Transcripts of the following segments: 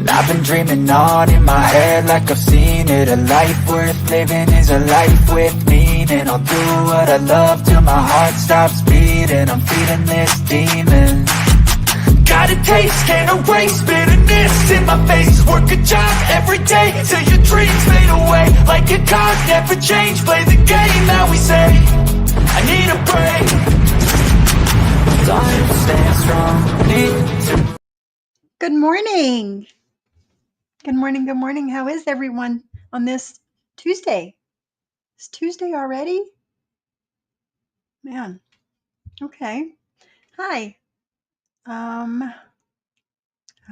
I've been dreaming on in my head like I've seen it. A life worth living is a life with meaning. I'll do what I love till my heart stops beating. I'm feeding this demon. Got a taste, can't erase bitterness in my face. Work a job every day till your dreams fade away. Like a card, never change, play the game that we say. I need a break. Time to stand strong, need to. Good morning. Good morning. Good morning. How is everyone on this Tuesday? It's Tuesday already? Man. Okay. Hi. How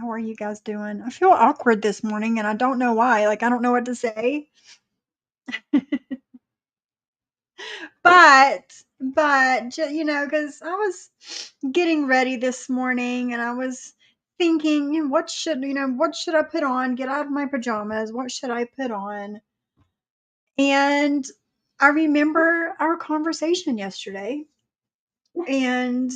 are you guys doing? I feel awkward this morning and I don't know why. Like I don't know what to say. but you know, cuz I was getting ready this morning and I was thinking, you know, what should I put on? Get out of my pajamas. What should I put on? And I remember our conversation yesterday, and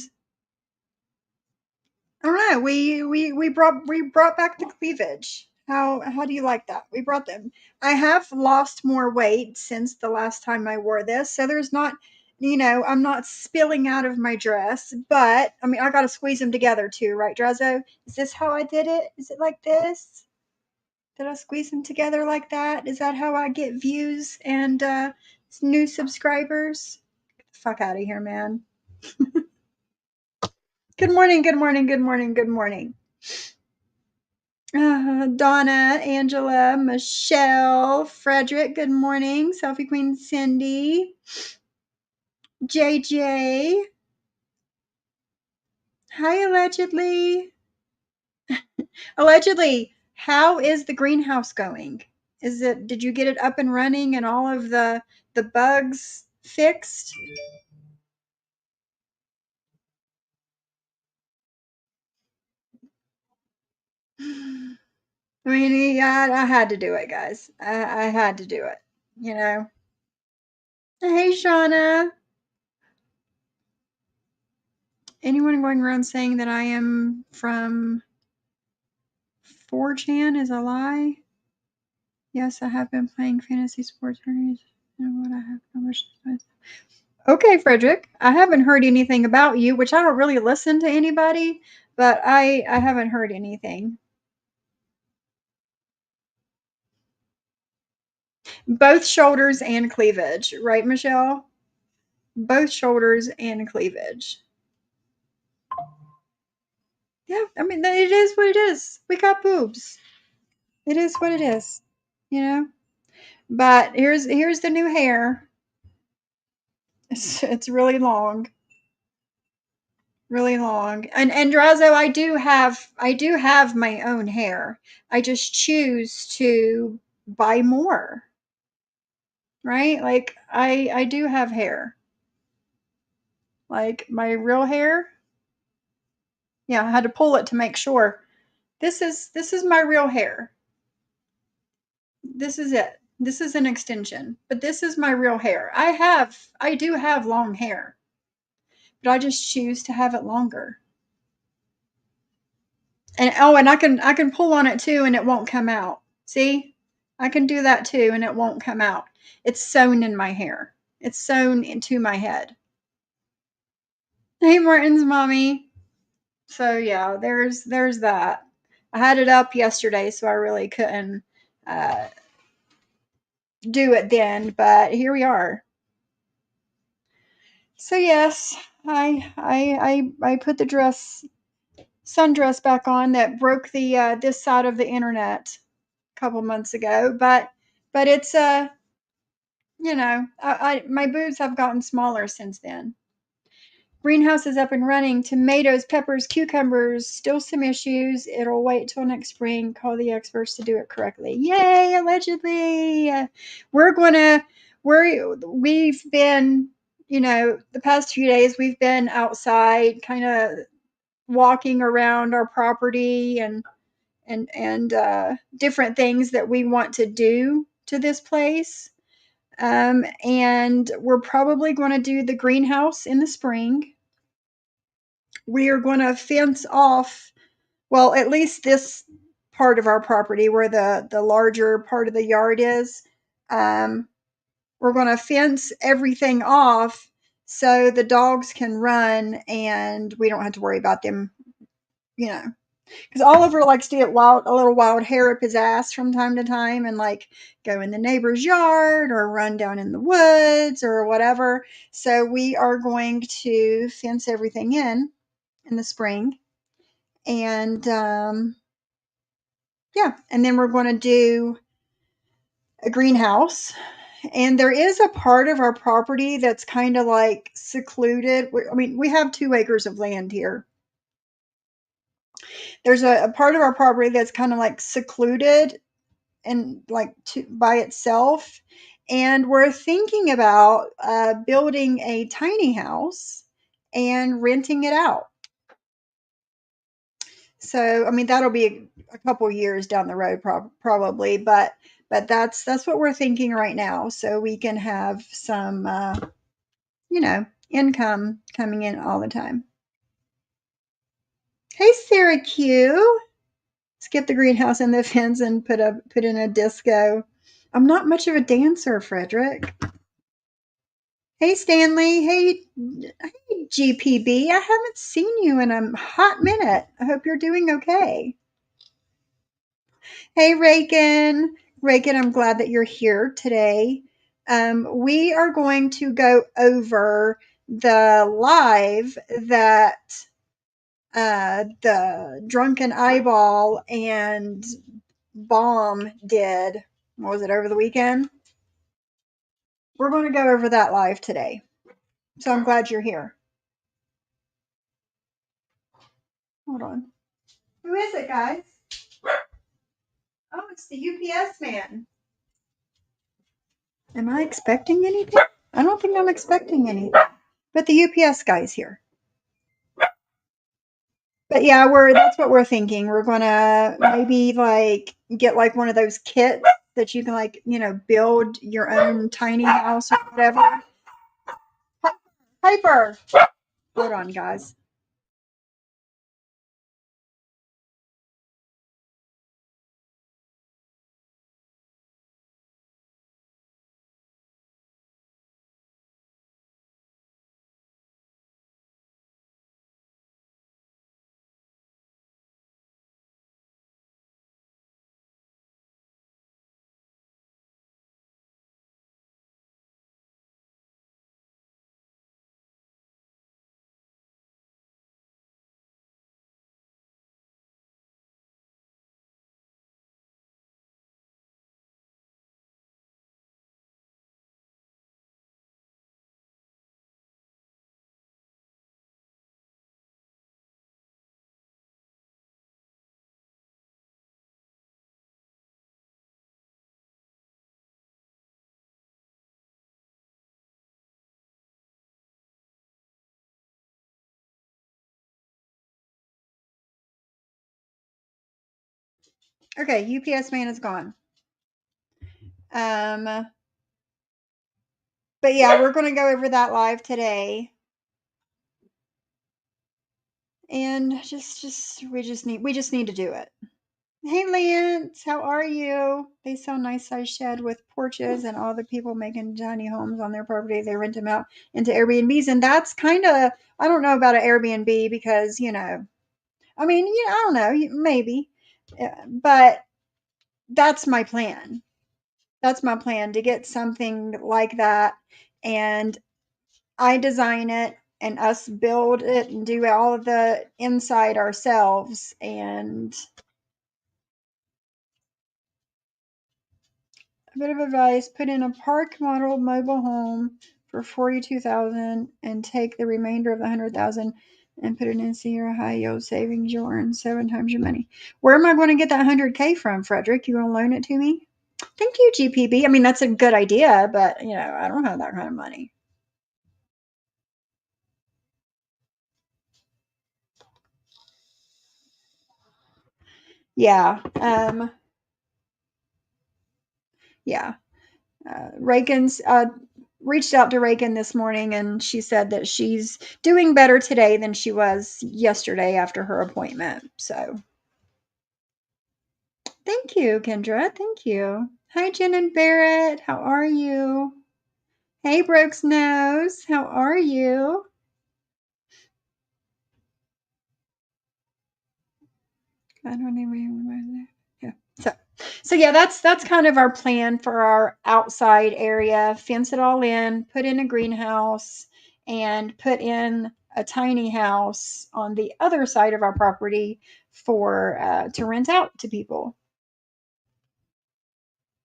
I don't know, we brought back the cleavage. How do you like that? We brought them. I have lost more weight since the last time I wore this, so there's not, I'm not spilling out of my dress, but I mean I got to squeeze them together too, right, Drazo? Is this how I did it? Is it like this? Did I squeeze them together like that? Is that how I get views and new subscribers? Get the fuck out of here, man. Good morning, good morning, good morning, good morning. Donna, Angela, Michelle, Frederick, good morning. Selfie Queen Cindy, JJ. Hi, allegedly. Allegedly, how is the greenhouse going? Did you get it up and running and all of the bugs fixed? I mean, I had to do it, guys. I had to do it, you know. Hey, Shauna. Anyone going around saying that I am from 4chan is a lie? Yes, I have been playing fantasy sports tournaments. And what I have published. Okay, Frederick. I haven't heard anything about you, which I don't really listen to anybody, but I haven't heard anything. Both shoulders and cleavage, right, Michelle? Both shoulders and cleavage. Yeah, I mean, it is what it is. We got boobs. It is what it is, you know? But here's the new hair. It's really long. Really long. And Drazo, I do have my own hair. I just choose to buy more. Right? Like I do have hair. Like my real hair. Yeah, I had to pull it to make sure. This is my real hair. This is it. This is an extension, but this is my real hair. I do have long hair, but I just choose to have it longer. And and I can pull on it too and it won't come out. See? I can do that too and it won't come out. It's sewn in my hair. It's sewn into my head. Hey Martin's mommy. So yeah, there's that. I had it up yesterday, so I really couldn't do it then, but here we are. So yes, I put the sundress back on that broke the this side of the internet a couple months ago, but it's my boobs have gotten smaller since then. Greenhouse is up and running. Tomatoes, peppers, cucumbers, still some issues. It'll wait till next spring. Call the experts to do it correctly. Yay, allegedly. We've been, the past few days we've been outside kind of walking around our property and different things that we want to do to this place. And we're probably going to do the greenhouse in the spring. We are going to fence off, well, at least this part of our property where the larger part of the yard is. We're going to fence everything off so the dogs can run and we don't have to worry about them, you know. Because Oliver likes to get a little wild hair up his ass from time to time and like go in the neighbor's yard or run down in the woods or whatever. So we are going to fence everything in the spring. And yeah, and then we're going to do a greenhouse. And there is a part of our property that's kind of like secluded. I mean, we have 2 acres of land here. There's a part of our property that's kind of like secluded and like by itself. And we're thinking about building a tiny house and renting it out. So, I mean, that'll be a couple years down the road, probably, but that's what we're thinking right now. So we can have some, income coming in all the time. Hey, Sarah Q. Skip the greenhouse and the fence and put in a disco. I'm not much of a dancer, Frederick. Hey, Stanley. Hey, GPB. I haven't seen you in a hot minute. I hope you're doing okay. Hey, Reagan, I'm glad that you're here today. We are going to go over the live that the Drunken Eyeball and Bomb did. What was it, over the weekend? We're going to go over that live today. So I'm glad you're here. Hold on. Who is it, guys? Oh, it's the UPS man. Am I expecting anything? I don't think I'm expecting anything. But the UPS guy's here. But yeah, that's what we're thinking. We're gonna maybe like get like one of those kits that you can like, build your own tiny house or whatever. Piper. Hold on, guys. Okay, UPS man is gone. But yeah, we're going to go over that live today. And we just need to do it. Hey, Lance, how are you? They sell nice size shed with porches, and all the people making tiny homes on their property, they rent them out into Airbnbs. And that's kind of, I don't know about an Airbnb because, I mean, I don't know, maybe. But that's my plan. That's my plan, to get something like that. And I design it and us build it and do all of the inside ourselves. And a bit of advice: put in a park model mobile home for 42,000 and take the remainder of the 100,000 and put it in senior high yield savings. You'll earn 7 times your money. Where am I going to get that 100K from, Frederick? You going to loan it to me? Thank you, GPB. I mean, that's a good idea, but I don't have that kind of money. Yeah. Yeah. Reagan's reached out to Reagan this morning, and she said that she's doing better today than she was yesterday after her appointment. So Thank you, Kendra. Thank you. Hi, Jen and Barrett. How are you? Hey, Brooks Nose. How are you? I don't even. Yeah. So yeah, that's kind of our plan for our outside area. Fence it all in, put in a greenhouse, and put in a tiny house on the other side of our property for to rent out to people.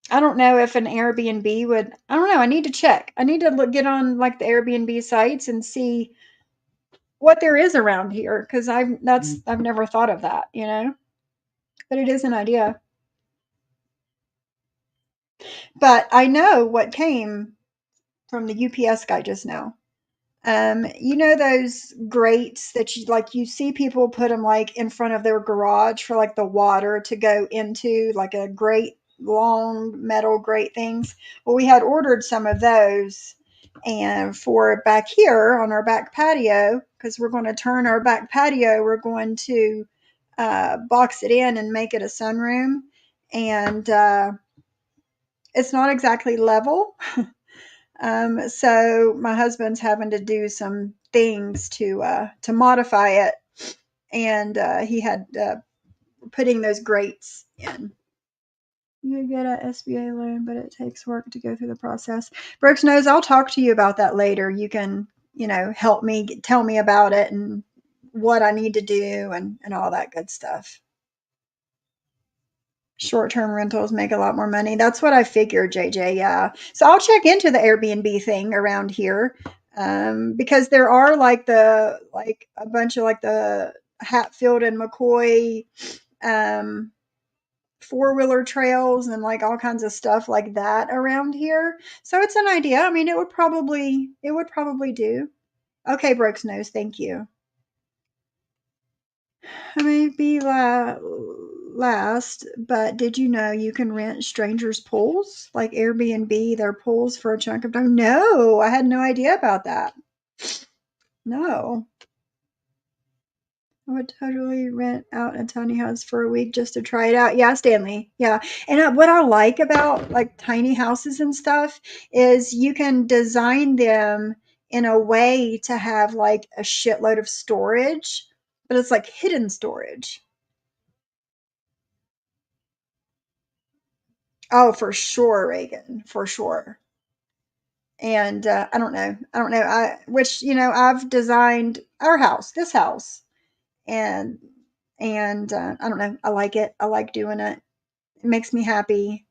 I don't know if an Airbnb would. I don't know. I need to check. I need to get on like the Airbnb sites and see what there is around here because I've never thought of that. But it is an idea. But I know what came from the UPS guy just now. Those grates that you see people put them like in front of their garage for like the water to go into, like a grate, long metal grate things. Well, we had ordered some of those, and for back here on our back patio, because we're going to turn our back patio, we're going to box it in and make it a sunroom, and it's not exactly level. So my husband's having to do some things to modify it, and he had putting those grates in. You get a SBA loan, but it takes work to go through the process. Brooks knows I'll talk to you about that later. You can, help me, tell me about it and what I need to do and all that good stuff. Short-term rentals make a lot more money. That's what I figured, JJ. Yeah. So I'll check into the Airbnb thing around here, because there are like a bunch of like the Hatfield and McCoy um, four-wheeler trails and like all kinds of stuff like that around here. So it's an idea. I mean, it would probably do. Okay, Brooks knows. Thank you. I may be last, but did you know you can rent strangers' pools, like Airbnb, their pools for a chunk of time? No, I had no idea about that. No, I would totally rent out a tiny house for a week just to try it out. Yeah, Stanley. Yeah, and what I like about like tiny houses and stuff is you can design them in a way to have like a shitload of storage, but it's like hidden storage. Oh, for sure, Reagan, for sure. And I don't know, I've designed our house, this house, and I don't know, I like it. I like doing it. It makes me happy.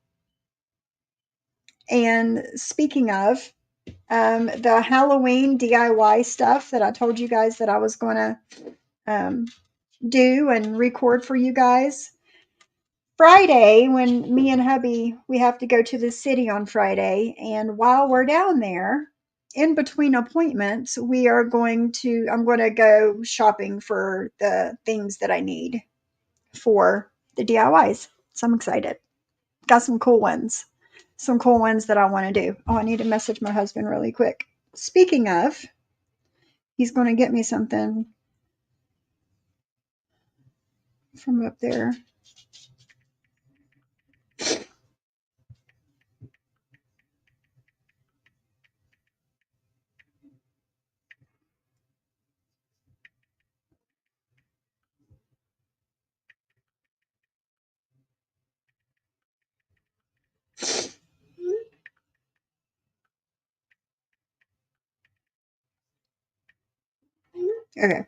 And speaking of the Halloween DIY stuff that I told you guys that I was going to um, do and record for you guys, Friday, when me and hubby, we have to go to the city on Friday, and while we're down there, in between appointments, I'm going to go shopping for the things that I need for the DIYs. So I'm excited. Got some cool ones. Some cool ones that I want to do. Oh, I need to message my husband really quick. Speaking of, he's going to get me something from up there. Okay.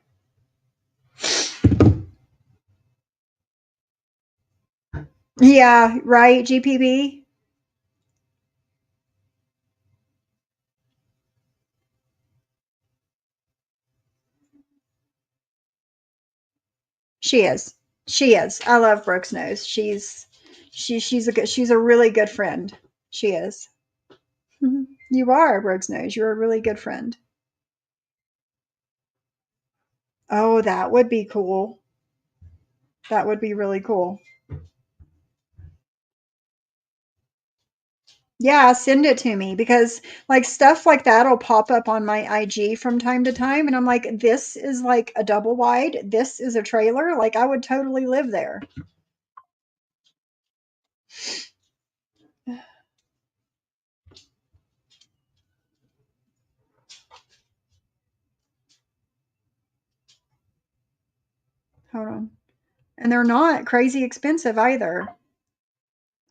Yeah, right, GPB. She is. She is. I love Brooks Nose. She's a really good friend. She is. Mhm. You are Brooks Nose. You're a really good friend. Oh, that would be cool. That would be really cool. Yeah, send it to me because like stuff like that'll pop up on my IG from time to time, and I'm like, this is like a double wide. This is a trailer. Like I would totally live there. Hold on. And they're not crazy expensive either.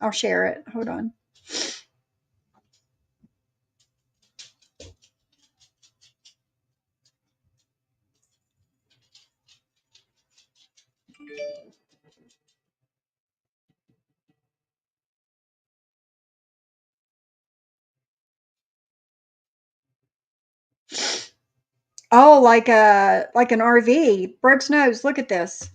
I'll share it. Hold on. Oh, like an RV. Brooks knows. Look at this.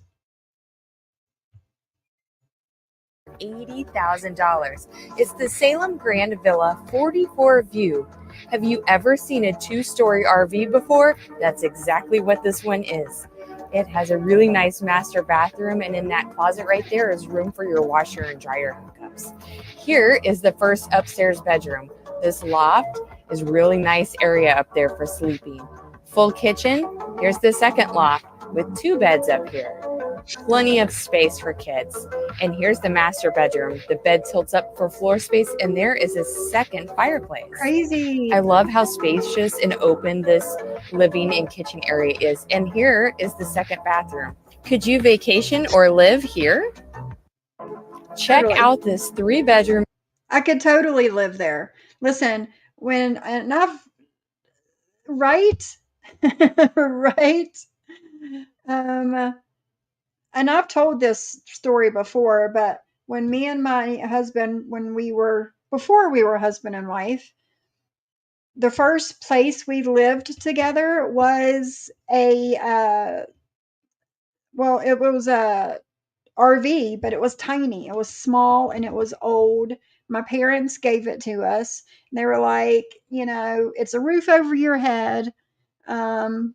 $80,000. It's the Salem Grand Villa 44 View. Have you ever seen a two-story RV before? That's exactly what this one is. It has a really nice master bathroom, and in that closet right there is room for your washer and dryer hookups. Here is the first upstairs bedroom. This loft is really nice area up there for sleeping. Full kitchen. Here's the second loft with 2 beds up here. Plenty of space for kids. And here's the master bedroom. The bed tilts up for floor space, and there is a second fireplace. Crazy. I love how spacious and open this living and kitchen area is. And here is the second bathroom. Could you vacation or live here? Check out this 3-bedroom. I could totally live there. Listen, when enough, right? Right? And I've told this story before, but when me and my husband, before we were husband and wife, the first place we lived together was it was a RV, but it was tiny. It was small and it was old. My parents gave it to us. They were like, it's a roof over your head. Um,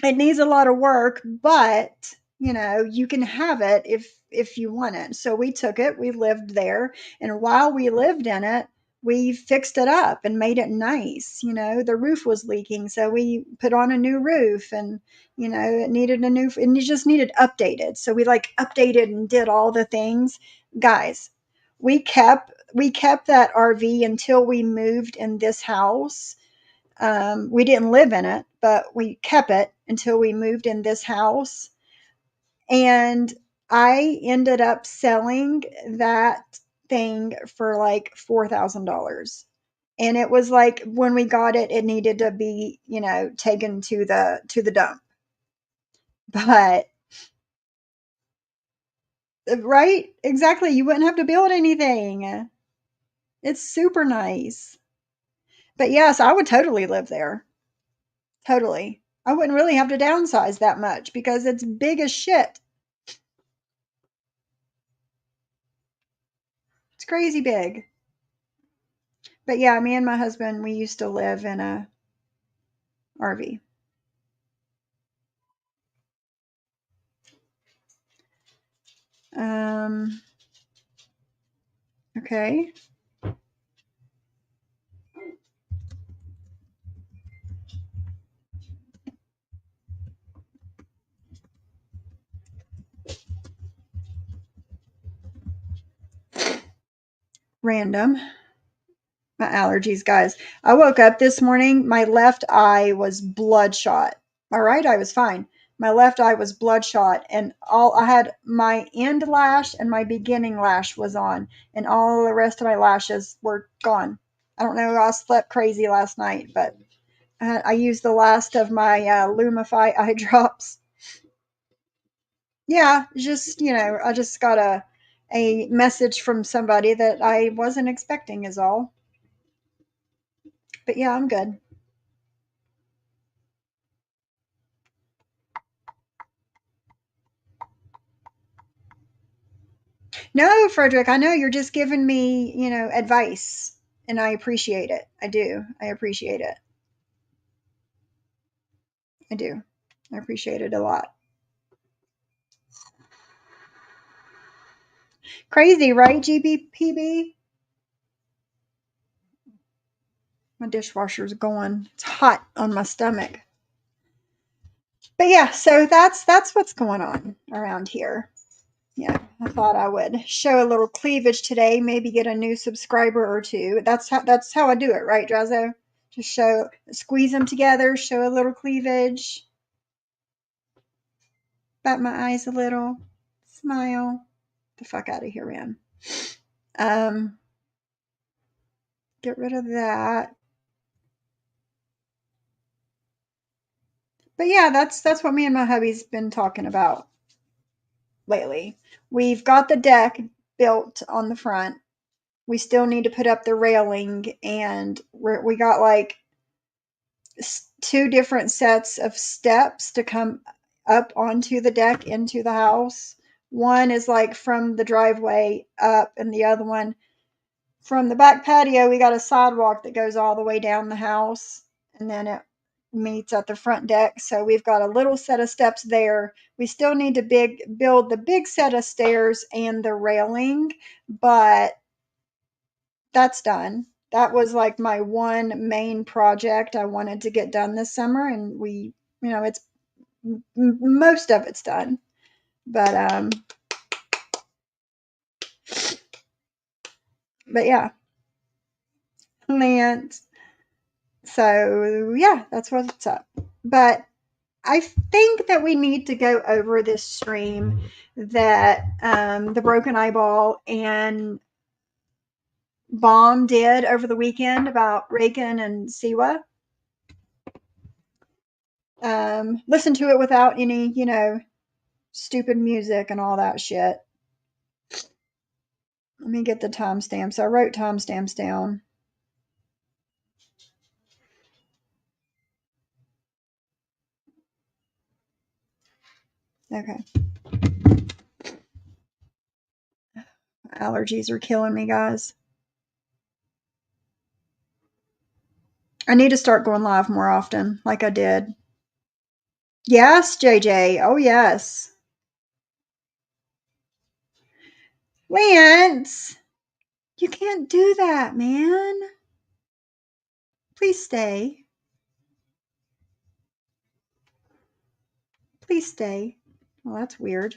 it needs a lot of work, but you can have it if you want it. So we took it. We lived there, and while we lived in it, we fixed it up and made it nice. The roof was leaking, so we put on a new roof, and it just needed updated. So we like updated and did all the things. Guys, we kept that RV until we moved in this house. We didn't live in it, but we kept it until we moved in this house. And I ended up selling that thing for like $4,000. And it was like when we got it, it needed to be, taken to the dump. But right, exactly, you wouldn't have to build anything. It's super nice. But yes, I would totally live there. Totally. I wouldn't really have to downsize that much because it's big as shit. It's crazy big. But yeah, me and my husband, we used to live in a RV. Um, okay. Random. My allergies, guys. I woke up this morning, my left eye was bloodshot. My right eye was fine. My left eye was bloodshot, and all I had, my end lash and my beginning lash was on, and all the rest of my lashes were gone. I don't know. I slept crazy last night, but I used the last of my Lumify eye drops. Yeah, just I just got a message from somebody that I wasn't expecting, is all. But yeah, I'm good. No, Frederick, I know you're just giving me, advice, and I appreciate it. I do. I appreciate it. I do. I appreciate it a lot. Crazy, right, GBPB? My dishwasher's going. It's hot on my stomach. But yeah, so that's what's going on around here. Yeah, I thought I would show a little cleavage today, maybe get a new subscriber or two. That's how I do it, right, Drazo? Just squeeze them together, show a little cleavage, bat my eyes a little, smile. The fuck out of here, man. Get rid of that. But yeah, that's what me and my hubby's been talking about lately. We've got the deck built on the front. We still need to put up the railing, and we got like two different sets of steps to come up onto the deck into the house. One is like from the driveway up, and the other one from the back patio. We got a sidewalk that goes all the way down the house, and then it meets at the front deck. So we've got a little set of steps there. We still need to build the big set of stairs and the railing, but that's done. That was like my one main project I wanted to get done this summer, and it's most of it's done. But yeah, Lance. So yeah, that's what's up. But I think that we need to go over this stream that the Broken Eyeball and Bomb did over the weekend about Reagan and Siwa. Listen to it without any, stupid music and all that shit. Let me get the timestamps. I wrote timestamps down. Okay. Allergies are killing me, guys. I need to start going live more often, like I did. Yes, JJ. Oh, yes. Lance, you can't do that, man. Please stay. Please stay. Well, that's weird.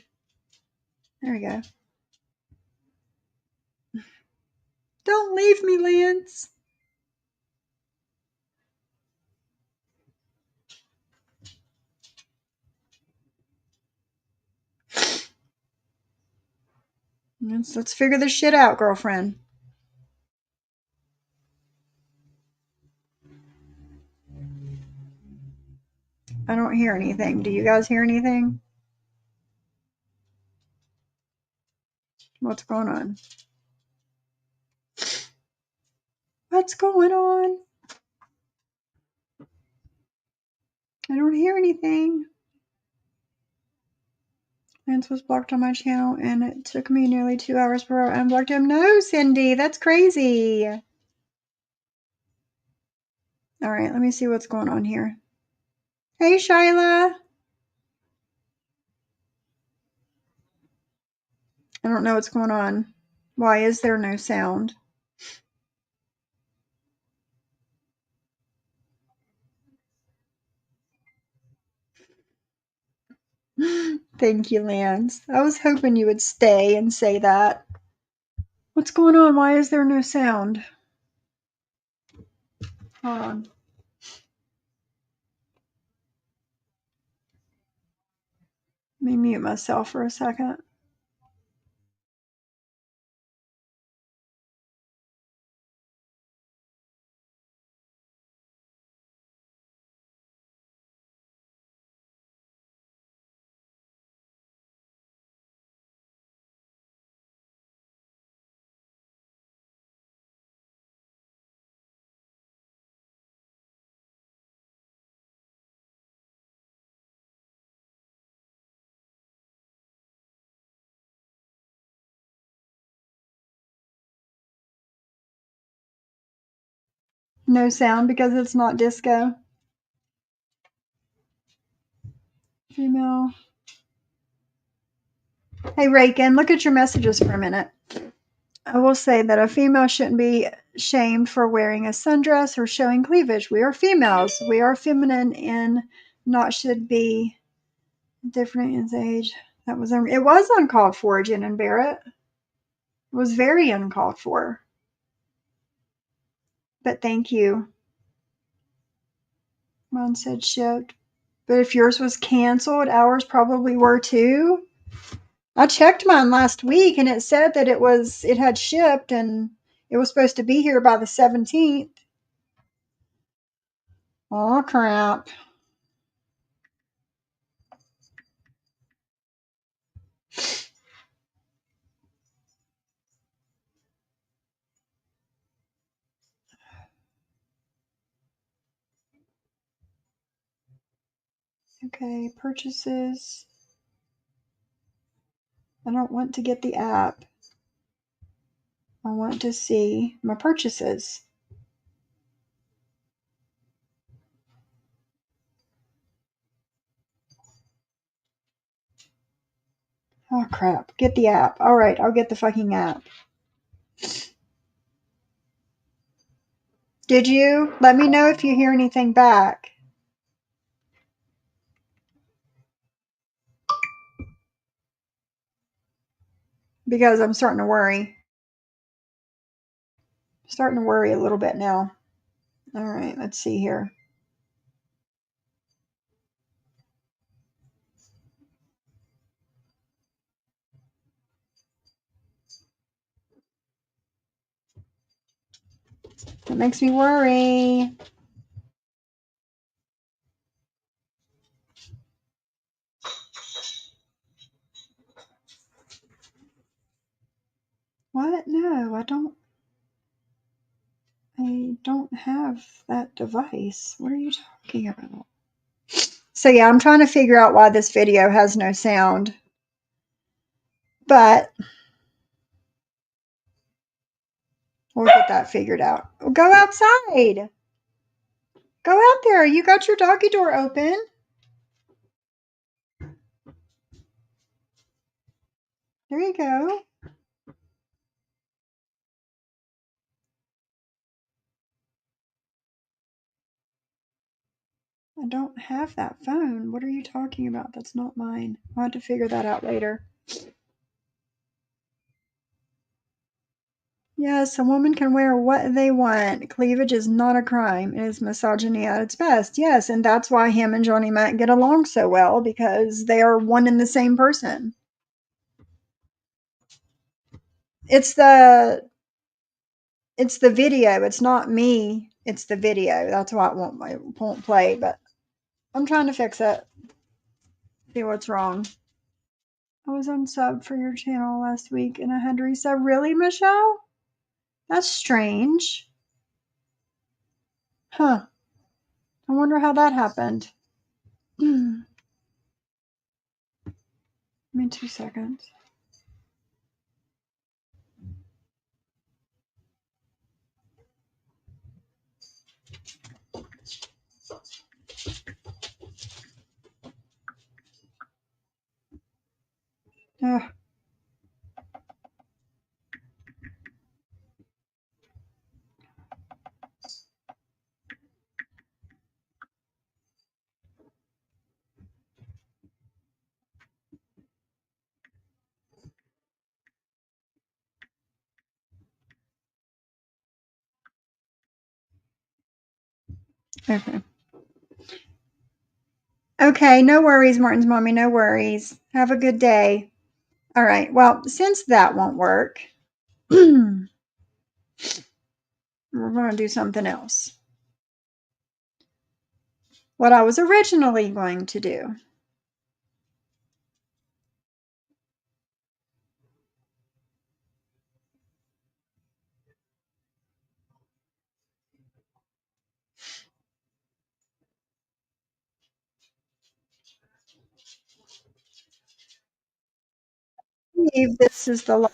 There we go. Don't leave me, Lance. Let's figure this shit out, girlfriend. I don't hear anything. Do you guys hear anything? What's going on? What's going on? I don't hear anything. Lance was blocked on my channel, and it took me nearly 2 hours before I unblocked him. No, Cindy, that's crazy. All right, let me see what's going on here. Hey, Shyla. I don't know what's going on. Why is there no sound? Thank you, Lance. I was hoping you would stay and say that. What's going on? Why is there no sound? Hold on. Let me mute myself for a second. No sound because it's not disco. Female. Hey, Raken, look at your messages for a minute. I will say that a female shouldn't be shamed for wearing a sundress or showing cleavage. We are females. We are feminine and not should be different in age. That was it was uncalled for, Jen and Barrett. It was very uncalled for. But thank you. Mine said shipped. But if yours was canceled, ours probably were too. I checked mine last week and it said that it had shipped and it was supposed to be here by the 17th. Oh crap. Okay, purchases. I don't want to get the app. I want to see my purchases. Oh crap. Get the app. All right, I'll get the fucking app. Did you? Let me know if you hear anything back. Because I'm starting to worry. Starting to worry a little bit now. All right, let's see here. It makes me worry. What? No, I don't have that device. What are you talking about? So yeah, I'm trying to figure out why this video has no sound. But we'll get that figured out. Go outside. Go out there. You got your doggy door open. There you go. I don't have that phone. What are you talking about? That's not mine. I'll have to figure that out later. Yes, a woman can wear what they want. Cleavage is not a crime. It is misogyny at its best. Yes, and that's why him and Johnny Mac get along so well, because they are one and the same person. It's the video. It's not me. It's the video. That's why it won't play, but I'm trying to fix it. See what's wrong. I was unsubbed for your channel last week and I had to resub. Really, Michelle? That's strange. Huh. I wonder how that happened. Give me 2 seconds. Ugh. Okay. Okay, no worries, Martin's mommy, no worries. Have a good day. All right, well, since that won't work, we're going to do something else. What I was originally going to do. I believe this is the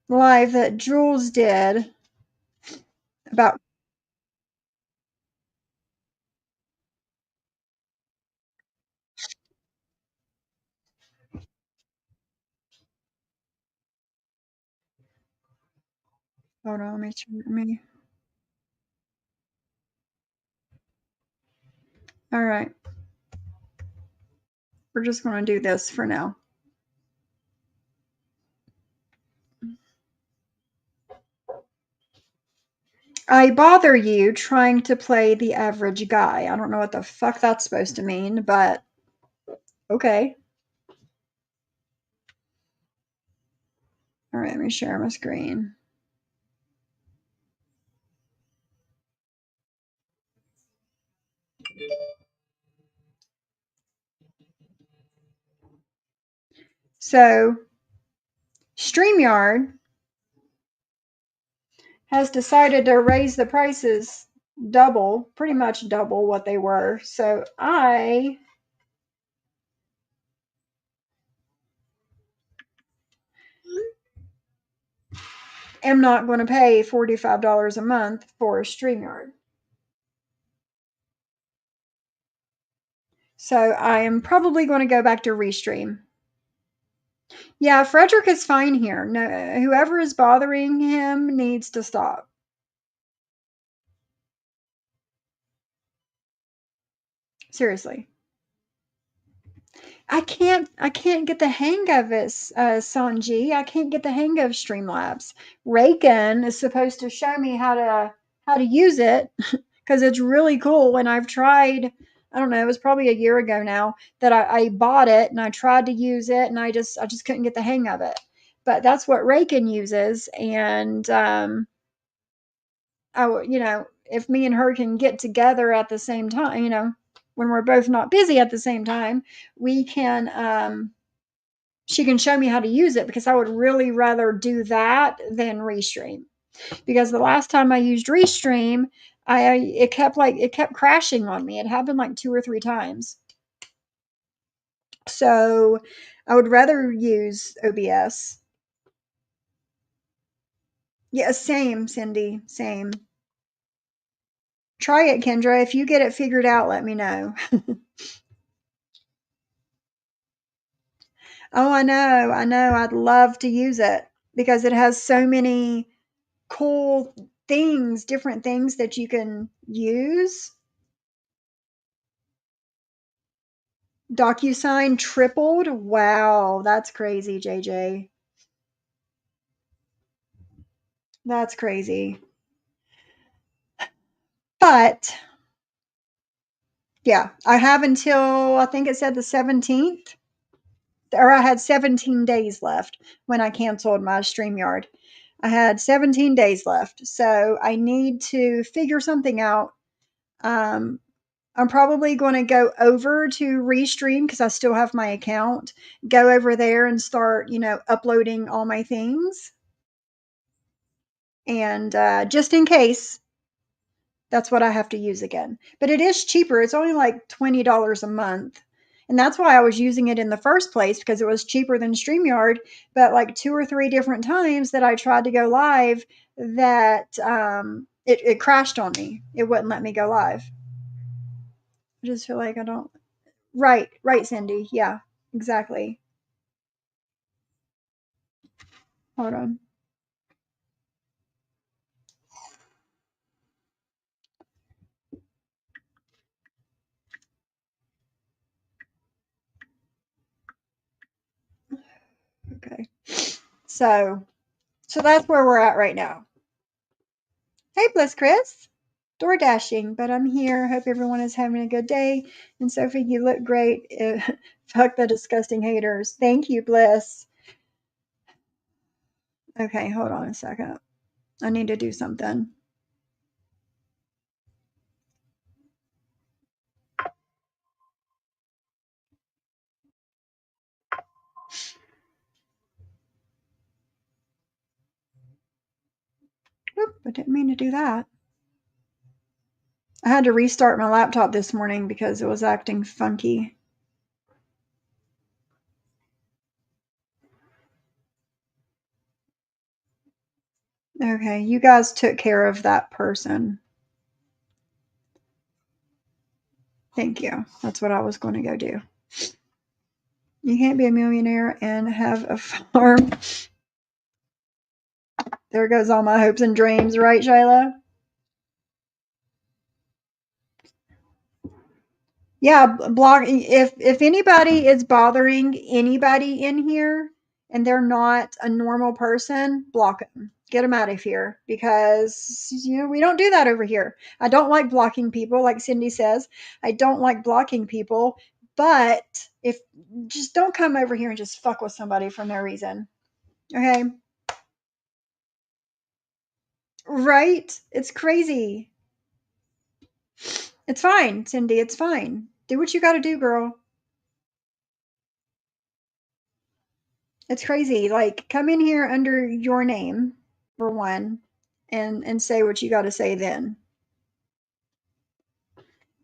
live that Jules did about. Hold on, let me. All right. We're just going to do this for now. I bother you trying to play the average guy. I don't know what the fuck that's supposed to mean, but okay. All right, let me share my screen. So, StreamYard has decided to raise the prices double, pretty much double what they were. So, I am not going to pay $45 a month for StreamYard. So, I am probably going to go back to Restream. Yeah, Frederick is fine here. No, whoever is bothering him needs to stop. Seriously. I can't get the hang of it, Sanji. I can't get the hang of Streamlabs. Raken is supposed to show me how to use it because it's really cool. And I've tried, I don't know, it was probably a year ago now that I bought it and I tried to use it and I just couldn't get the hang of it. But that's what Raken uses, and if me and her can get together at the same time, when we're both not busy at the same time, we can she can show me how to use it, because I would really rather do that than Restream. Because the last time I used Restream, it kept crashing on me. It happened like 2 or 3 times. So, I would rather use OBS. Yeah, same, Cindy, same. Try it, Kendra. If you get it figured out, let me know. Oh, I know, I know. I'd love to use it because it has so many cool things, different things that you can use. DocuSign tripled. Wow, that's crazy, JJ. That's crazy. But yeah, I have until, I think it said the 17th, or I had 17 days left when I canceled my StreamYard. I had 17 days left. So I need to figure something out. I'm probably going to go over to Restream because I still have my account. Go over there and start, uploading all my things. And just in case, that's what I have to use again. But it is cheaper. It's only like $20 a month. And that's why I was using it in the first place, because it was cheaper than StreamYard. But like 2 or 3 different times that I tried to go live, that it crashed on me. It wouldn't let me go live. I just feel like I don't. Right, Cindy. Yeah, exactly. Hold on. Okay. So that's where we're at right now. Hey, Bliss Chris. Door dashing, but I'm here. Hope everyone is having a good day. And Sophie, you look great. Fuck the disgusting haters. Thank you, Bliss. Okay, hold on a second. I need to do something. Whoop, I didn't mean to do that. I had to restart my laptop this morning because it was acting funky. Okay, you guys took care of that person. Thank you. That's what I was going to go do. You can't be a millionaire and have a farm. There goes all my hopes and dreams, right, Shayla? Yeah, block if anybody is bothering anybody in here and they're not a normal person, block them. Get them out of here because we don't do that over here. I don't like blocking people like Cindy says. I don't like blocking people, but if just don't come over here and just fuck with somebody for no reason. Okay? Right? It's crazy. It's fine, Cindy. It's fine. Do what you got to do, girl. It's crazy. Like, come in here under your name, for one, and say what you got to say then.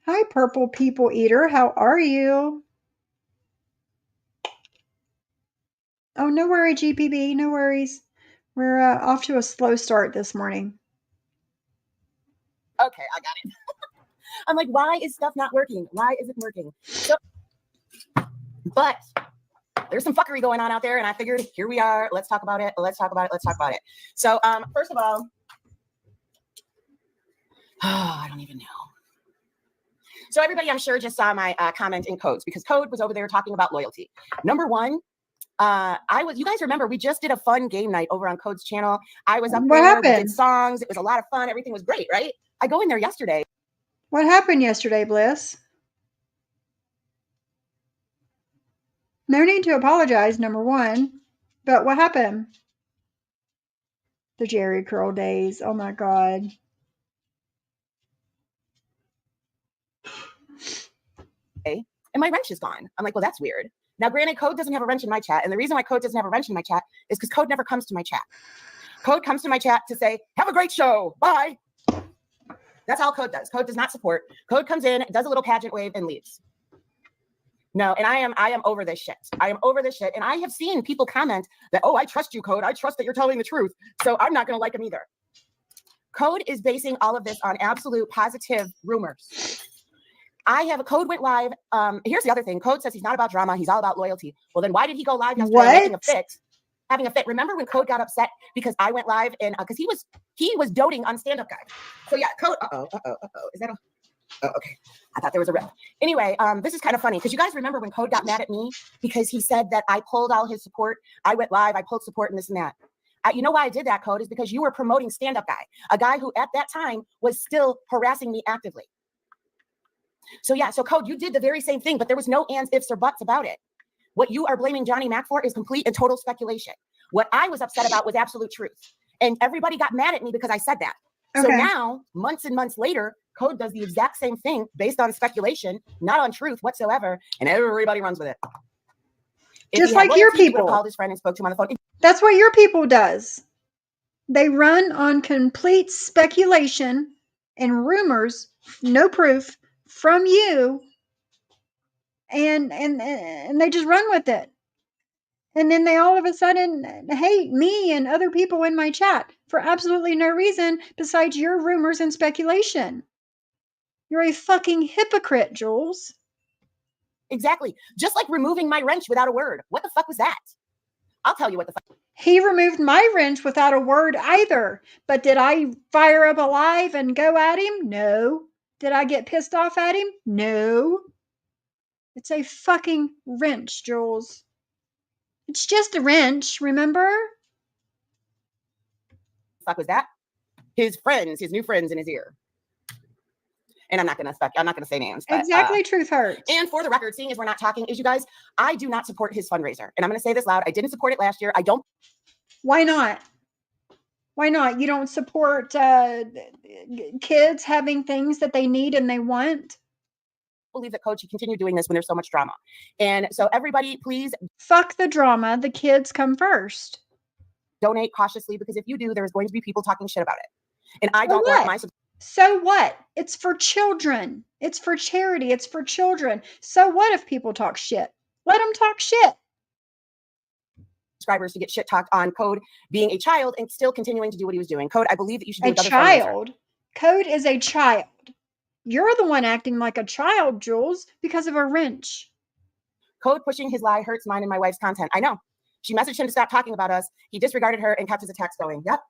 Hi, Purple People Eater. How are you? Oh, no worry, GPB. No worries. We're off to a slow start this morning. Okay, I got it. I'm like, why is stuff not working? Why is it working? So, but there's some fuckery going on out there, and I figured here we are. Let's talk about it. Let's talk about it. Let's talk about it. So, first of all, I don't even know. So everybody, I'm sure, just saw my comment in Codes because Code was over there talking about loyalty. Number one, you guys remember we just did a fun game night over on Code's channel. I was up What there, happened? we did songs. It was a lot of fun. Everything was great, right? I go in there yesterday. What happened yesterday, Bliss? No need to apologize, number one. But what happened? The Jerry Curl days. Oh my God. And my wrench is gone. I'm like, well, that's weird. Now, granted, Code doesn't have a wrench in my chat. And the reason why Code doesn't have a wrench in my chat is because Code never comes to my chat. Code comes to my chat to say, have a great show. Bye. That's all Code does. Code does not support. Code comes in, does a little pageant wave, and leaves. No, and I am over this shit. I am over this shit. And I have seen people comment that, oh, I trust you, Code. I trust that you're telling the truth. So I'm not going to like him either. Code is basing all of this on absolute positive rumors. Code went live. Here's the other thing. Code says he's not about drama. He's all about loyalty. Well, then why did he go live yesterday having a fit? Remember when Code got upset because I went live and because he was doting on stand-up guy. So yeah, Code. Is that okay. I thought there was a rip. Anyway, this is kind of funny because you guys remember when Code got mad at me because he said that I pulled all his support. I went live. I pulled support and this and that. You know why I did that, Code, is because you were promoting stand-up guy, a guy who at that time was still harassing me actively. So yeah, so Code, you did the very same thing, but there was no ands, ifs, or buts about it. What you are blaming Johnny Mac for is complete and total speculation. What I was upset about was absolute truth. And everybody got mad at me because I said that. Okay. So now, months and months later, Code does the exact same thing based on speculation, not on truth whatsoever, and everybody runs with it. Just like your people. Called his friend and spoke to him on the phone. That's what your people does. They run on complete speculation and rumors, no proof from you, and they just run with it. And then they all of a sudden hate me and other people in my chat for absolutely no reason besides your rumors and speculation. You're a fucking hypocrite, Jules. Exactly. Just like removing my wrench without a word. What the fuck was that? I'll tell you what the fuck. He removed my wrench without a word either. But did I fire up a live and go at him? No. Did I get pissed off at him? No. It's a fucking wrench, Jules. It's just a wrench, remember? Fuck was that? His new friends in his ear. And I'm not gonna say names. But, exactly, truth hurts. And for the record, seeing as we're not talking, is you guys, I do not support his fundraiser. And I'm gonna say this loud. I didn't support it last year. I don't. Why not? Why not? You don't support kids having things that they need and they want? Believe that Code should continue doing this when there's so much drama. And so everybody, please. Fuck the drama. The kids come first. Donate cautiously because if you do, there's going to be people talking shit about it. And I don't want my. So what? It's for children. It's for charity. It's for children. So what if people talk shit? Let them talk shit. Subscribers to get shit talked on Code being a child and still continuing to do what he was doing. Code, I believe that you should do a child. Code is a child. You're the one acting like a child, Jules, because of a wrench. Code pushing his lie hurts mine and my wife's content. I know. She messaged him to stop talking about us. He disregarded her and kept his attacks going. Yep.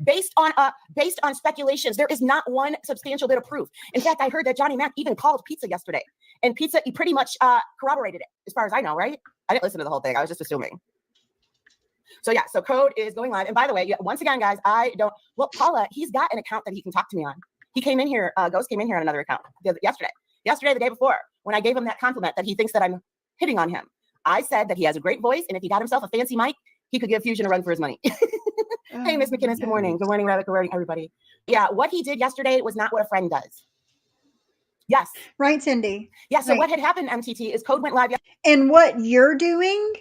based on speculations. There is not one substantial bit of proof. In fact, I heard that Johnny Mac even called Pizza yesterday, and Pizza he pretty much corroborated it, as far as I know, right? I didn't listen to the whole thing. I was just assuming. So yeah, so Code is going live. And by the way, once again, guys, Paula, he's got an account that he can talk to me on. He came in here, Ghost came in here on another account yesterday, the day before, when I gave him that compliment that he thinks that I'm hitting on him. I said that he has a great voice, and if he got himself a fancy mic, he could give Fusion a run for his money. Hey, Miss McKinnis, good morning. Good morning, Rabbit. Good morning, everybody. Yeah, what he did yesterday was not what a friend does. Yes. Right, Cindy. Yeah, so right. What had happened, MTT, is Code went live yesterday. And what you're doing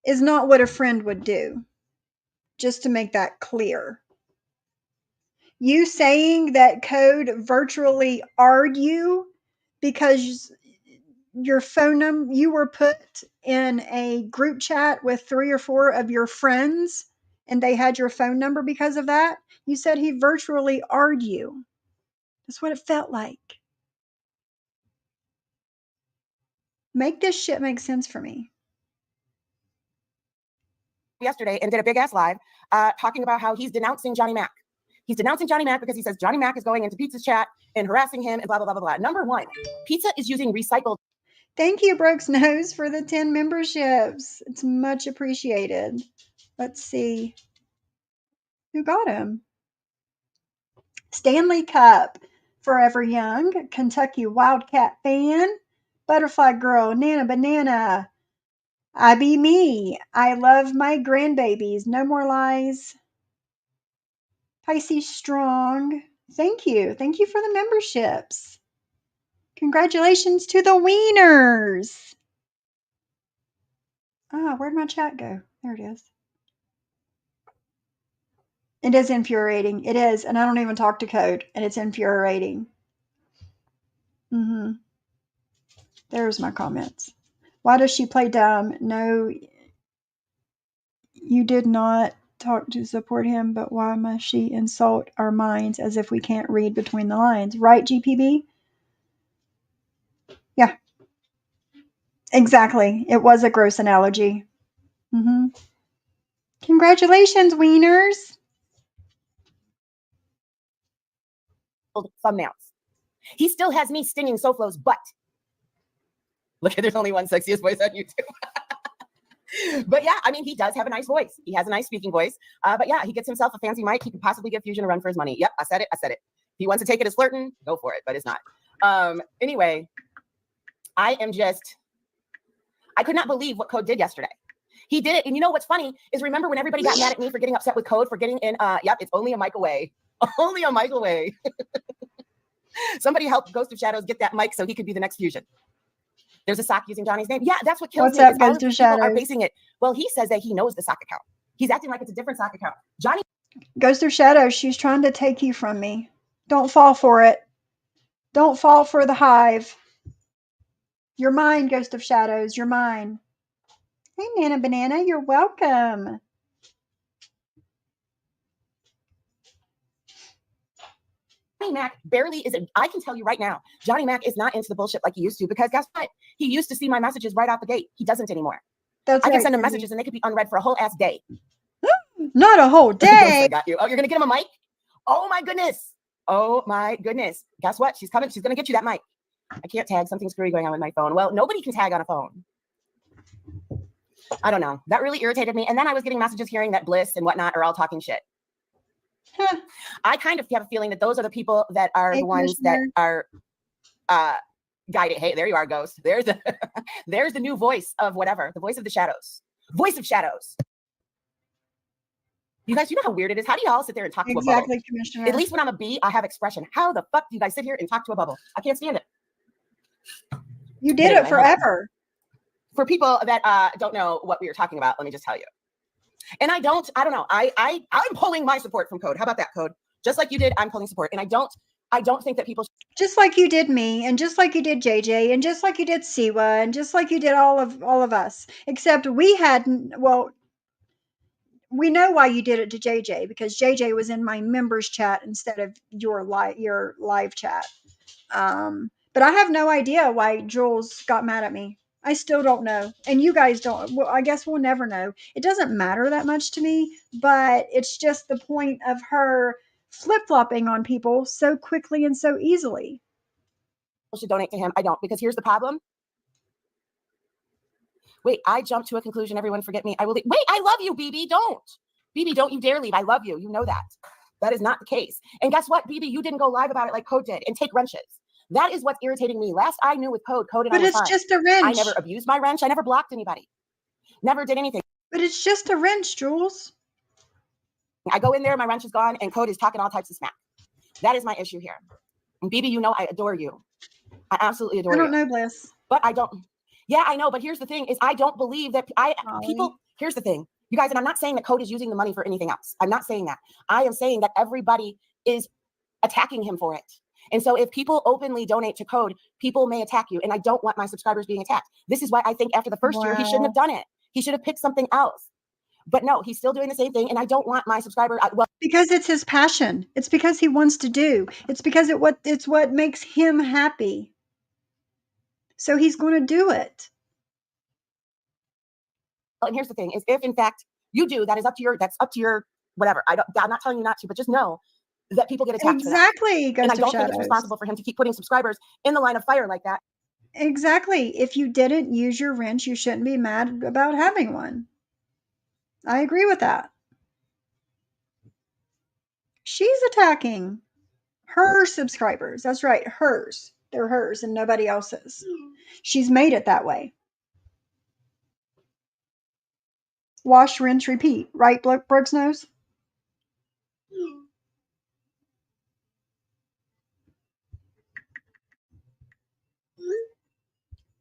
is not what a friend would do. Just to make that clear. You saying that Code virtually argue because your phone number, you were put in a group chat with 3 or 4 of your friends and they had your phone number because of that. You said he virtually argued. That's what it felt like. Make this shit make sense for me. Yesterday and did a big ass live talking about how he's denouncing Johnny Mac. He's denouncing Johnny Mac because he says Johnny Mac is going into Pizza's chat and harassing him and blah, blah, blah, blah, blah. Number one, Pizza is using recycled. Thank you, Brooks Nose, for the 10 memberships. It's much appreciated. Let's see who got him. Stanley Cup, Forever Young, Kentucky Wildcat Fan, Butterfly Girl, Nana Banana, I Be Me, I Love My Grandbabies, No More Lies, Pisces Strong. Thank you. Thank you for the memberships. Congratulations to the wieners. Where'd my chat go? There it is. It is infuriating. It is. And I don't even talk to Code, and it's infuriating. There's my comments. Why does she play dumb? No, you did not talk to support him, but why must she insult our minds as if we can't read between the lines? Right, GPB? Yeah. Exactly. It was a gross analogy. Congratulations, wieners. Thumbnails. He still has me stinging SoFlo's butt. Look, there's only one sexiest voice on YouTube. But yeah, I mean, he does have a nice voice. He has a nice speaking voice. But yeah, he gets himself a fancy mic. He could possibly give Fusion a run for his money. Yep, I said it. If he wants to take it as flirting, go for it, but it's not. Anyway, I could not believe what Code did yesterday. He did it. And you know what's funny is, remember when everybody got mad at me for getting upset with Code for getting in, it's only a mic away. Only a mic away. Somebody help Ghost of Shadows get that mic so he could be the next Fusion. There's a sock using Johnny's name. Yeah, that's what kills me. What's up, Ghost of Shadows? People are basing it. Well, he says that he knows the sock account. He's acting like it's a different sock account. Johnny. Ghost of Shadows, she's trying to take you from me. Don't fall for it. Don't fall for the hive. You're mine, Ghost of Shadows. You're mine. Hey, Nana Banana, you're welcome. Johnny Mac barely is. I can tell you right now, Johnny Mac is not into the bullshit like he used to, because guess what? He used to see my messages right out the gate. He doesn't anymore. I can send him messages and they could be unread for a whole ass day. Not a whole day. I got you. Oh, you're gonna get him a mic? Oh my goodness. Oh my goodness. Guess what? She's coming. She's gonna get you that mic. I can't tag. Something screwy going on with my phone. Well, nobody can tag on a phone. I don't know. That really irritated me. And then I was getting messages hearing that Bliss and whatnot are all talking shit. I kind of have a feeling that those are the people that are the ones that are guided. Hey, there you are, Ghost. There's the new voice of whatever. The voice of the shadows. Voice of shadows. You guys, you know how weird it is? How do y'all sit there and talk to a bubble? Exactly, Commissioner. At least when I'm a bee, I have expression. How the fuck do you guys sit here and talk to a bubble? I can't stand it. You did it forever. For people that don't know what we were talking about, let me just tell you. And I don't know. I'm pulling my support from Code. How about that, Code? Just like you did, I'm pulling support. And I don't think that people just like you did me, and just like you did JJ, and just like you did Siwa, and just like you did all of us. Except we hadn't. Well, we know why you did it to JJ, because JJ was in my members chat instead of your live chat. But I have no idea why Jules got mad at me. I still don't know. And you guys don't. Well, I guess we'll never know. It doesn't matter that much to me, but it's just the point of her flip flopping on people so quickly and so easily. Should donate to him. I don't, because here's the problem. Wait, I jumped to a conclusion. Everyone forget me. I will leave. Wait, I love you, BB. Don't. BB, don't you dare leave. I love you. You know that. That is not the case. And guess what, BB? You didn't go live about it like Code did and take wrenches. That is what's irritating me. Last I knew with Code and But I were it's fine. just a wrench. I never abused my wrench. I never blocked anybody. Never did anything. But it's just a wrench, Jules. I go in there, my wrench is gone, and Code is talking all types of smack. That is my issue here. And BB, you know I adore you. I absolutely adore you. I don't know, Bliss. But I don't. Yeah, I know. But here's the thing: is I don't believe that people. Here's the thing, you guys, and I'm not saying that Code is using the money for anything else. I'm not saying that. I am saying that everybody is attacking him for it. And so if people openly donate to Code, people may attack you. And I don't want my subscribers being attacked. This is why I think after the first year, he shouldn't have done it. He should have picked something else. But no, he's still doing the same thing. And I don't want my subscriber. Because it's his passion. It's because he wants to do. It's because it's what makes him happy. So he's going to do it. And here's the thing: is if in fact you do, that's up to your whatever. I'm not telling you not to, but just know that people get attacked. Exactly. And I don't think it's responsible for him to keep putting subscribers in the line of fire like that. Exactly. If you didn't use your wrench, you shouldn't be mad about having one. I agree with that. She's attacking her subscribers. That's right, hers. They're hers and nobody else's. She's made it that way. Wash, rinse, repeat. Right, Brooks Nose?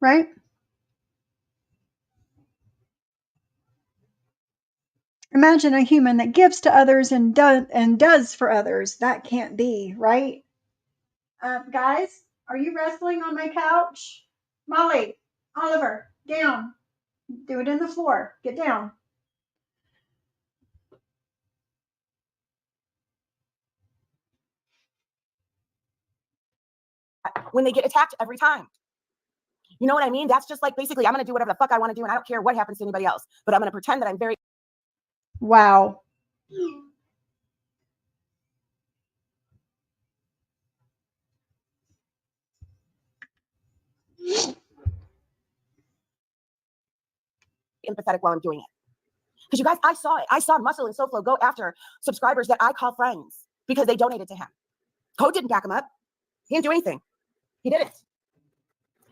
Right? Imagine a human that gives to others and does for others. That can't be, right? Guys, are you wrestling on my couch? Molly, Oliver, down. Do it in the floor. Get down. When they get attacked every time. You know what I mean? That's just like basically I'm going to do whatever the fuck I want to do and I don't care what happens to anybody else. But I'm going to pretend that I'm very. Wow. Empathetic while I'm doing it. Because you guys, I saw it. I saw Muscle and SoFlo go after subscribers that I call friends because they donated to him. Code didn't back him up. He didn't do anything. He didn't.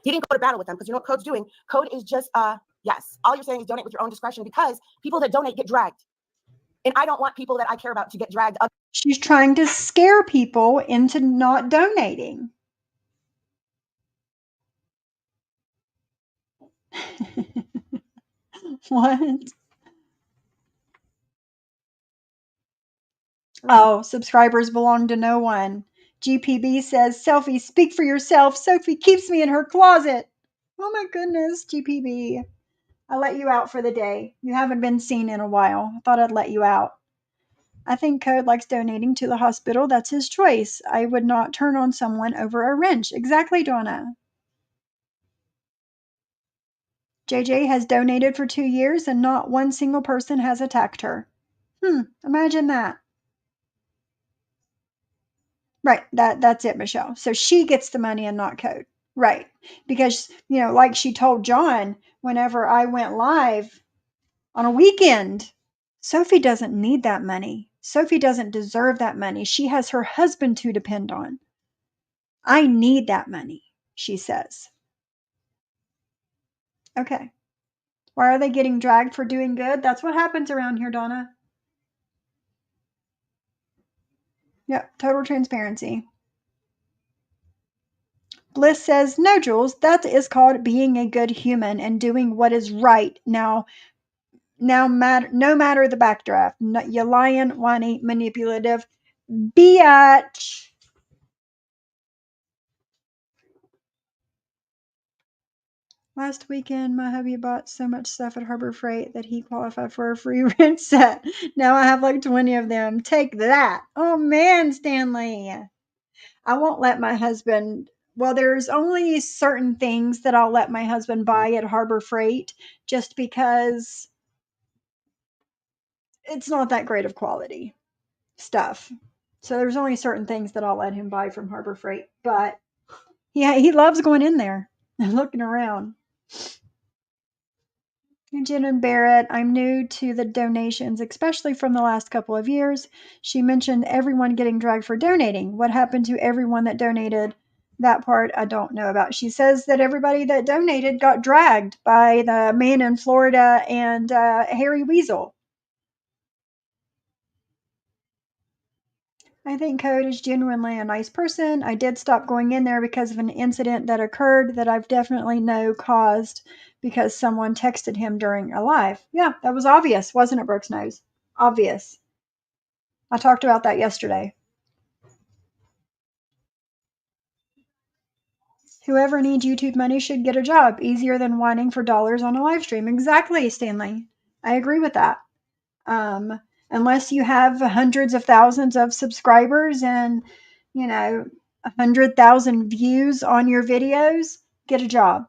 He didn't go to battle with them because you know what Code's doing? Code is just, yes, all you're saying is donate with your own discretion because people that donate get dragged. And I don't want people that I care about to get dragged up. She's trying to scare people into not donating. What? Oh, subscribers belong to no one. GPB says, Selfie, speak for yourself. Sophie keeps me in her closet. Oh my goodness, GPB. I let you out for the day. You haven't been seen in a while. I thought I'd let you out. I think Code likes donating to the hospital. That's his choice. I would not turn on someone over a wrench. Exactly, Donna. JJ has donated for 2 years and not one single person has attacked her. Imagine that. Right, that's it, Michelle. So she gets the money and not Code. Right. Because, like she told John, whenever I went live on a weekend, Sophie doesn't need that money. Sophie doesn't deserve that money. She has her husband to depend on. I need that money, she says. Okay. Why are they getting dragged for doing good? That's what happens around here, Donna. Yep, total transparency. Bliss says, no, Jules, that is called being a good human and doing what is right. Now no matter the backdraft. You lying, whiny, manipulative biatch. Last weekend, my hubby bought so much stuff at Harbor Freight that he qualified for a free rent set. Now I have like 20 of them. Take that. Oh man, Stanley. I won't let my husband Well, there's only certain things that I'll let my husband buy at Harbor Freight just because it's not that great of quality stuff. So there's only certain things that I'll let him buy from Harbor Freight. But yeah, he loves going in there and looking around. Jen and Barrett, I'm new to the donations, especially from the last couple of years. She mentioned everyone getting dragged for donating. What happened to everyone that donated? That part I don't know about. She says that everybody that donated got dragged by the man in Florida and Harry Weasel. I think Code is genuinely a nice person. I did stop going in there because of an incident that occurred that I've definitely know caused because someone texted him during a live. Yeah, that was obvious, wasn't it, Brooks Nose? Obvious. I talked about that yesterday. Whoever needs YouTube money should get a job. Easier than whining for dollars on a live stream. Exactly, Stanley. I agree with that. Unless you have hundreds of thousands of subscribers and, 100,000 views on your videos, get a job.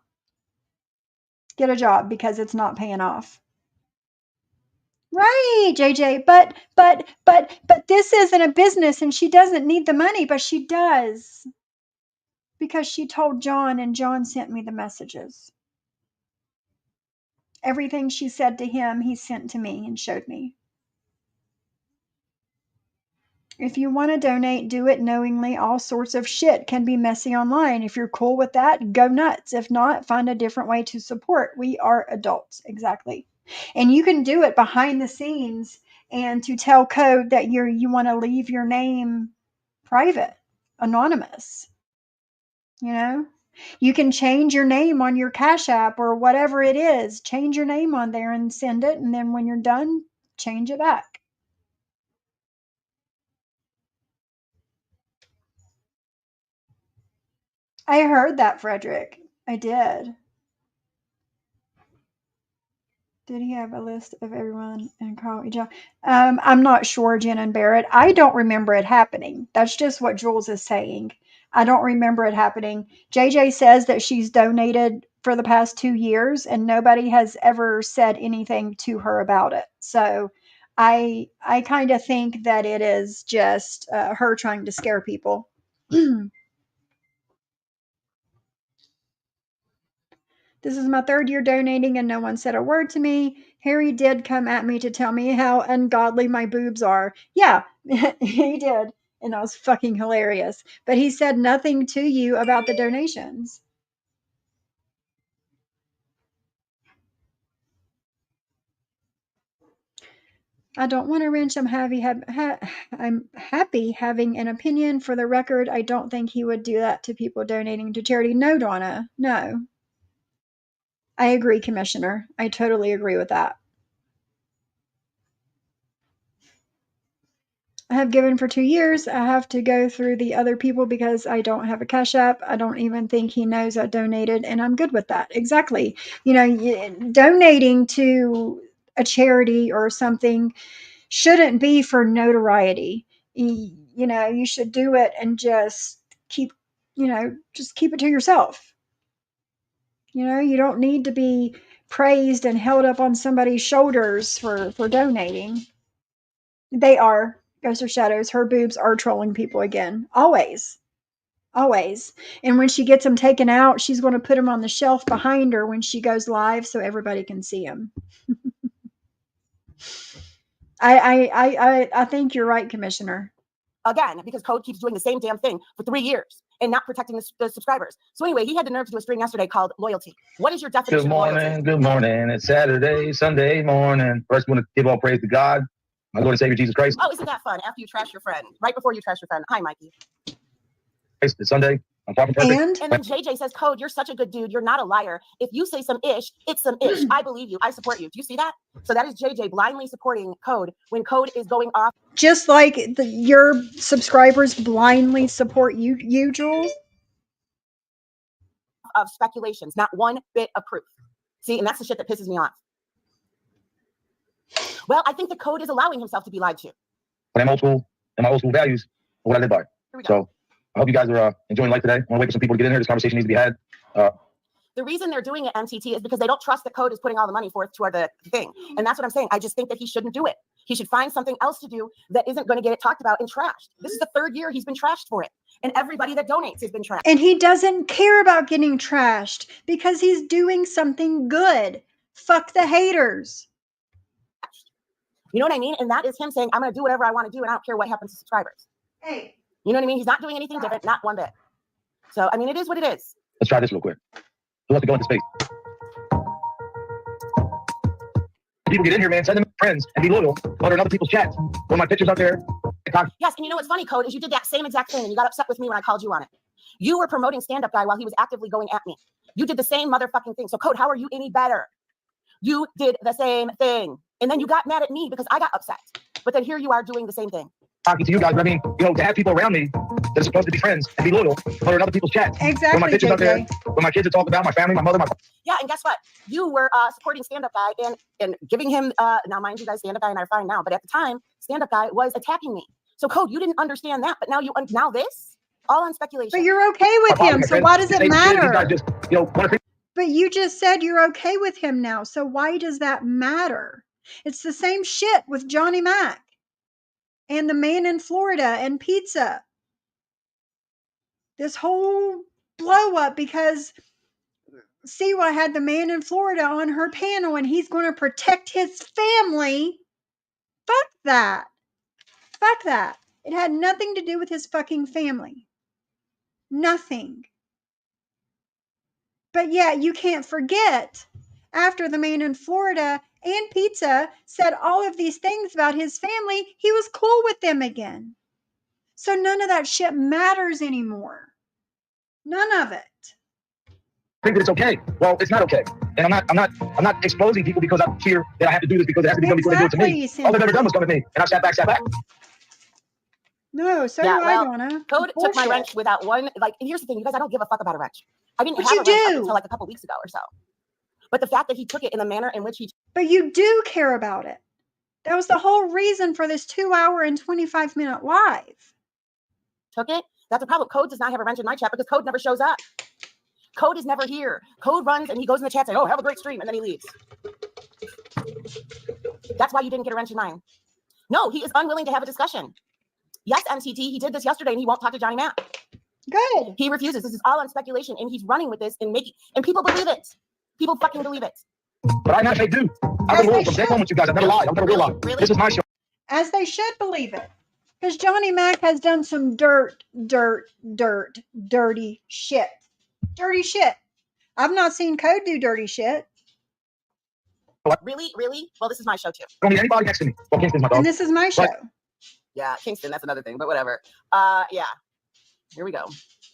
Get a job because it's not paying off. Right, JJ. But this isn't a business and she doesn't need the money, but she does. Because she told John and John sent me the messages. Everything she said to him, he sent to me and showed me. If you want to donate, do it knowingly. All sorts of shit can be messy online. If you're cool with that, go nuts. If not, find a different way to support. We are adults. Exactly. And you can do it behind the scenes and to tell Code that you want to leave your name private, anonymous. You can change your name on your Cash App or whatever it is. Change your name on there and send it. And then when you're done, change it back. I heard that, Frederick. I did. Did he have a list of everyone and call each other? I'm not sure, Jen and Barrett. I don't remember it happening. That's just what Jules is saying. I don't remember it happening. JJ says that she's donated for the past 2 years and nobody has ever said anything to her about it. So I kind of think that it is just her trying to scare people. This is my 3rd year donating and no one said a word to me. Harry did come at me to tell me how ungodly my boobs are. Yeah, he did. And that was fucking hilarious. But he said nothing to you about the donations. I don't want to wrench. I'm happy having an opinion. For the record, I don't think he would do that to people donating to charity. No, Donna. No. I agree, Commissioner. I totally agree with that. I have given for 2 years. I have to go through the other people because I don't have a Cash App. I don't even think he knows I donated, and I'm good with that. Exactly. Donating to a charity or something shouldn't be for notoriety. You should do it and just keep it to yourself. You don't need to be praised and held up on somebody's shoulders for donating. They are. Ghosts or Shadows. Her boobs are trolling people again. Always. Always. And when she gets them taken out, she's going to put them on the shelf behind her when she goes live so everybody can see them. I think you're right, Commissioner. Again, because Code keeps doing the same damn thing for 3 years and not protecting the subscribers. So anyway, he had the nerve to do a stream yesterday called Loyalty. What is your definition of loyalty? Good morning. It's Saturday, Sunday morning. First, I want to give all praise to God, my Lord and Savior Jesus Christ. Oh, isn't that fun? After you trash your friend, right before you trash your friend. Hi, Mikey. It's Sunday. I'm talking perfect. And then JJ says, Code, you're such a good dude. You're not a liar. If you say some ish, it's some ish. I believe you. I support you. Do you see that? So that is JJ blindly supporting Code when Code is going off. Just like your subscribers blindly support you, Jules? Of speculations, not one bit of proof. See, and that's the shit that pisses me off. Well, I think the Code is allowing himself to be lied to. But I'm old school, and my old school values are what I live by. So I hope you guys are enjoying life today. I want to wait for some people to get in here. This conversation needs to be had. The reason they're doing it, MTT, is because they don't trust that Code is putting all the money forth toward the thing. And that's what I'm saying. I just think that he shouldn't do it. He should find something else to do that isn't going to get it talked about and trashed. This is the 3rd year he's been trashed for it. And everybody that donates has been trashed. And he doesn't care about getting trashed because he's doing something good. Fuck the haters. You know what I mean? And that is him saying, I'm going to do whatever I want to do and I don't care what happens to subscribers. Hey. You know what I mean? He's not doing anything different, not one bit. So, I mean, it is what it is. Let's try this real quick. Who wants to go into space? People get in here, man. Send them friends and be loyal. Butter in other people's chats. Put my pictures out there. Yes, and you know what's funny, Code, is you did that same exact thing and you got upset with me when I called you on it. You were promoting Stand Up Guy while he was actively going at me. You did the same motherfucking thing. So, Code, how are you any better? You did the same thing. And then you got mad at me because I got upset. But then here you are doing the same thing. Talking to you guys, but I mean, to have people around me that are supposed to be friends and be loyal, butter in other people's chats. Exactly, Put my pictures out there. JJ. When my kids are talking about my family, my mother, my... Yeah, and guess what? You were supporting Stand Up Guy and giving him, now mind you guys, Stand Up Guy and I are fine now, but at the time, Stand Up Guy was attacking me. So, Code, you didn't understand that, but now this, all on speculation. But you're okay with him, so why does it matter? Just, But you just said you're okay with him now, so why does that matter? It's the same shit with Johnny Mac and the man in Florida and pizza. This whole blow up because Siwa had the man in Florida on her panel and he's going to protect his family. Fuck that. Fuck that. It had nothing to do with his fucking family. Nothing. But yet you can't forget, after the man in Florida and pizza said all of these things about his family, he was cool with them again. So none of that shit matters anymore. None of it. think that it's okay. Well, it's not okay. And I'm not exposing people because I fear that I have to do this because it has to be done before they do it to me. Exactly, All they've ever done was come at me, and I sat back. No, so Yeah, do well, I, Donna. Code took my Bullshit. wrench without one. Like, and here's the thing, you guys, I don't give a fuck about a wrench. I didn't But have you a wrench up do. until like a couple weeks ago or so. But the fact that he took it in the manner in which he But you do care about it. That was the whole reason for this 2-hour and 25-minute live. took it, that's a problem. Code does not have a wrench in my chat because Code never shows up. Code is never here. Code runs and he goes in the chat saying, oh, have a great stream, and then he leaves. That's why you didn't get a wrench in mine. No, he is unwilling to have a discussion. Yes, MCT, he did this yesterday and he won't talk to Johnny Mac. Good. He refuses. This is all on speculation and he's running with this and people believe it. People fucking believe it. But I'm not a fake dude. I've been loyal from day one with you guys. I've never lied. I've never real lie. Really? This is my show. As they should believe it. Because Johnny Mac has done some dirty shit. Dirty shit. I've not seen Code do dirty shit. Really? Really? Well, this is my show too. I don't need anybody next to me. Well, Kingston's my dog. And this is my show. Yeah, Kingston, that's another thing, but whatever. Yeah. Here we go.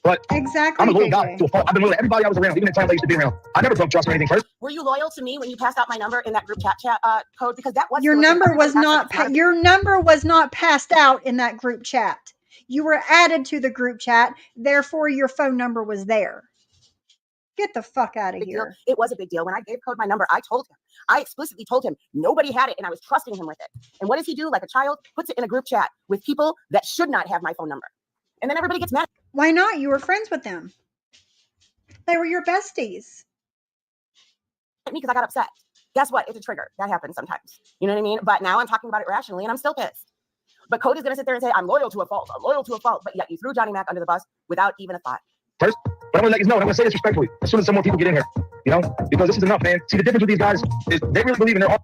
But Exactly. I'm a loyal guy JJ. to a fault. I've been loyal to everybody I was around, even in times I used to be around. I never broke trust or anything first. Were you loyal to me when you passed out my number in that group chat Code? Because that was Your the thing. number was Everybody not acts like it's your number was not passed out in that group chat. You were added to the group chat, therefore your phone number was there. Get the fuck out of big deal. here. It was a big deal. When I gave Code my number, I explicitly told him nobody had it and I was trusting him with it. And what does he do? Like a child, puts it in a group chat with people that should not have my phone number. And then everybody gets mad Why not? You were friends with them. They were your besties. at me because I got upset. Guess what? It's a trigger. That happens sometimes. You know what I mean? But now I'm talking about it rationally and I'm still pissed. But Code is going to sit there and say, I'm loyal to a fault. I'm loyal to a fault. But yet you threw Johnny Mac under the bus without even a thought. First, but I'm gonna let you know, and I'm gonna say this respectfully, as soon as some more people get in here, because this is enough, man. See, the difference with these guys is they really believe in their own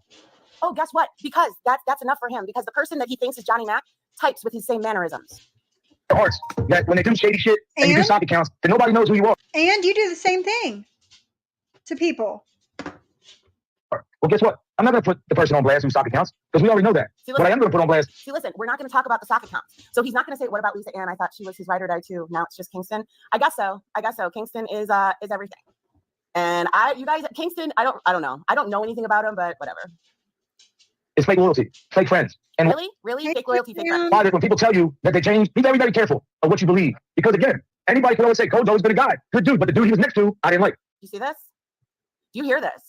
Oh, guess what? Because that's enough for him. Because the person that he thinks is Johnny Mac types with his same mannerisms. hearts. That when they do shady shit and you do And? stock accounts, then nobody knows who you are. And you do the same thing to people. Well, guess what? I'm not gonna put the person on blast who stock accounts because we already know that. See, What I am gonna put on blast. See, listen, we're not going to talk about the sock accounts. So he's not going to say, what about Lisa Ann? I thought she was his ride or die too. Now it's just Kingston. I guess so. Kingston is everything. And you guys, Kingston, I don't know. I don't know anything about him, but whatever. It's fake loyalty, fake friends. And Really? Fake loyalty, fake friends. why when people tell you that they change, be very, very careful of what you believe. Because again, anybody can always say, Code's always been a guy. Good dude, but the dude he was next to, I didn't like. You see this? Do you hear this?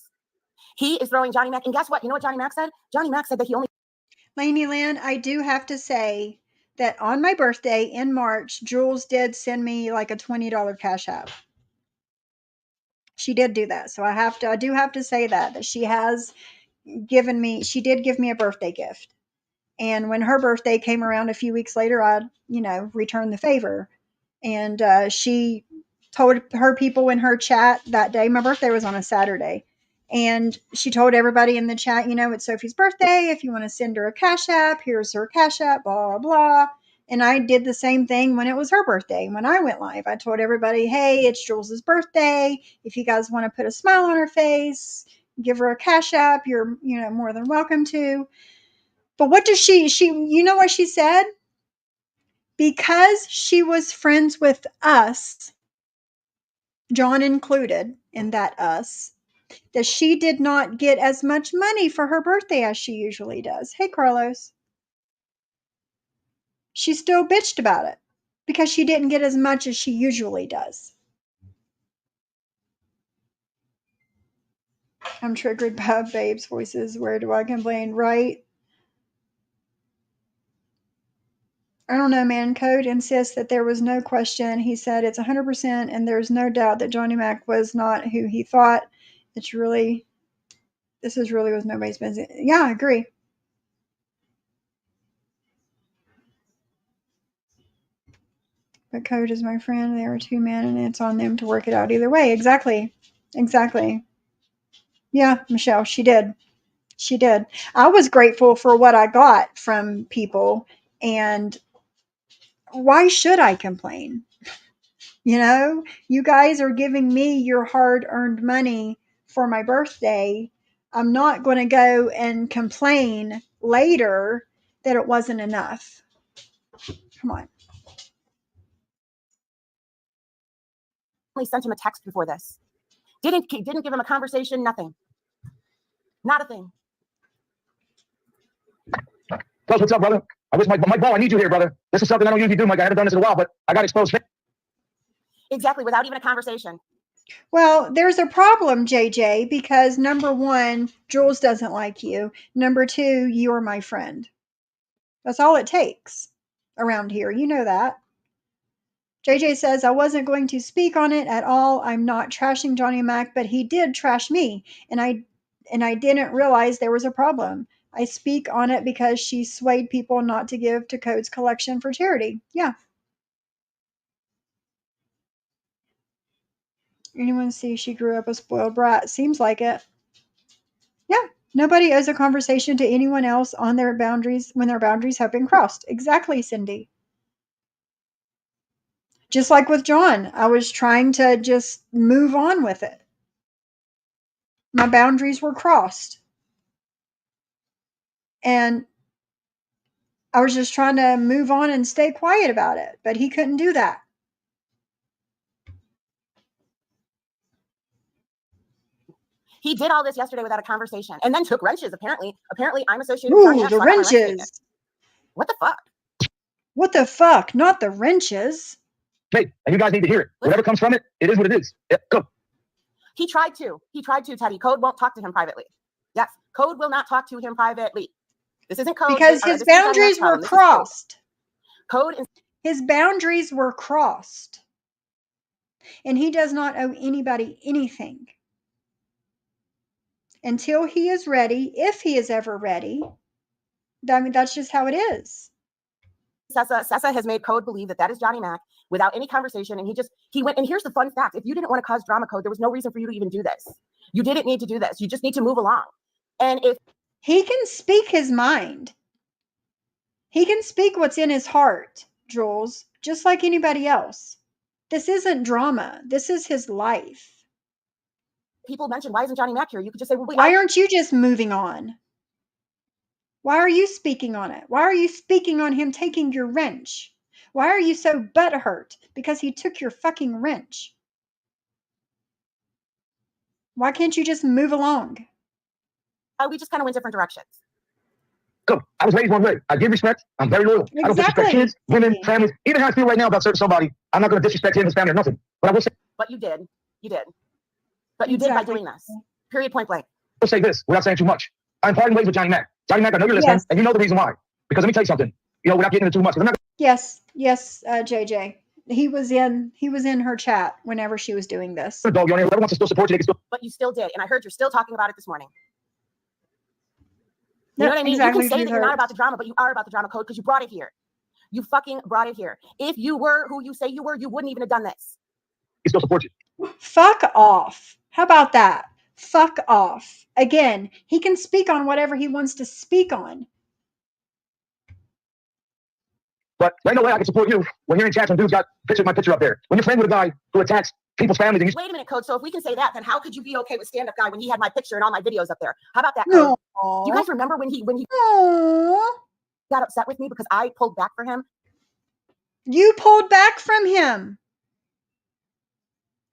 He is throwing Johnny Mac. And guess what? You know what Johnny Mac said? Johnny Mac said that he only Laney Land, I do have to say that on my birthday in March, Jules did send me like a $20 cash app. She did do that. So I do have to say that she did give me a birthday gift. And when her birthday came around a few weeks later, I, returned the favor. And she told her people in her chat that day, my birthday was on a Saturday. And she told everybody in the chat, it's Sophie's birthday. If you want to send her a cash app, here's her cash app, blah, blah. And I did the same thing when it was her birthday. When I went live, I told everybody, hey, it's Jules's birthday. If you guys want to put a smile on her face, give her a cash app, you're, more than welcome to. But what does she, what she said? Because she was friends with us, John included in that us, that she did not get as much money for her birthday as she usually does. Hey, Carlos. She still bitched about it because she didn't get as much as she usually does. I'm triggered by babes' voices. Where do I complain? Right? I don't know, man. Code insists that there was no question. He said it's 100%, and there's no doubt that Johnny Mac was not who he thought. This really was nobody's business. Yeah, I agree. But Code is my friend. They are two men, and it's on them to work it out either way. Exactly. Yeah, Michelle, she did. She did. I was grateful for what I got from people, and why should I complain? You guys are giving me your hard-earned money for my birthday. I'm not going to go and complain later that it wasn't enough. Come on. I sent him a text before this. Didn't give him a conversation, nothing. Not a thing. Close, what's up, brother? I wish Mike, I need you here, brother. This is something I don't usually do, Mike. I haven't done this in a while, but I got exposed. Exactly, without even a conversation. Well, there's a problem, JJ, because number one, Jules doesn't like you. Number two, you are my friend. That's all it takes around here. You know that. JJ says, I wasn't going to speak on it at all. I'm not trashing Johnny Mac, but he did trash me. And I didn't realize there was a problem. I speak on it because she swayed people not to give to Code's collection for charity. Yeah. Anyone see she grew up a spoiled brat? Seems like it. Yeah. Nobody owes a conversation to anyone else on their boundaries when their boundaries have been crossed. Exactly, Cindy. Just like with John, I was trying to just move on with it. My boundaries were crossed. And I was just trying to move on and stay quiet about it, but he couldn't do that. He did all this yesterday without a conversation, and then took wrenches. Apparently, I'm associated with Johnny Mac. The wrenches. What the fuck? What the fuck? Not the wrenches. Hey, and you guys need to hear it. Whatever comes from it, it is what it is. Yeah, go. He tried to, Teddy. Code won't talk to him privately. Yes, Code will not talk to him privately. This isn't Code. Because his boundaries were crossed. His boundaries were crossed. And he does not owe anybody anything. Until he is ready, if he is ever ready. I mean, that's just how it is. Sessa has made Code believe that is Johnny Mac without any conversation. And he went, and here's the fun fact. If you didn't want to cause drama, Code, there was no reason for you to even do this. You didn't need to do this. You just need to move along. And if he can speak his mind, he can speak what's in his heart, Jules, just like anybody else. This isn't drama. This is his life. People mention, why isn't Johnny Mac here? You could just say, well, why aren't you just moving on? Why are you speaking on it? Why are you speaking on him taking your wrench? Why are you so butthurt because he took your fucking wrench? Why can't you just move along? We just kind of went different directions. Go. I was raised one way. I give respect. I'm very loyal. Exactly. I don't disrespect kids, women, families. Even how I feel right now about certain somebody, I'm not going to disrespect him, his family, or nothing. But I will say. But you did. But you did by doing this. Period, point blank. I'll say this without saying too much. I'm parting ways with Johnny Mac. Johnny Mac, I know you're listening, and you know the reason why. Because let me tell you something. Without getting into too much. I'm not Yes, yes, JJ. He was in her chat whenever she was doing this. Dog, you whoever wants to still support you, they can still. But you still did. And I heard you're still talking about it this morning. You Yep, know what I mean? exactly, You can say that you're not Drew. about the drama, but you are about the drama, Code, because you brought it here. You fucking brought it here. If you were who you say you were, you wouldn't even have done this. He still supports you. Fuck off. How about that? Fuck off. Again, he can speak on whatever he wants to speak on. But there ain't no way I can support you when you're in chats and dudes got my picture up there. When you're friends with a guy who attacks people's families and Wait a minute, Code. So if we can say that, then how could you be okay with stand-up guy when he had my picture and all my videos up there? How about that, Code? Aww. Do you guys remember when he Aww. got upset with me because I pulled back for him? You pulled back from him.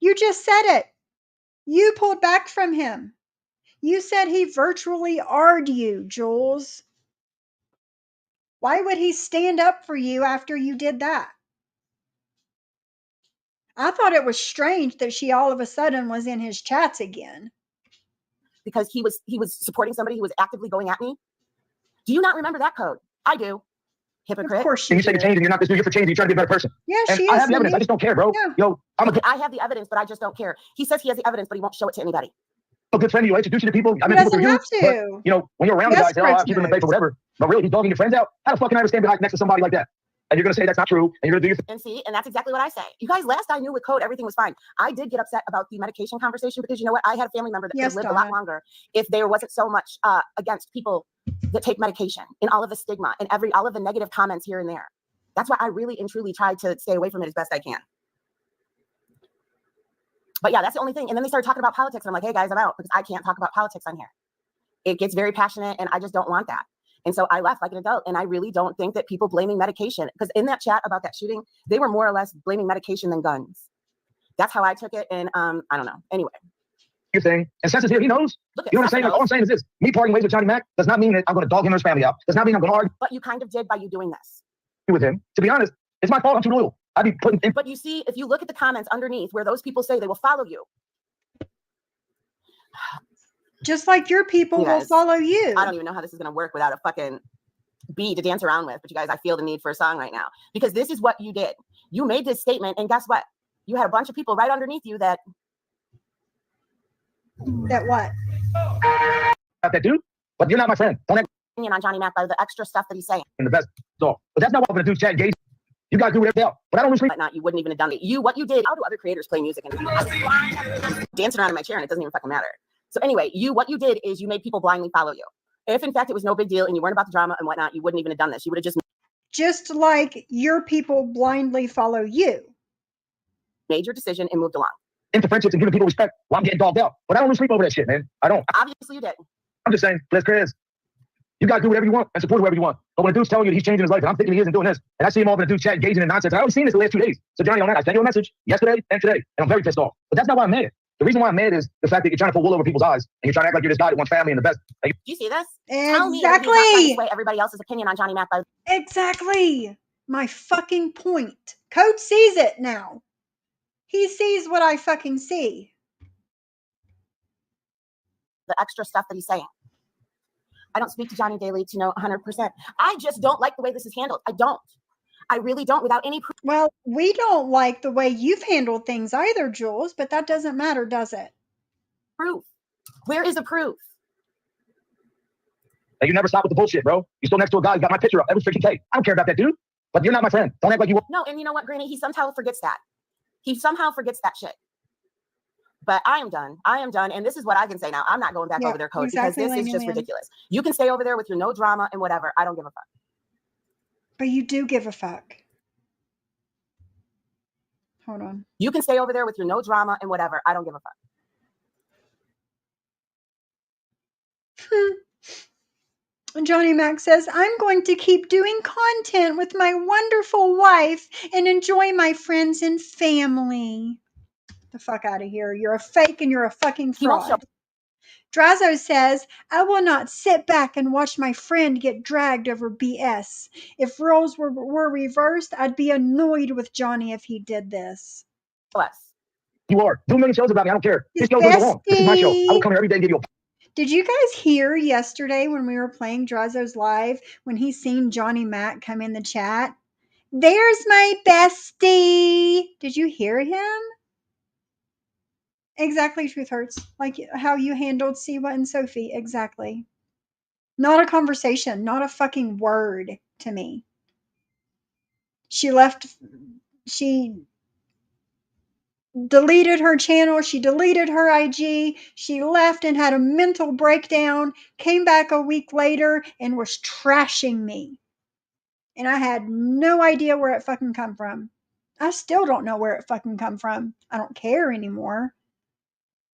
You just said it. You pulled back from him. You said he virtually R'd you, Jules. Why would he stand up for you after you did that? I thought it was strange that she all of a sudden was in his chats again. Because he was supporting somebody who was actively going at me. Do you not remember that, Code? I do. Hypocrite. Of course you you say do. you're changing, you're not this dude, you're for changing, you're trying to be a better person. Yeah, and she I is. have the evidence, I just don't care, bro. Yeah. Yo, I have the evidence, but I just don't care. He says he has the evidence, but he won't show it to anybody. a good friend of you. I introduce you to people. I He met people doesn't through have you. to. But, you know, when you're around Yes, the guys, I'll keep them in the face or Christmas. whatever. But really, he's dogging your friends out. How the fuck can I ever stand behind next to somebody like that? And you're going to say that's not true, and you're going to do your And see, and that's exactly what I say. You guys, last I knew with Code, everything was fine. I did get upset about the medication conversation because you know what? I had a family member that Yes, could have lived a lot Donna. longer if there wasn't so much against people that take medication and all of the stigma and all of the negative comments here and there. That's why I really and truly tried to stay away from it as best I can. But yeah, that's the only thing. And then they started talking about politics. And I'm like, hey guys, I'm out because I can't talk about politics on here. It gets very passionate and I just don't want that. And so I left like an adult. And I really don't think that people blaming medication, because in that chat about that shooting, they were more or less blaming medication than guns. That's how I took it. And I don't know. Anyway. Your thing. And since it's here, he knows. Look, you know what I'm saying? Like, all I'm saying is this. Me parting ways with Johnny Mac does not mean that I'm going to dog him or his family out. Does not mean I'm going to argue But you kind of did by you doing this. with him. To be honest, it's my fault. I'm too loyal. I'd be putting in. But you see, if you look at the comments underneath where those people say they will follow you. Just like your people will Yes. follow you. I don't even know how this is going to work without a fucking beat to dance around with. But you guys, I feel the need for a song right now because this is what you did. You made this statement, and guess what? You had a bunch of people right underneath you that. That what? That dude, but you're not my friend. Don't act Opinion on Johnny Mac by the extra stuff that he's saying. in the best. So, but that's not what I'm going to do. Chat engage. You guys do whatever the hell. But I don't lose sleep. But not, you wouldn't even have done it. What you did. How do other creators play music and dancing around in my chair and it doesn't even fucking matter. So anyway, what you did is you made people blindly follow you. If in fact it was no big deal and you weren't about the drama and whatnot, you wouldn't even have done this. You would have Just like your people blindly follow you. made your decision and moved along. Into friendships and giving people respect while I'm getting dogged out. But I don't lose sleep over that shit, man. I don't. Obviously you did. I'm just saying, let's Chris. You guys do whatever you want and support whoever you want. But when a dude's telling you that he's changing his life and I'm thinking he isn't doing this, and I see him all in a dude chat engaging in nonsense, I already seen this the last 2 days. So Johnny, on that, I sent you a message yesterday and today, and I'm very pissed off. But that's not why I'm mad. The reason why I'm mad is the fact that you're trying to pull wool over people's eyes and you're trying to act like you're this guy that wants family and the best. Like, Do you see this? Tell me that he's not trying to Exactly. sway everybody else's opinion on Johnny Mac by Exactly. My fucking point. Code sees it now. He sees what I fucking see. the extra stuff that he's saying. I don't speak to Johnny daily to know 100%. I just don't like the way this is handled. I don't. I really don't, without any proof. Well, we don't like the way you've handled things either, Jules, but that doesn't matter, does it? Where is the proof? you never stop with the bullshit, bro. You still next to a guy who got my picture up every freaking day. I don't care about that dude, but you're not my friend. Don't act like you. No, and you know what, Granny? He somehow forgets that. He somehow forgets that shit. But I am done. I am done. And this is what I can say now. I'm not going back over their code exactly, because this is just ridiculous. You can stay over there with your no drama and whatever. I don't give a fuck. But you do give a fuck. Hold on. You can stay over there with your no drama and whatever. I don't give a fuck. Johnny Mac says, I'm going to keep doing content with my wonderful wife and enjoy my friends and family. The fuck out of here. You're a fake and you're a fucking fraud. Drazo says, I will not sit back and watch my friend get dragged over BS. If roles were reversed, I'd be annoyed with Johnny if he did this. You are. Do a million shows about me. I don't care. His This show goes along. This is my show. I will come here every day and give you a. Did you guys hear yesterday when we were playing Drazo's Live when he seen Johnny Mac come in the chat? There's my bestie. Did you hear him? Exactly, Truth Hurts. Like how you handled Siwa and Sophie. Exactly. Not a conversation, not a fucking word to me. She left, she deleted her channel, she deleted her IG, she left and had a mental breakdown, came back a week later and was trashing me. And I had no idea where it fucking come from. I still don't know where it fucking come from. I don't care anymore.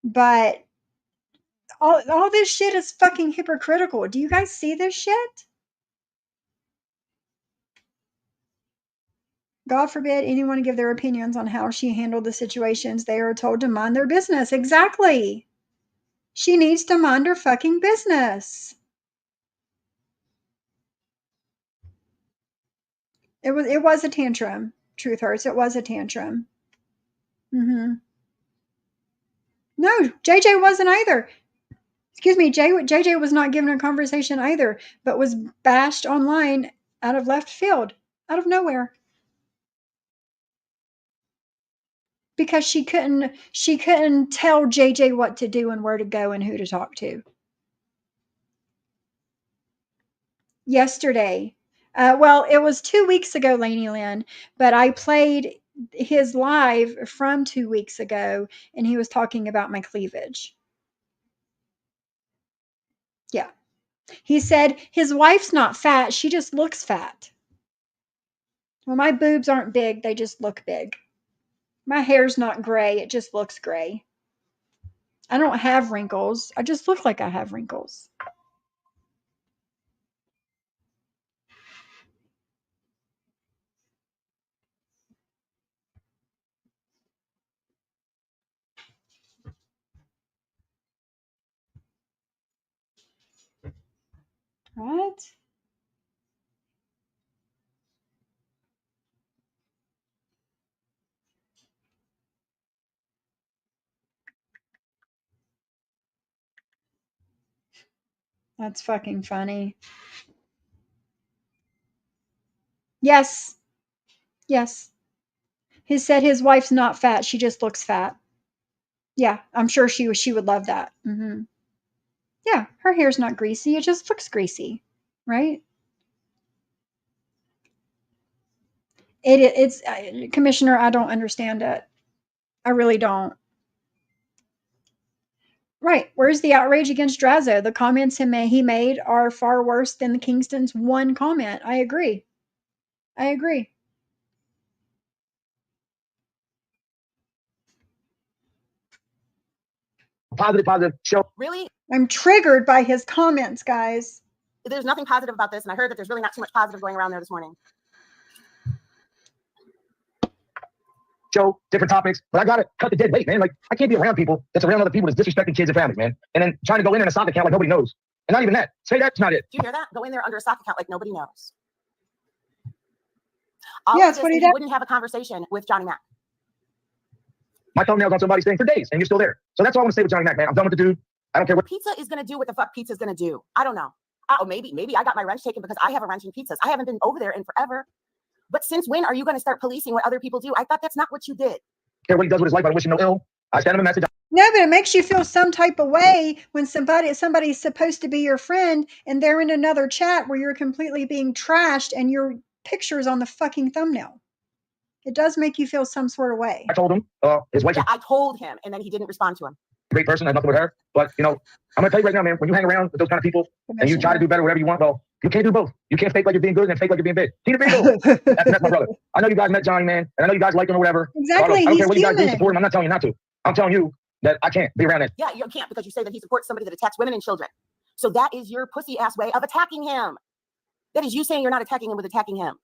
But all this shit is fucking hypocritical. Do you guys see this shit? God forbid anyone give their opinions on how she handled the situations. They are told to mind their business. Exactly. She needs to mind her fucking business. It was a tantrum. Truth Hurts. It was a tantrum. No, JJ wasn't either. Excuse me, JJ was not given a conversation either, but was bashed online out of left field, out of nowhere. Because she couldn't tell JJ what to do and where to go and who to talk to. Yesterday. Well, it was 2 weeks ago, Laney Lynn, but I played his live from 2 weeks ago, and he was talking about my cleavage. Yeah. He said his wife's not fat, she just looks fat. Well, my boobs aren't big, they just look big. My hair's not gray, it just looks gray. I don't have wrinkles, I just look like I have wrinkles. What? That's fucking funny. Yes. Yes. He said his wife's not fat, she just looks fat. Yeah, I'm sure she would love that. Yeah, her hair's not greasy, it just looks greasy, right? It's Commissioner, I don't understand it. I really don't. Right. Where's the outrage against Drazzo? The comments he made are far worse than the Kingston's one comment. I agree. I agree. Positive show. Really? I'm triggered by his comments, guys. There's nothing positive about this, and I heard that there's really not too much positive going around there this morning. Show different topics, but I gotta cut the dead weight, man. Like, I can't be around people that's around other people that's disrespecting kids and families, man. And then trying to go in a sock account like nobody knows. And not even that. Say that's not it. Do you hear that? Go in there under a sock account like nobody knows. Yes, what he does. Wouldn't have a conversation with Johnny Mac. My thumbnail's on somebody's thing for days, and you're still there. So that's all I want to say with Johnny Mac, man. I'm done with the dude. I don't care what Pizza is gonna do what the fuck pizza's gonna do. I don't know. Oh, maybe I got my wrench taken because I have a wrench in pizzas. I haven't been over there in forever. But since when are you gonna start policing what other people do? I thought that's not what you did. care what he does with his life. I wish him no ill. I send him a message. No, but it makes you feel some type of way when somebody's supposed to be your friend and they're in another chat where you're completely being trashed and your picture's on the fucking thumbnail. It does make you feel some sort of way. I told him his wife is I told him, and then he didn't respond to him. a great person. I have nothing with her. But, you know, I'm going to tell you right now, man, when you hang around with those kind of people and you try to do better, whatever you want, well, you can't do both. You can't fake like you're being good and fake like you're being big. He's a big dude. That's my brother. I know you guys met Johnny, man, and I know you guys like him or whatever. Exactly. So I don't care what you guys do to human. support him. I'm not telling you not to. I'm telling you that I can't be around that. Yeah, you can't because you say that he supports somebody that attacks women and children. So that is your pussy ass way of attacking him. That is you saying you're not attacking him with attacking him.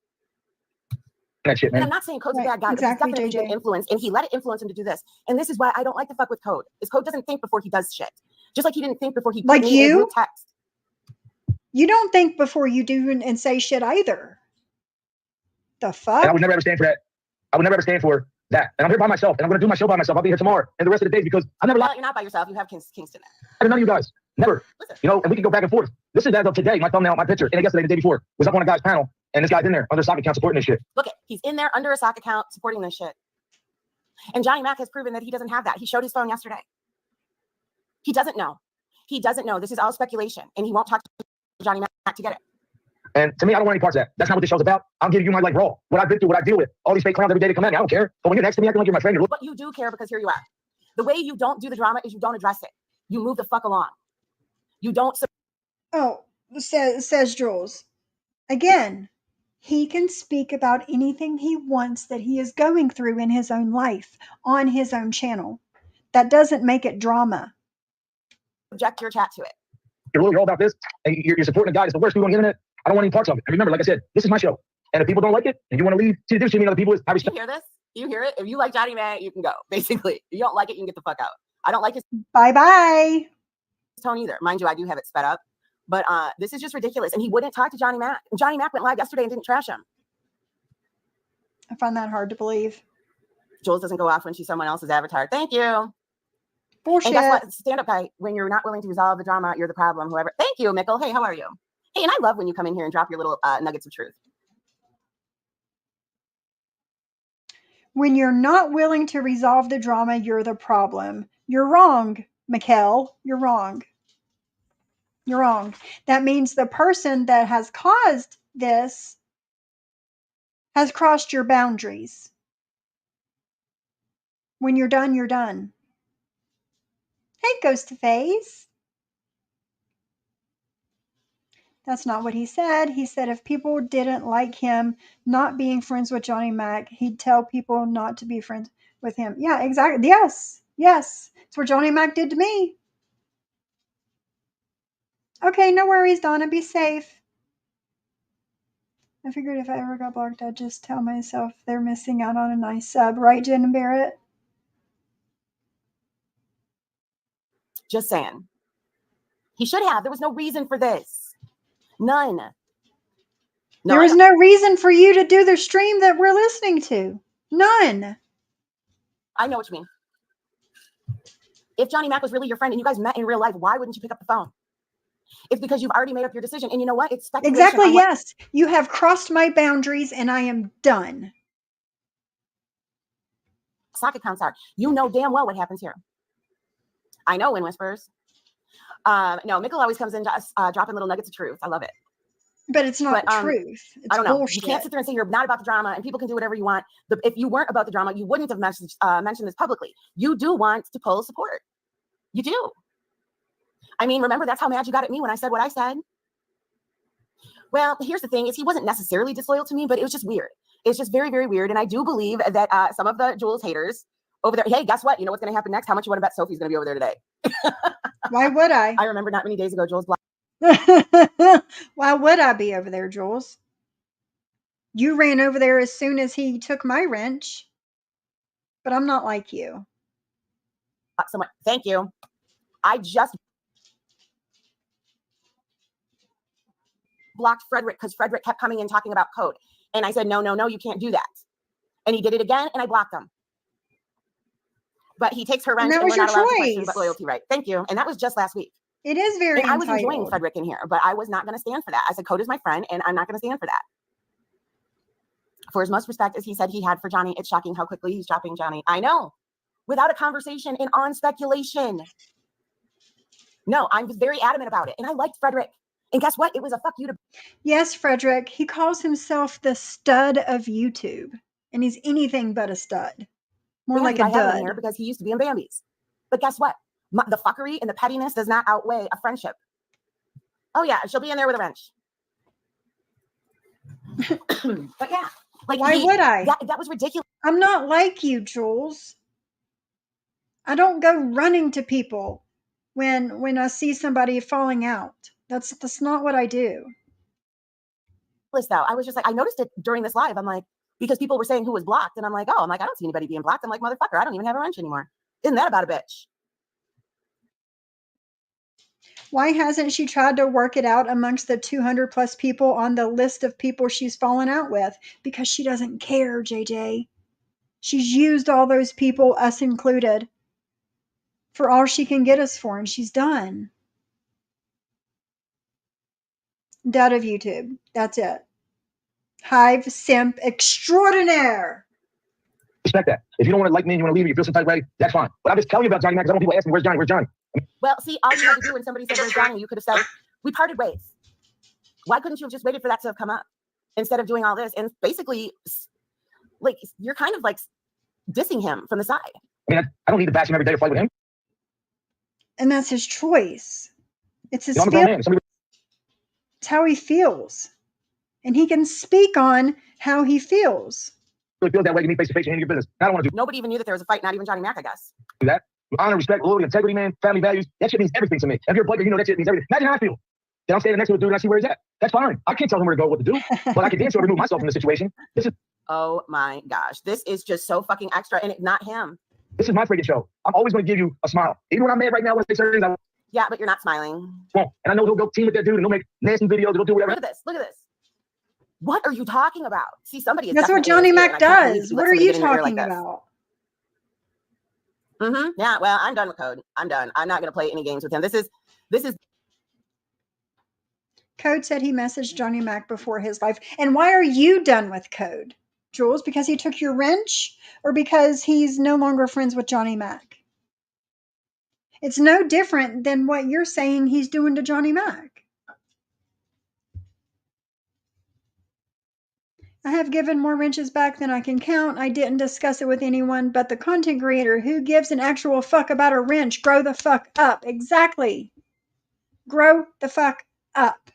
That shit, And man. I'm not saying Code's a bad guy, Exactly, but he's definitely JJ. been influenced, and he let it influence him to do this. And this is why I don't like to fuck with Code. Is Code doesn't think before he does shit. Just like he didn't think before he put Like me in a you? group text. You don't think before you do and say shit either. The fuck? And I would never ever stand for that. I would never ever stand for that. And I'm here by myself, and I'm going to do my show by myself. I'll be here tomorrow and the rest of the days because I never No, lied you're not by yourself. You have Kingston there. to none of you guys. Never. Listen. You know, and we can go back and forth. This is as of today. My thumbnail, my picture, and yesterdday, the day before, was up on a guy's panel, And this guy's in there under a sock account supporting this shit. Look, he's in there under a sock account supporting this shit. And Johnny Mac has proven that he doesn't have that. He showed his phone yesterday. He doesn't know. He doesn't know. This is all speculation. And he won't talk to Johnny Mac to get it. And to me, I don't want any parts of that. That's not what this show's about. I'm giving you my raw. What I've been through, what I deal with. All these fake clowns every day that come at me. I don't care. But when you're next to me, acting like you're my friend, But you do care because here you are. The way you don't do the drama is you don't address it. You move the fuck along. You don't. Oh, says Jules. Again, he can speak about anything he wants that he is going through in his own life on his own channel. That doesn't make it drama. Subject your chat to it. You're really all about this, and you're supporting a guy that's the worst dude on the internet. I don't want any parts of it. And remember, like I said, this is my show. And if people don't like it, and you want to leave, see the difference between other people is I respect. You hear this? You hear it? If you like Johnny Mac, you can go. Basically, if you don't like it, you can get the fuck out. I don't like his Bye-bye. tone either. Mind you, I do have it sped up. But this is just ridiculous. And he wouldn't talk to Johnny Mac. Johnny Mac went live yesterday and didn't trash him. I find that hard to believe. Jules doesn't go off when she's someone else's avatar. Thank you. Bullshit. And guess what? Stand-up guy, when you're not willing to resolve the drama, you're the problem. Whoever. Thank you, Mikkel. Hey, how are you? Hey, and I love when you come in here and drop your little nuggets of truth. When you're not willing to resolve the drama, you're the problem. You're wrong, Mikkel. You're wrong. You're wrong. That means the person that has caused this has crossed your boundaries. When you're done, you're done. Hey, Ghost to Face. That's not what he said. He said if people didn't like him not being friends with Johnny Mac, he'd tell people not to be friends with him. Yeah, exactly. Yes. Yes. It's what Johnny Mac did to me. Okay, no worries, Donna. Be safe. I figured if I ever got blocked, I'd just tell myself they're missing out on a nice sub. Right, Jen and Barrett? Just saying. He should have. There was no reason for this. None. No, There was no reason for you to do the stream that we're listening to. None. I know what you mean. If Johnny Mac was really your friend and you guys met in real life, why wouldn't you pick up the phone? It's because you've already made up your decision. And you know what? It's speculation. Exactly, yes. You have crossed my boundaries and I am done. Sock accounts are. You know damn well what happens here. I know, Wind Whispers. No, Mikkel always comes in dropping little nuggets of truth. I love it. But it's not truth. It's I don't know. bullshit. You can't sit there and say you're not about the drama and people can do whatever you want. If you weren't about the drama, you wouldn't have mentioned this publicly. You do want to pull support. You do. I mean, remember, that's how mad you got at me when I said what I said. Well, here's the thing is he wasn't necessarily disloyal to me, but it was just weird. It's just very, very weird. And I do believe that some of the Jules haters over there, hey, guess what? You know what's going to happen next? How much you want to bet Sophie's going to be over there today? Why would I? I remember not many days ago, Jules blocked. Why would I be over there, Jules? You ran over there as soon as he took my wrench. But I'm not like you. Someone, thank you. I just blocked Frederick because Frederick kept coming in talking about code. And I said, no, you can't do that. And he did it again, and I blocked him. But he takes her wrench, and we're not allowed to question but loyalty, right? Thank you. And that was just last week. It is very and I was enjoying Frederick in here, but I was not going to stand for that. I said, Code is my friend, and I'm not going to stand for that. For as much respect as he said he had for Johnny, it's shocking how quickly he's dropping Johnny. I know. Without a conversation and on speculation. No, I'm very adamant about it. And I liked Frederick. And guess what? It was a fuck you to. Yes, Frederick. He calls himself the stud of YouTube. And he's anything but a stud. More like a dud. Here because he used to be in Bambi's. But guess what? The fuckery and the pettiness does not outweigh a friendship. Oh, yeah. She'll be in there with a wrench. But yeah. Like, why would I? That was ridiculous. I'm not like you, Jules. I don't go running to people when I see somebody falling out. That's not what I do. Though I was just like, I noticed it during this live. I'm like, because people were saying who was blocked, and I'm like, I don't see anybody being blocked. I'm like, motherfucker, I don't even have a wrench anymore. Isn't that about a bitch? Why hasn't she tried to work it out amongst the 200 plus people on the list of people she's fallen out with? Because she doesn't care, JJ. She's used all those people, us included, for all she can get us for, and she's done. Dead of YouTube. That's it. Hive simp extraordinaire. Respect that. If you don't want to like me and you want to leave me, you feel some type of way, that's fine. But I'm just telling you about Johnny Mac because I want people to ask me, where's Johnny? Where's Johnny? Well, see, all you had to do when somebody said, where's Johnny, you could have said, we parted ways. Why couldn't you have just waited for that to have come up instead of doing all this? And basically, like, you're kind of like dissing him from the side. I mean, I don't need to bash him every day to fight with him. And that's his choice. It's his I'm a grown man. It's how he feels. And he can speak on how he feels. Really feel that way to me face to face and handle your business. I don't want to do Nobody even knew that there was a fight, not even Johnny Mac, I guess. that. Honor, respect, loyalty, integrity, man, family values. That shit means everything to me. If you're a biker, you know that shit means everything. Imagine how I feel. Then I'm standing next to a dude and I see where he's at. That's fine. I can't tell him where to go, what to do. But I can damn sure remove myself from the situation. Oh my gosh. This is just so fucking extra, and it's not him. This is my freaking show. I'm always going to give you a smile. Even when I'm mad right now, when I say certain things, Yeah, but you're not smiling. won't. And I know he'll go team with that dude and he'll make nasty videos. He'll do whatever. Look at this. Look at this. What are you talking about? See, somebody is. That's what Johnny Mac does. What are you talking about? Yeah, well, I'm done with Code. I'm done. I'm not going to play any games with him. This is. Code said he messaged Johnny Mac before his life. And why are you done with Code, Jules? Because he took your wrench, or because he's no longer friends with Johnny Mac? It's no different than what you're saying he's doing to Johnny Mac. I have given more wrenches back than I can count. I didn't discuss it with anyone but the content creator. Who gives an actual fuck about a wrench? Grow the fuck up. Exactly. Grow the fuck up.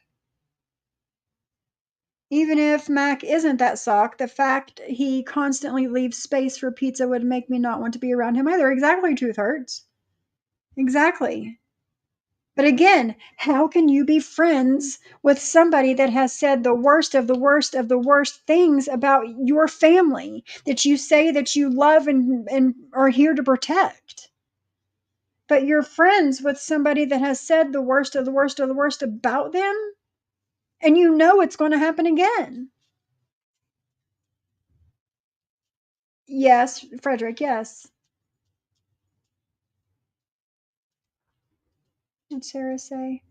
Even if Mac isn't that sock, the fact he constantly leaves space for pizza would make me not want to be around him either. Exactly, Truth Hurts. Exactly. But again, how can you be friends with somebody that has said the worst of the worst of the worst things about your family that you say that you love and are here to protect? But you're friends with somebody that has said the worst of the worst of the worst about them, and you know it's going to happen again. Yes, Frederick, yes. What'd Sarah say?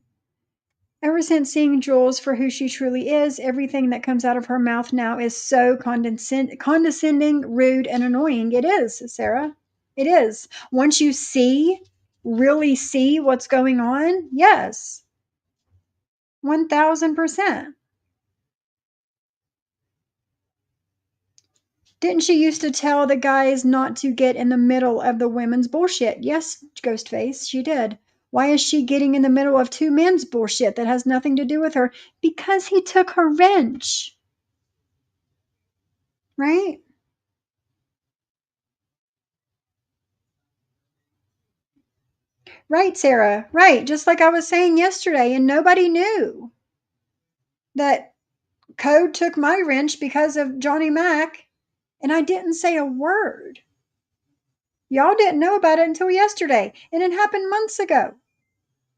Ever since seeing Jules for who she truly is, everything that comes out of her mouth now is so condescending, rude, and annoying. It is, Sarah. It is. Once you really see what's going on, yes. 1000%. Didn't she used to tell the guys not to get in the middle of the women's bullshit? Yes, Ghostface, she did. Why is she getting in the middle of two men's bullshit that has nothing to do with her? Because he took her wrench. Right? Right, Sarah. Right. Just like I was saying yesterday, and nobody knew that Code took my wrench because of Johnny Mac, and I didn't say a word. Y'all didn't know about it until yesterday, and it happened months ago.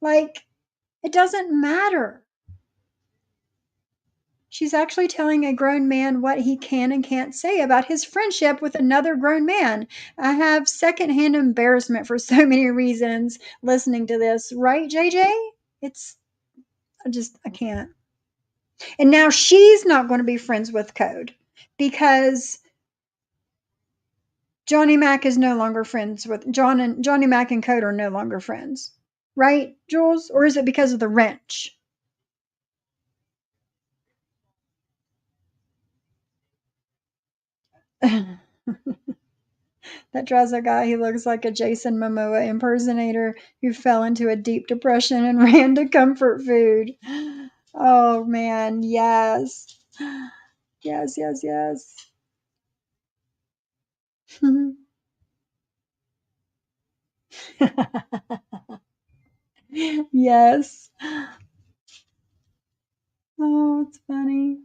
Like, it doesn't matter. She's actually telling a grown man what he can and can't say about his friendship with another grown man. I have secondhand embarrassment for so many reasons listening to this. Right, JJ? I can't. And now she's not going to be friends with Code because Johnny Mac is no longer friends with Johnny Mac and Code are no longer friends. Right, Jules? Or is it because of the wrench? That drives a guy who looks like a Jason Momoa impersonator who fell into a deep depression and ran to comfort food. Oh man, yes. Yes, yes, yes. Yes. Oh, it's funny.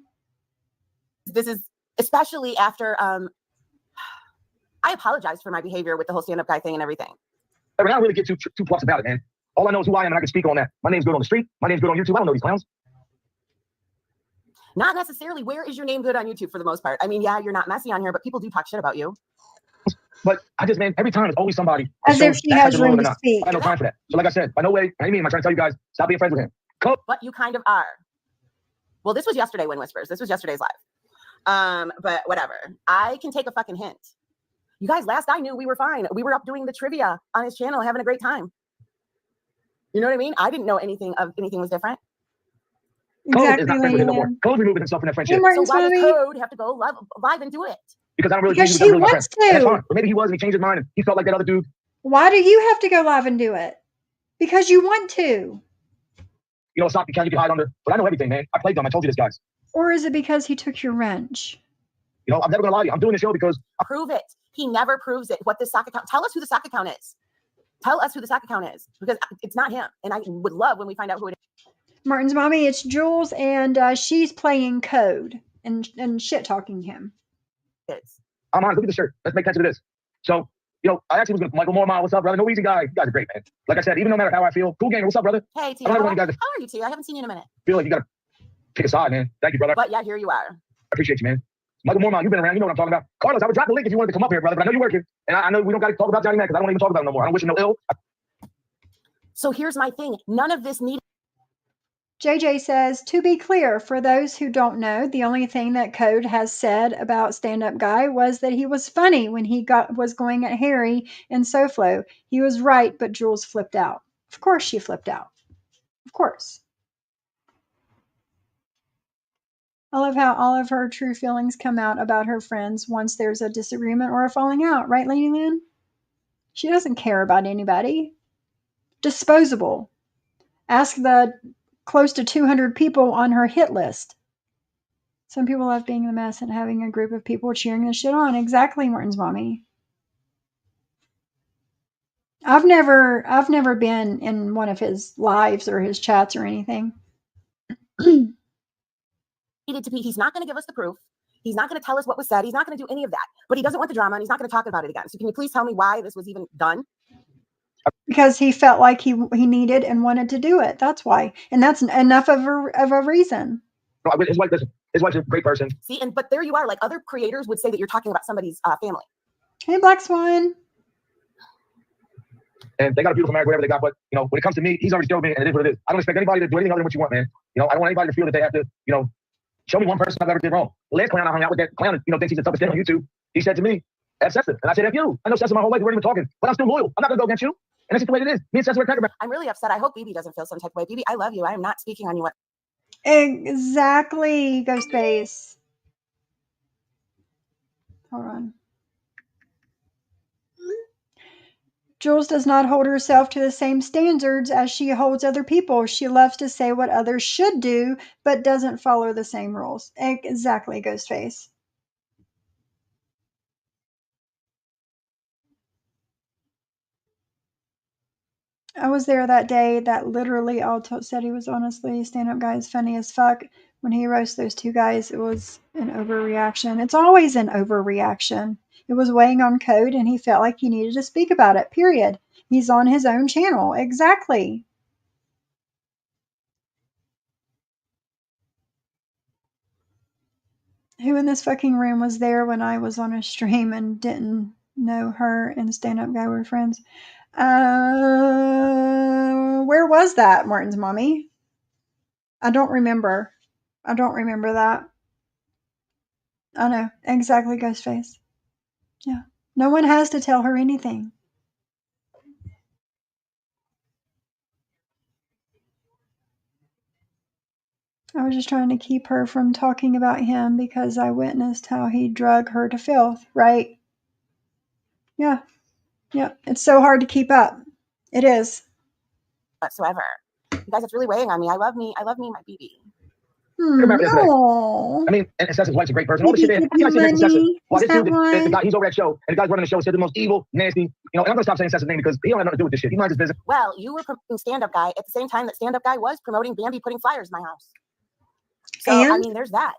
This is especially after I apologize for my behavior with the whole stand-up guy thing and everything. I don't really get too plucked about it, man. All I know is who I am, and I can speak on that. My name's good on the street. My name's good on YouTube. I don't know these clowns. Not necessarily. Where is your name good on YouTube for the most part? I mean, yeah, you're not messy on here, but people do talk shit about you. But I just, man, every time there's always somebody. As if she has room to speak. I have no time for that. So like I said, by no way, I mean, I'm trying to tell you guys, stop being friends with him. But you kind of are. Well, this was yesterday when Whispers. This was yesterday's live. But whatever. I can take a fucking hint. You guys, last I knew, we were fine. We were up doing the trivia on his channel, having a great time. You know what I mean? I didn't know anything was different. Code is Exactly, not friends with him no more. Lady Code's removing himself from that friendship. Hey, So why does Mommy. Code have to go live and do it? Because I don't really Because believe he was she really my friend. wants And that's to. fine. But maybe he was and he changed his mind and he felt like that other dude. Why do you have to go live and do it? Because you want to. You know, sock you can hide under. But I know everything, man. I played them. I told you this, guys. Or is it because he took your wrench? You know, I'm never gonna lie to you. I'm doing this show because Prove it. He never proves it. What this sock account? Tell us who the sock account is. Tell us who the sock account is, because it's not him. And I would love when we find out who it Martin's mommy, it's Jules, and she's playing Code and shit talking him. is. I'm honest. Look at the shirt. Let's make sense of this. So, you know, I actually was with Michael Mormont. What's up, brother? No easy guy. You guys are great, man. Like I said, even no matter how I feel, cool ganger. What's up, brother? Hey, Tia. I'm not How one of you guys that are you, Tia? I haven't seen you in a minute. feel like you gotta pick a side, man. Thank you, brother. But yeah, here you are. I appreciate you, man. Michael Mormont, you've been around. You know what I'm talking about. Carlos, I would drop the link if you wanted to come up here, brother. But I know you're working, and I know we don't got to talk about Johnny Mac because I don't even talk about him no more. I don't wish him no ill. So here's my thing. None of this needed. JJ says, to be clear, for those who don't know, the only thing that Code has said about Stand Up Guy was that he was funny when he was going at Harry and SoFlo. He was right, but Jules flipped out. Of course she flipped out. Of course. I love how all of her true feelings come out about her friends once there's a disagreement or a falling out, right, Lady Lynn? She doesn't care about anybody. Disposable. Ask the close to 200 people on her hit list. Some people love being the mess and having a group of people cheering the shit on. Exactly, Martin's mommy. I've never been in one of his lives or his chats or anything. Needed to be. He's not going to give us the proof. He's not going to tell us what was said. He's not going to do any of that. But he doesn't want the drama, and he's not going to talk about it again. So can you please tell me why this was even done? Because he felt like he needed and wanted to do it. That's why. And that's enough of a reason. No, his wife, listen, his wife's a great person. See, but there you are. Like, other creators would say that you're talking about somebody's family. Hey, Black Swan. And they got a beautiful marriage, whatever they got. But, you know, when it comes to me, he's already showed me, and it is what it is. I don't expect anybody to do anything other than what you want, man. You know, I don't want anybody to feel that they have to, you know, show me one person I've ever did wrong. The last clown I hung out with, that clown, you know, thinks he's the toughest thing on YouTube. He said to me, F Sessa. And I said, F you. I know Sessa my whole life. We weren't even talking. But I'm still loyal. I'm not going to go against you. And that's just the way it is. Me and Sessa were cracker. I'm really upset. I hope BB doesn't feel some type of way. BB, I love you. I am not speaking on you. Exactly, Ghostface. Hold on. Jules does not hold herself to the same standards as she holds other people. She loves to say what others should do, but doesn't follow the same rules. Exactly, Ghostface. I was there that day that literally all said he was honestly stand-up guy is funny as fuck. When he roasts those two guys, it was an overreaction. It's always an overreaction. It was weighing on Code, and he felt like he needed to speak about it, period. He's on his own channel. Exactly. Who in this fucking room was there when I was on a stream and didn't know her and stand-up guy were friends? Where was that, Martin's mommy? I don't remember. I don't remember that. I know. Exactly, Ghostface. Yeah. No one has to tell her anything. I was just trying to keep her from talking about him because I witnessed how he drug her to filth, right? Yeah. Yeah. It's so hard to keep up. It is. Whatsoever. You guys, it's really weighing on me. I love me, my BB. No. I mean, and Sessa's wife's a great person. All the shit, man. I see nice Sessa. Well, this dude, the guy, he's over that show, and the guy's running the show, said the most evil, nasty, you know, and I'm going to stop saying Sessa's name because he don't have nothing to do with this shit. He minds his business. Well, you were promoting Stand-Up Guy at the same time that Stand-Up Guy was promoting Bambi putting flyers in my house. So, I mean, there's that.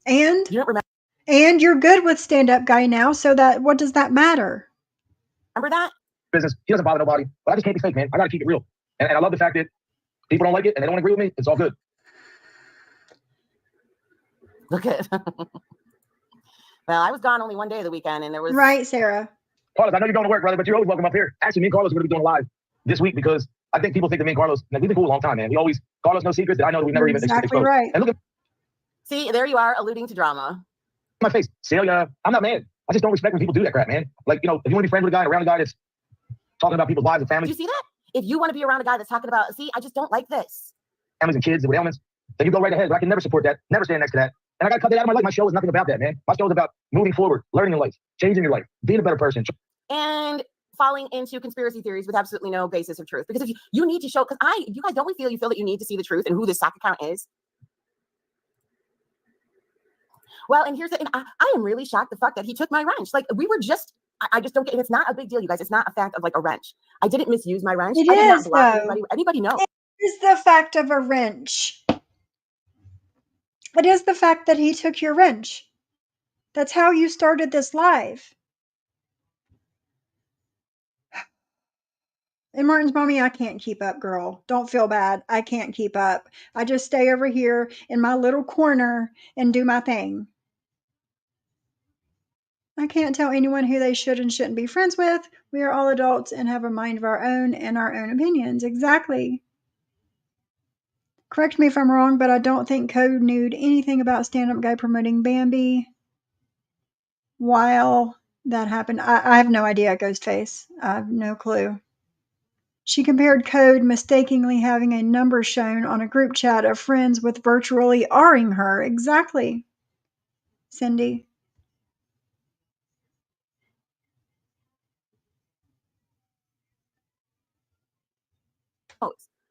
And? You don't remember? And you're good with stand-up guy now, so that what does that matter? Remember that? Business. He doesn't bother nobody. But I just can't be fake, man. I got to keep it real. And I love the fact that people don't like it and they don't agree with me. It's all good. Look at it. Well, I was gone only one day of the weekend, and there was... Right, Sarah. Carlos, I know you're going to work, brother, but you're always welcome up here. Actually, me and Carlos are going to be doing live this week because I think people think that me and Carlos, we've been cool a long time, man. Carlos knows secrets that I know that we never even exposed. Right. And look at... See, there you are, alluding to drama. my face. Celia, I'm not mad. I just don't respect when people do that crap, man. Like, if you want to be friends with a guy, around a guy that's talking about people's lives and Do families. you see that? If you want to be around a guy that's talking about, see, I just don't like this. Families and kids with ailments, then you go right ahead. But I can never support that, never stand next to that. And I got to cut that out of my life. My show is nothing about that, man. My show is about moving forward, learning your life, changing your life, being a better person. And falling into conspiracy theories with absolutely no basis of truth. Because if you need to show, because you guys, don't we feel you feel that you need to see the truth and who this sock account is? Well, and here's I am really shocked the fuck that he took my wrench. Like, we were just, I just don't get it. It's not a big deal, you guys. It's not a fact of like a wrench. I didn't misuse my wrench. It I did not is, block though. anybody. Anybody knows. It is the fact of a wrench. It is the fact that he took your wrench. That's how you started this live. And Martin's mommy, I can't keep up, girl. Don't feel bad. I can't keep up. I just stay over here in my little corner and do my thing. I can't tell anyone who they should and shouldn't be friends with. We are all adults and have a mind of our own and our own opinions. Exactly. Correct me if I'm wrong, but I don't think Code knew anything about stand-up guy promoting Bambi while that happened. I have no idea, Ghostface. I have no clue. She compared Code mistakenly having a number shown on a group chat of friends with virtually R-ing her. Exactly, Cindy.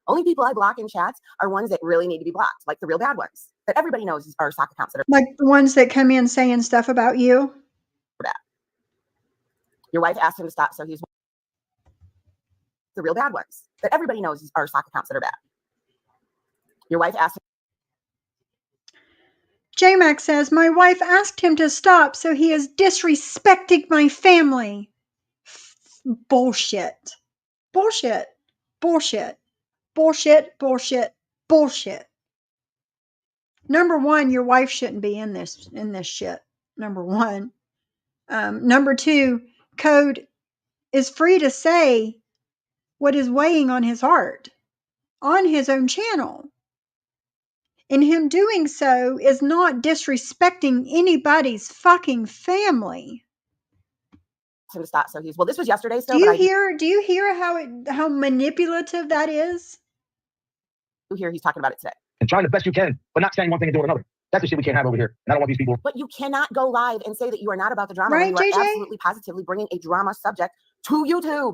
Only people I block in chats are ones that really need to be blocked, like the real bad ones that everybody knows are sock accounts that are Like the ones that come in saying stuff about you? bad. Your wife asked him to stop, so he's the real bad ones that everybody knows are sock accounts that are bad. Your wife asked him. J-Mac says, my wife asked him to stop, so he is disrespecting my family. Bullshit. Bullshit. Bullshit. Bullshit. Bullshit. Bullshit. Number one, your wife shouldn't be in this shit. Number one. Number two, Code is free to say what is weighing on his heart on his own channel. And him doing so is not disrespecting anybody's fucking family. Him to stop, so he's, well, this was yesterday still. Do you hear how manipulative that is? Here he's talking about it today. And trying the best you can, but not saying one thing and doing another. That's the shit we can't have over here. And I don't want these people. But you cannot go live and say that you are not about the drama. Right, when you are JJ? absolutely positively bringing a drama subject to YouTube.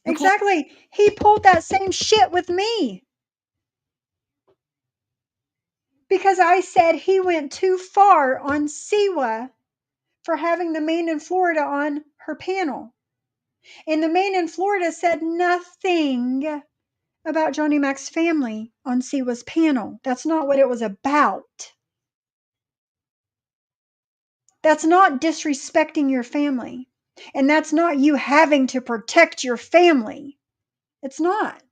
Exactly. He pulled that same shit with me. Because I said he went too far on Siwa for having the Maine and Florida on her panel. And the Maine and Florida said nothing about Johnny Mac's family on Siwa's panel. That's not what it was about. That's not disrespecting your family. And that's not you having to protect your family. It's not.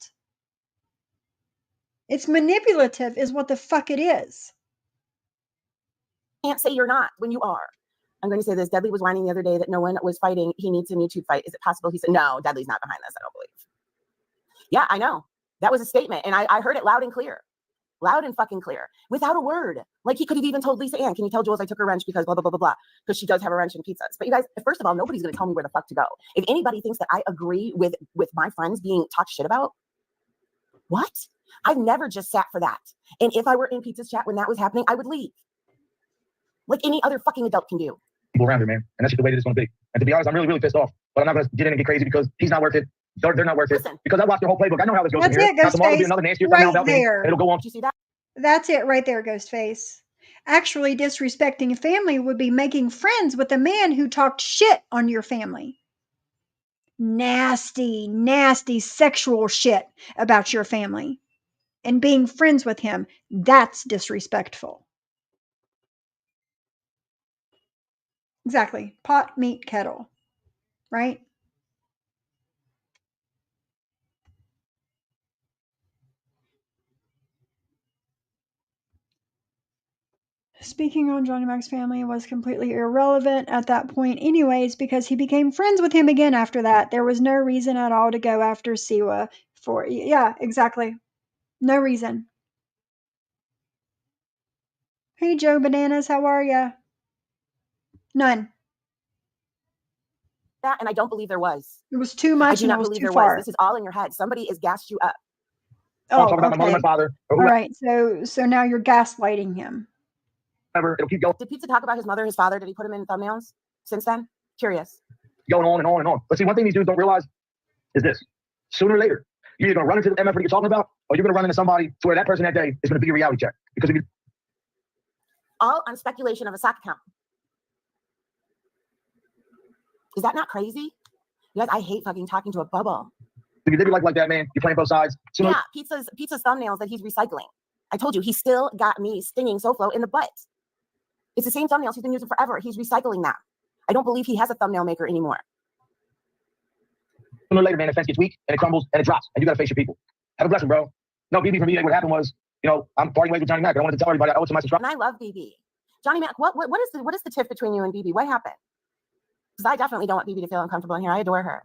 It's manipulative is what the fuck it is. Can't say you're not when you are. I'm going to say this. Dudley was whining the other day that no one was fighting. He needs a YouTube fight. Is it possible? He said, no, Dudley's not behind this. I don't believe. Yeah, I know. That was a statement. And I heard it loud and clear. Loud and fucking clear. Without a word. Like he could have even told Lisa Ann, can you tell Jules I took her wrench because blah, blah, blah, blah, blah. Because she does have a wrench in pizzas. But you guys, first of all, nobody's going to tell me where the fuck to go. If anybody thinks that I agree with my friends being talked shit about, what? I've never just sat for that. And if I were in Pizza's chat when that was happening, I would leave. Like any other fucking adult can do. People around here, man. And that's just the way it is going to be. And to be honest, I'm really, really pissed off. But I'm not going to get in and get crazy because he's not worth it. They're not worth it. Because I watched their whole playbook. I know how this goes That's from here. it, Now tomorrow will be Ghostface. another nastier Right about me. there. It'll go on. Did you see that? That's it right there, Ghostface. Actually, disrespecting a family would be making friends with a man who talked shit on your family. Nasty, nasty sexual shit about your family. And being friends with him, that's disrespectful. Exactly. Pot, meat, kettle. Right? Speaking on Johnny Mac's family was completely irrelevant at that point anyways because he became friends with him again after that. There was no reason at all to go after Siwa for... Yeah, exactly. No reason. Hey, Joe Bananas, how are ya? None. That, and I don't believe there was. It was too I much do and it not was believe too there far. was. This is all in your head. Somebody has gassed you up. I'll Oh, talk about my mother, my okay. father, or All right. So now you're gaslighting him. whoever. It'll keep going. Did Pizza talk about his mother, his father? Did he put him in thumbnails since then? Curious. Going on and on and on. But see, one thing these dudes don't realize is this: sooner or later, you're either going to run into the MF that you're talking about, or you're going to run into somebody to where that person that day is going to be your reality check. Because if you All on speculation of a sock account. Is that not crazy? You guys, I hate fucking talking to a bubble. live your life like that, man, you're playing both sides. Sooner Yeah, Pizza's thumbnails that he's recycling. I told you, he still got me stinging SoFlo in the butt. It's the same thumbnails he's been using forever. He's recycling them. I don't believe he has a thumbnail maker anymore. or later, man, the fence gets weak and it crumbles and it drops, and you got to face your people. Have a blessing, bro. No, BB, for me, what happened was, I'm parting ways with Johnny Mac. I wanted to tell everybody I owe it to my subscribers. And I love BB. Johnny Mac, what is the tiff between you and BB? What happened? Because I definitely don't want BB to feel uncomfortable in here. I adore her.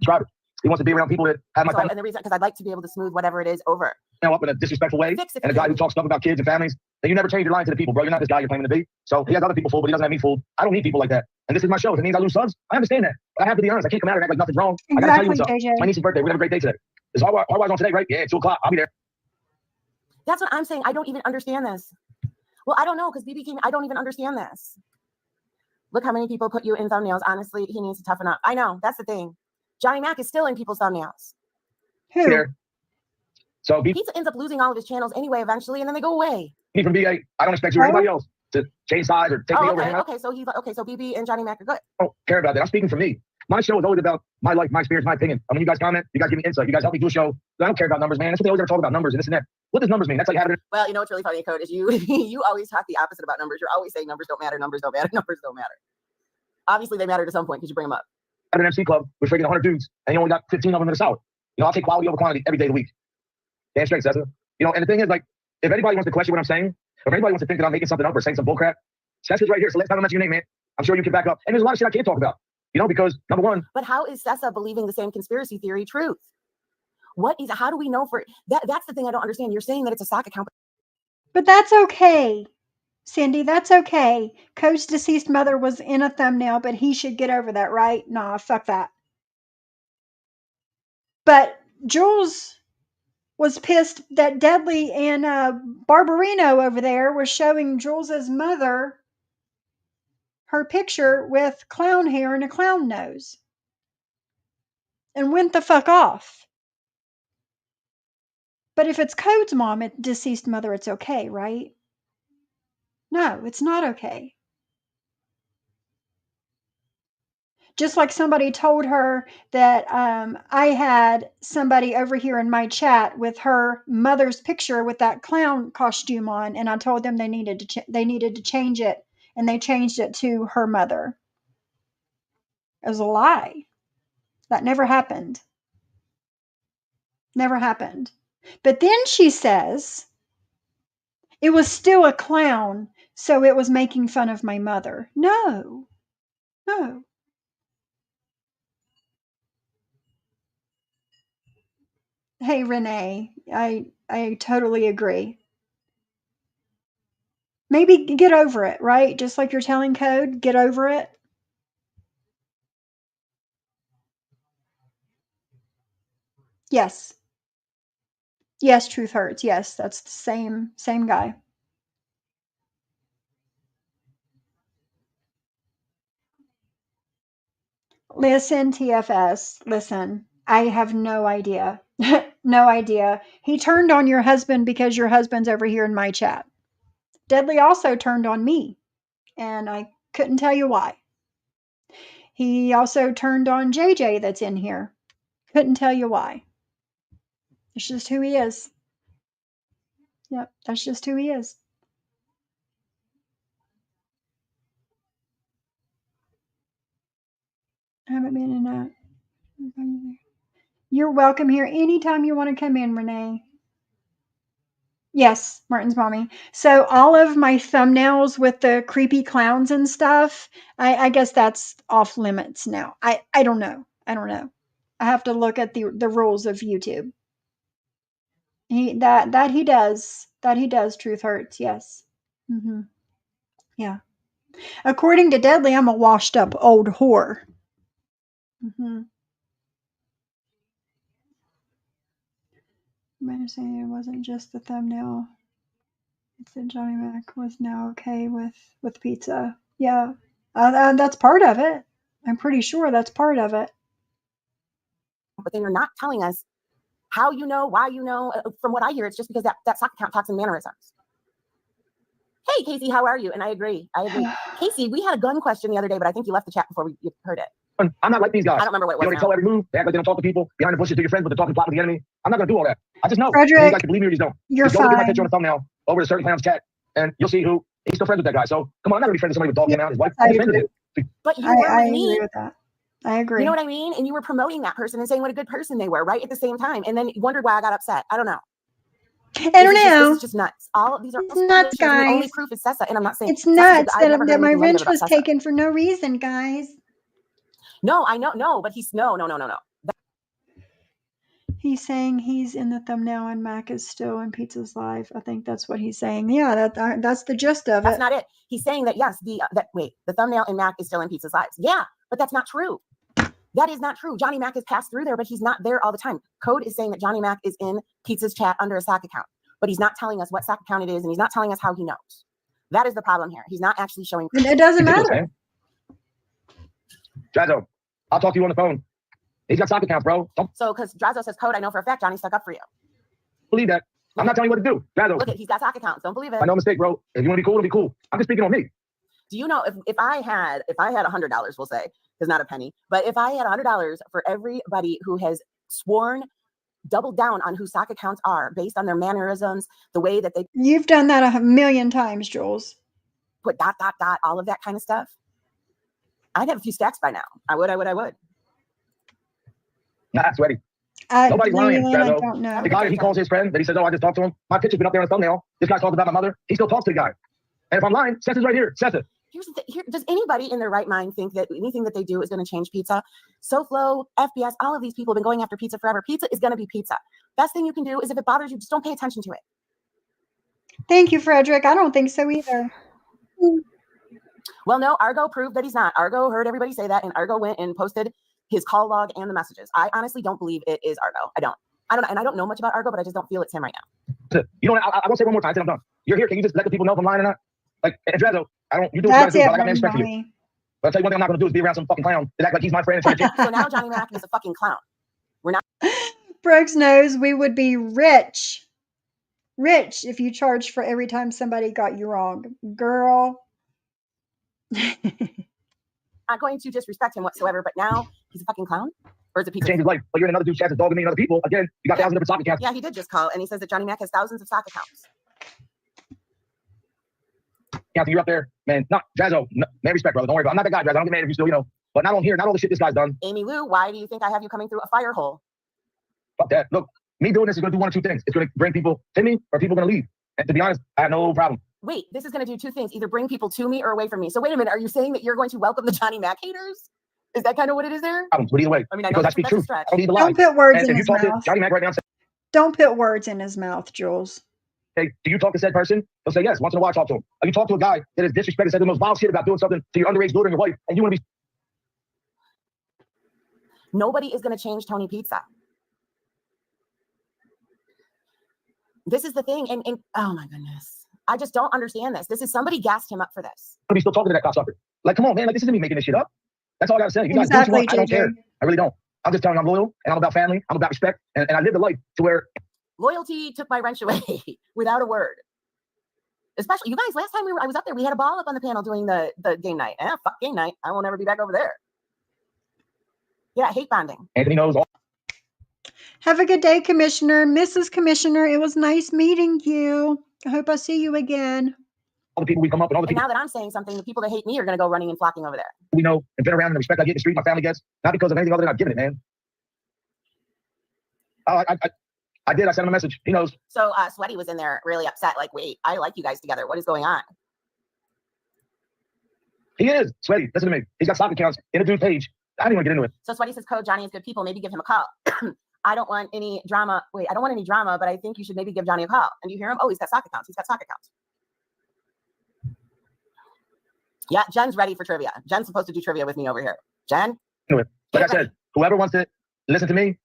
He wants to be around people that have my So, and the reason, because I'd like to be able to smooth whatever it is over. up in a disrespectful way, Fix it, and a guy who talks stuff about kids and families, then you never change your line to the people, bro. You're not this guy you're claiming to be. So he has other people fooled, but he doesn't have me fooled. I don't need people like that. And this is my show. If it means I lose subs, I understand that. But I have to be honest. I can't come out and act like nothing's wrong. I gotta tell you what's up. JJ. It's my niece's birthday. We're gonna have a great day today. Is Hardwise on today, right? Yeah, 2:00. I'll be there. That's what I'm saying. I don't even understand this. Well, I don't know, because BB came. I don't even understand this. Look how many people put you in thumbnails. Honestly, he needs to toughen up. I know. That's the thing. Johnny Mac is still in people's thumbnails. Who? Here. So Pizza ends up losing all of his channels anyway eventually, and then they go away. from BA, I don't expect you or anybody else to change sides or take me over. Okay. So so BB and Johnny Mac are good. I don't care about that. I'm speaking for me. My show is always about my life, my experience, my opinion. And when you guys comment, you guys give me insight. You guys help me do a show. I don't care about numbers, man. That's what they always talk about, numbers and this and that. What does numbers mean? That's like having. Well, you know what's really funny, Code, is you you always talk the opposite about numbers. You're always saying numbers don't matter, numbers don't matter, numbers don't matter. Obviously, they matter to some point because you bring them up. At an MC club, we're freaking 100 dudes, and you only got 15 of them in the solid. I'll take quality over quantity every day of the week. Damn straight, Cessa. And the thing is, like, if anybody wants to question what I'm saying, if anybody wants to think that I'm making something up or saying some bullcrap, Cessa's right here. So let's time I mention your name, man, I'm sure you can back up. And there's a lot of shit I can't talk about, because number one. But how is Cessa believing the same conspiracy theory truth? How do we know for that? That's the thing I don't understand. You're saying that it's a sock account. But that's okay, Cindy. That's okay. Coach's deceased mother was in a thumbnail, but he should get over that, right? Nah, fuck that. But Jules was pissed that Deadly and Barbarino over there were showing Jules's mother her picture with clown hair and a clown nose and went the fuck off. But if it's Code's mom, deceased mother, it's okay, right? No, it's not okay. Just like somebody told her that I had somebody over here in my chat with her mother's picture with that clown costume on, and I told them they needed to change it, and they changed it to her mother. It was a lie. That never happened. Never happened. But then she says it was still a clown, so it was making fun of my mother. No. Hey, Renee, I totally agree. Maybe get over it, right? Just like you're telling Code, get over it. Yes. Yes, Truth Hurts. Yes, that's the same guy. Listen, TFS, listen. I have no idea. No idea. He turned on your husband because your husband's over here in my chat. Deadly also turned on me, and I couldn't tell you why. He also turned on JJ that's in here. Couldn't tell you why. It's just who he is. Yep, that's just who he is. I haven't been in that. You're welcome here anytime you want to come in, Renee. Yes, Martin's mommy. So all of my thumbnails with the creepy clowns and stuff, I guess that's off limits now. I don't know. I don't know. I have to look at the rules of YouTube. That he does. That he does. Truth hurts. Yes. Yeah. According to Deadly, I'm a washed up old whore. Mm-hmm. I'm saying it wasn't just the thumbnail. It said Johnny Mac was now okay with pizza. Yeah, that's part of it. I'm pretty sure that's part of it. But then you're not telling us how you know, why you know. From what I hear, it's just because that sock account talks in mannerisms. Hey, Casey, how are you? And I agree. Casey, we had a gun question the other day, but I think you left the chat before you heard it. I'm not like these guys. I don't remember what it was. They tell every move. They act like they don't talk to people. Behind the bushes, do your friends, but they're talking plot with the enemy. I'm not going to do all that. I just know. Frederick, you guys can believe me or you don't. You're just go look at my fine. picture on the thumbnail over to certain clown's chat, and you'll see who he's still friends with that guy. So come on, I'm not going to be friends with somebody with dog out his wife. I'm friends with him. But you I were with agree me. with that. I agree. You know what I mean? And you were promoting that person and saying what a good person they were, right at the same time, and then you wondered why I got upset. I don't know. I don't know. This is just nuts. All of these are nuts, guys. The only proof is Sessa, and I'm not saying it's nuts that my wrench was Sessa. taken for no reason, guys. No, I know, no, but he's no. He's saying he's in the thumbnail and Mac is still in Pizza's live. I think that's what he's saying. Yeah, that's the gist of it. That's not it. He's saying that yes, the thumbnail and Mac is still in Pizza's lives. Yeah, but that's not true. That is not true. Johnny Mac has passed through there, but he's not there all the time. Code is saying that Johnny Mac is in Pizza's chat under a sock account, but he's not telling us what sock account it is, and he's not telling us how he knows. That is the problem here. He's not actually showing proof. It doesn't matter. Drazo, I'll talk to you on the phone. He's got sock accounts, bro. So, because Drazo says, Code, I know for a fact Johnny stuck up for you. Believe that. I'm not telling you what to do. Drazo. Look, he's got sock accounts. Don't believe it. I know mistake, bro. If you want to be cool, it'll be cool. I'm just speaking on me. Do you know if I had $100, we'll say, because not a penny, but if I had $100 for everybody who has sworn, doubled down on who sock accounts are based on their mannerisms, the way that they... You've done that 1,000,000 times, Jules. Put ... all of that kind of stuff. I'd have a few stacks by now. I would. Nah, sweaty. Nobody's lying, Drazo. I don't know. The guy that he calls his friend, that he says, oh, I just talked to him. My picture's been up there on the thumbnail. This guy talked about my mother. He still talks to the guy. And if I'm lying, Seth is right here. Seth it. Here's the thing. Does anybody in their right mind think that anything that they do is going to change pizza? SoFlo, FBS, all of these people have been going after pizza forever. Pizza is going to be pizza. Best thing you can do is if it bothers you, just don't pay attention to it. Thank you, Frederick. I don't think so either. Well, no, Argo proved that he's not. Argo heard everybody say that, and Argo went and posted his call log and the messages. I honestly don't believe it is Argo. I don't, and I don't know much about Argo, but I just don't feel it's him right now. You know what? I won't say one more time until I'm done. You're here. Can you just let the people know if I'm lying or not? Like, and Drazo, you do what you gotta do, but I got no respect for you. But I'll tell you one thing I'm not gonna do is be around some fucking clown that act like he's my friend. So now Johnny Mac is a fucking clown. We're not. Brooks knows we would be rich if you charged for every time somebody got you wrong. Girl. Not going to disrespect him whatsoever, but now he's a fucking clown? Or is it pizza? Change his life. But you're in another dude's chat that's dogging me and other people. Again, you got 1,000 different sock accounts. Yeah, he did just call, and he says that Johnny Mac has thousands of sock accounts. Yeah, you're up there, man. Not Drazo. No, man, respect, brother. Don't worry about it. I'm not the guy, Drazo. I don't get mad if you still, But not on here. Not all the shit this guy's done. Amy Lou, why do you think I have you coming through a fire hole? Fuck that. Look, me doing this is going to do one of two things. It's going to bring people to me, or people are going to leave. And to be honest, I have no problem. Wait, this is going to do two things. Either bring people to me or away from me. So wait a minute. Are you saying that you're going to welcome the Johnny Mac haters? Is that kind of what it is there? But either way, I mean, because I speak truth. I don't need to lie. Don't put words and in if his you talk mouth. to Johnny Mac right now, Don't put words in his mouth, Jules. hey, do you talk to said person? He'll say yes. Once in a while, I talk to him. Or you talk to a guy that is disrespected, said the most vile shit about doing something to your underage daughter and your wife, and you want to be... Nobody is going to change Tony Pizza. This is the thing, and oh my goodness. I just don't understand this. This is somebody gassed him up for this. I'm still talking to that cocksucker. Like, come on, man. Like, this isn't me making this shit up. That's all I got to say. You guys do what you want. I don't care. I really don't. I'm just telling you I'm loyal, and I'm about family. I'm about respect, and I live a life to where... Loyalty took my wrench away without a word. Especially, you guys, last time I was up there, we had a ball up on the panel doing the game night. Fuck game night. I will never be back over there. Yeah, hate bonding. Anthony knows all... Have a good day, Commissioner. Mrs. Commissioner, it was nice meeting you. I hope I see you again. All the people we come up with, all the And people now that I'm saying something, the people that hate me are going to go running and flocking over there. we know and been around and the respect I get in the street, my family gets, not because of anything other than I've given it, man. I did. I sent him a message. He knows. So Sweaty was in there really upset. Like, wait, I like you guys together. What is going on? He is. Sweaty, listen to me. He's got stock accounts in a dude's page. I didn't want to get into it. So Sweaty says, Code, Johnny is good people. Maybe give him a call. I don't want any drama. Wait, I don't want any drama, but I think you should maybe give Johnny a call. And you hear him? Oh, he's got stock accounts. He's got stock accounts. Yeah, Jen's ready for trivia. Jen's supposed to do trivia with me over here. Jen? Anyway, like I said, whoever wants to listen to me,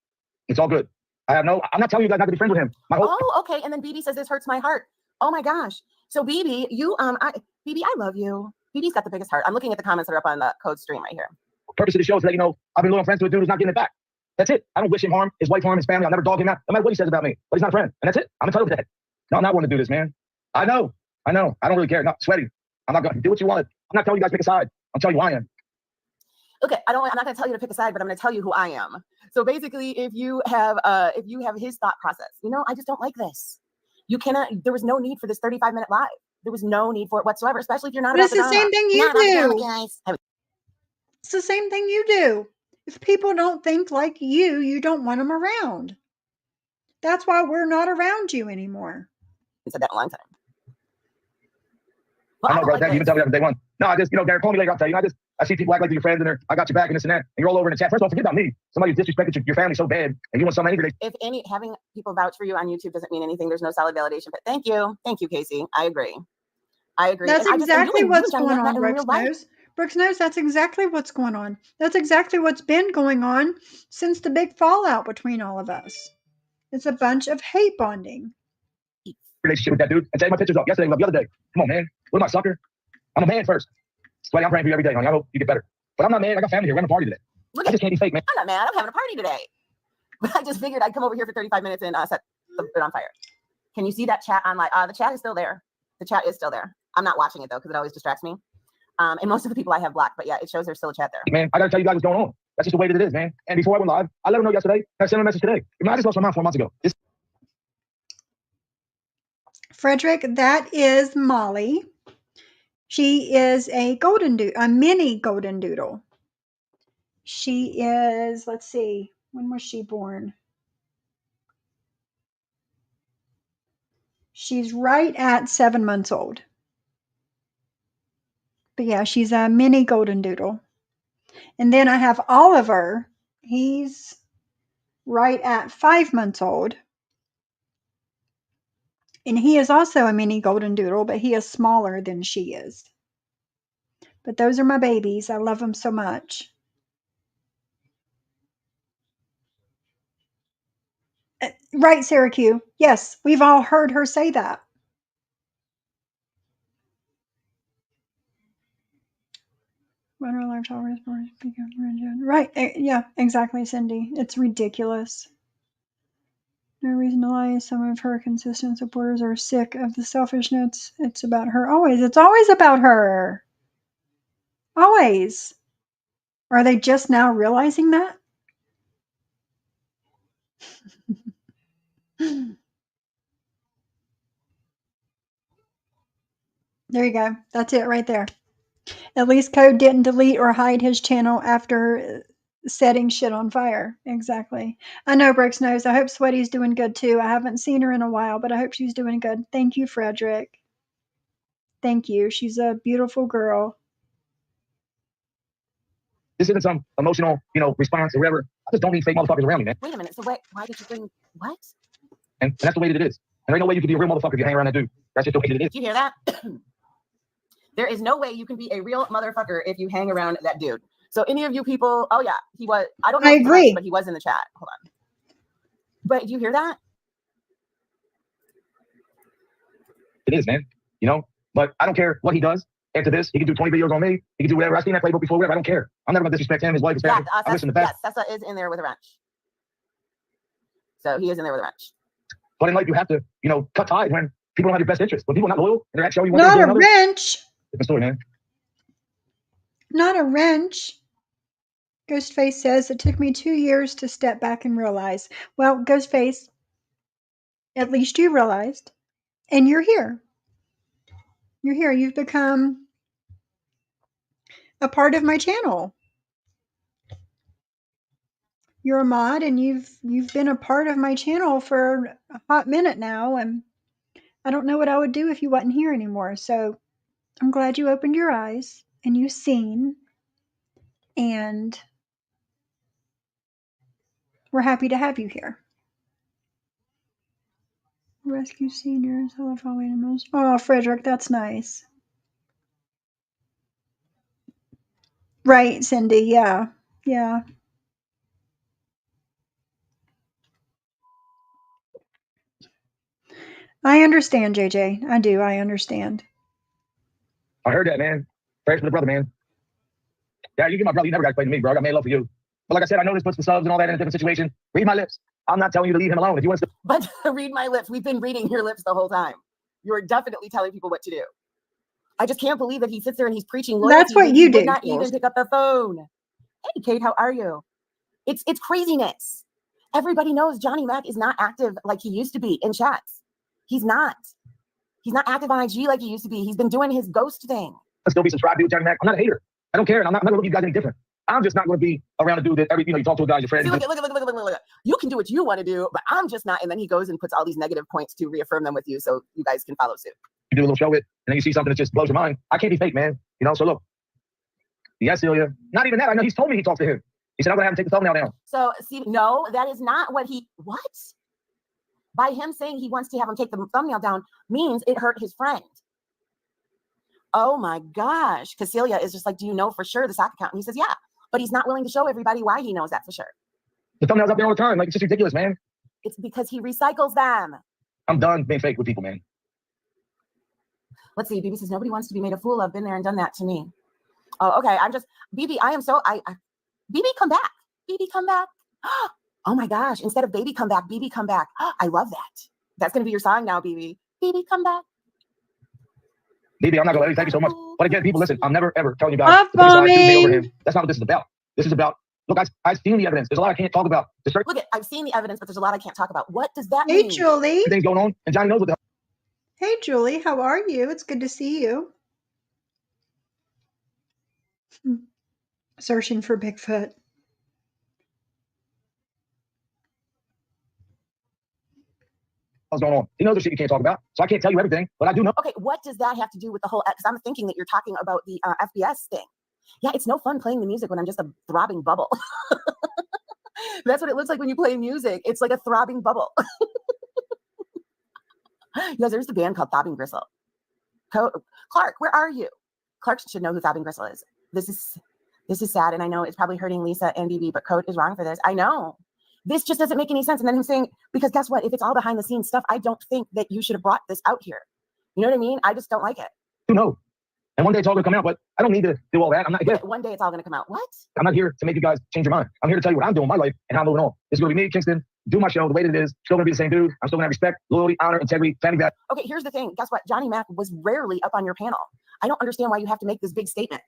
it's all good. I'm not telling you guys not to be friends with him. Oh, okay. And then BB says, this hurts my heart. Oh my gosh. So BB, BB, I love you. BB's got the biggest heart. I'm looking at the comments that are up on the code stream right here. Purpose of the show is to let you know I've been little friends with a dude who's not getting it back. That's it. I don't wish him harm, his wife harm, his family. I'll never dog him out, no matter what he says about me. But he's not a friend. And that's it. I'm entitled to that. No, I'm not wanting to do this, man. I know. I don't really care. No, sweaty. I'm not going to do what you want. I'm not telling you guys to pick a side. I'm telling you who I am. Okay, I'm not going to tell you to pick a side, but I'm going to tell you who I am. So basically, if you have his thought process, I just don't like this. You cannot. There was no need for this 35-minute live. There was no need for it whatsoever, especially if you're not about It's the same thing you do. It's the same thing you do. If people don't think like you don't want them around. That's why we're not around you anymore. I said that a long time. Well, I know, bro. Like you even tell me that from day one. No, I just, Darren, call me later. I'll tell you. I see people act like they're your friends and I got your back and this and that. And you're all over in the chat. First of all, forget about me. Somebody who's disrespected your family so bad and you want something angry. If having people vouch for you on YouTube doesn't mean anything, there's no solid validation. But thank you, Casey. I agree. That's exactly what's going on, Brooks knows. Brooks knows that's exactly what's going on. That's exactly what's been going on since the big fallout between all of us. It's a bunch of hate bonding. Relationship with that dude and take my pictures off yesterday, the other day. Come on, man. What am I, sucker? I'm a man first. Sweaty, I'm praying for you every day, honey. I hope you get better. But I'm not mad. I got family here. We're having a party today. I just can't be fake, man. I'm not mad. I'm having a party today. But I just figured I'd come over here for 35 minutes and set it on fire. Can you see that chat online? The chat is still there. The chat is still there. I'm not watching it, though, because it always distracts me. And most of the people I have blocked. But yeah, it shows there's still a chat there. Man, I got to tell you guys what's going on. That's just the way that it is, man. And before I went live, I let them know yesterday. I sent them a message today. I just lost my mom 4 months ago. Frederick, that is Molly. She is a mini golden doodle. She is, let's see, when was she born? She's right at 7 months old. But yeah, she's a mini golden doodle. And then I have Oliver. He's right at 5 months old. And he is also a mini golden doodle, but he is smaller than she is. But those are my babies. I love them so much. Right, Sarah Q. Yes, we've all heard her say that. Right, yeah, exactly, Cindy. It's ridiculous. No reason to lie. Some of her consistent supporters are sick of the selfishness. It's about her always. It's always about her. Always. Are they just now realizing that? There you go. That's it right there. At least Code didn't delete or hide his channel after setting shit on fire. Exactly. I know Brooks knows. I hope Sweaty's doing good too. I haven't seen her in a while, but I hope she's doing good. Thank you, Frederick. Thank you. She's a beautiful girl. This isn't some emotional, response or whatever. I just don't need fake motherfuckers around me, man. Wait a minute. So why did you bring what? And that's the way that it is. And there ain't no way you can be a real motherfucker if you hang around that dude. That's just the way that it is. Did you hear that? There is no way you can be a real motherfucker if you hang around that dude. So any of you people, oh yeah, he was, I don't know. I agree. But he was in the chat. Hold on. But do you hear that? It is, man. But I don't care what he does. After this, he can do 20 videos on me. He can do whatever. I've seen that playbook before, whatever. I don't care. I'm never going to disrespect him, his wife, his family. Yes, Sessa is in there with a wrench. So he is in there with a wrench. But in life, you have to, cut ties when people don't have your best interest. When people are not loyal and they're actually you want not to do a wrench. Different story, man. Not a wrench. Ghostface says, it took me 2 years to step back and realize. Well, Ghostface, at least you realized. And you're here. You're here. You've become a part of my channel. You're a mod and you've been a part of my channel for a hot minute now, and I don't know what I would do if you wasn't here anymore. So I'm glad you opened your eyes and you've seen, and we're happy to have you here. Rescue seniors, hello, animals. Oh, Frederick, that's nice. Right, Cindy. Yeah. Yeah. I understand, JJ. I do. I understand. I heard that, man. Prayers for the brother, man. Yeah, you get my brother. You never got to explain to me, bro. I got mad love for you. But like I said, I know this puts the subs and all that in a different situation. Read my lips. I'm not telling you to leave him alone. If you want to, But read my lips. We've been reading your lips the whole time. You're definitely telling people what to do. I just can't believe that he sits there and he's preaching loyalty. That's what when you he would do, not Jules. even pick up the phone. Hey, Kate, how are you? It's craziness. Everybody knows Johnny Mac is not active like he used to be in chats. He's not. He's not active on IG like he used to be. He's been doing his ghost thing. I'll still be subscribed to Johnny Mac. I'm not a hater. I don't care. And I'm not going to look at you guys any different. I'm just not going to be around a dude that you talk to a guy, your friend. See, look. You can do what you want to do, but I'm just not. And then he goes and puts all these negative points to reaffirm them with you so you guys can follow suit. You do a little show it, and then you see something that just blows your mind. I can't be fake, man. So look. Yes, Celia. Not even that. I know he's told me he talked to him. He said, I'm going to have him take the thumbnail down. So, see, no, that is not what what? By him saying he wants to have him take the thumbnail down means it hurt his friend. Oh my gosh. Because Celia is just like, do you know for sure the sock account? And he says, yeah. But he's not willing to show everybody why he knows that for sure. The thumbnail's up there all the time. Like, it's just ridiculous, man. It's because he recycles them. I'm done being fake with people, man. Let's see. BB says, nobody wants to be made a fool of. Been there and done that to me. Oh, okay. BB, BB, come back. BB, come back. Oh my gosh. Instead of baby, come back, BB, come back. I love that. That's going to be your song now, BB. BB, come back. BB, I'm not going to let you. Thank you so much. But again, people, listen, I'm never, ever telling you guys to choose me over him. That's not what this is about. This is about, look, I've seen the evidence. There's a lot I can't talk about. Look, I've seen the evidence, but there's a lot I can't talk about. What does that mean? Hey, Julie. Things going on, and Johnny knows what the hell. Hey, Julie. How are you? It's good to see you. Searching for Bigfoot. What's going on? He knows the shit you can't talk about, so I can't tell you everything, but I do know. Okay, what does that have to do with the whole? Because I'm thinking that you're talking about the FBS thing. Yeah, it's no fun playing the music when I'm just a throbbing bubble. That's what it looks like when you play music. It's like a throbbing bubble. Yes, there's a band called Throbbing Gristle. Clark, where are you? Clark should know who Throbbing Gristle is. This is sad, and I know it's probably hurting Lisa and BB, but Code is wrong for this. I know. This just doesn't make any sense. And then him saying, because guess what? If it's all behind the scenes stuff, I don't think that you should have brought this out here. You know what I mean? I just don't like it. You know. And one day it's all going to come out, but I don't need to do all that. I'm not here. One day it's all going to come out. What? I'm not here to make you guys change your mind. I'm here to tell you what I'm doing in my life and how I'm moving on. This is going to be me, Kingston, do my show the way that it is. Still going to be the same dude. I'm still going to have respect, loyalty, honor, integrity, family back. Okay, here's the thing. Guess what? Johnny Mac was rarely up on your panel. I don't understand why you have to make this big statement.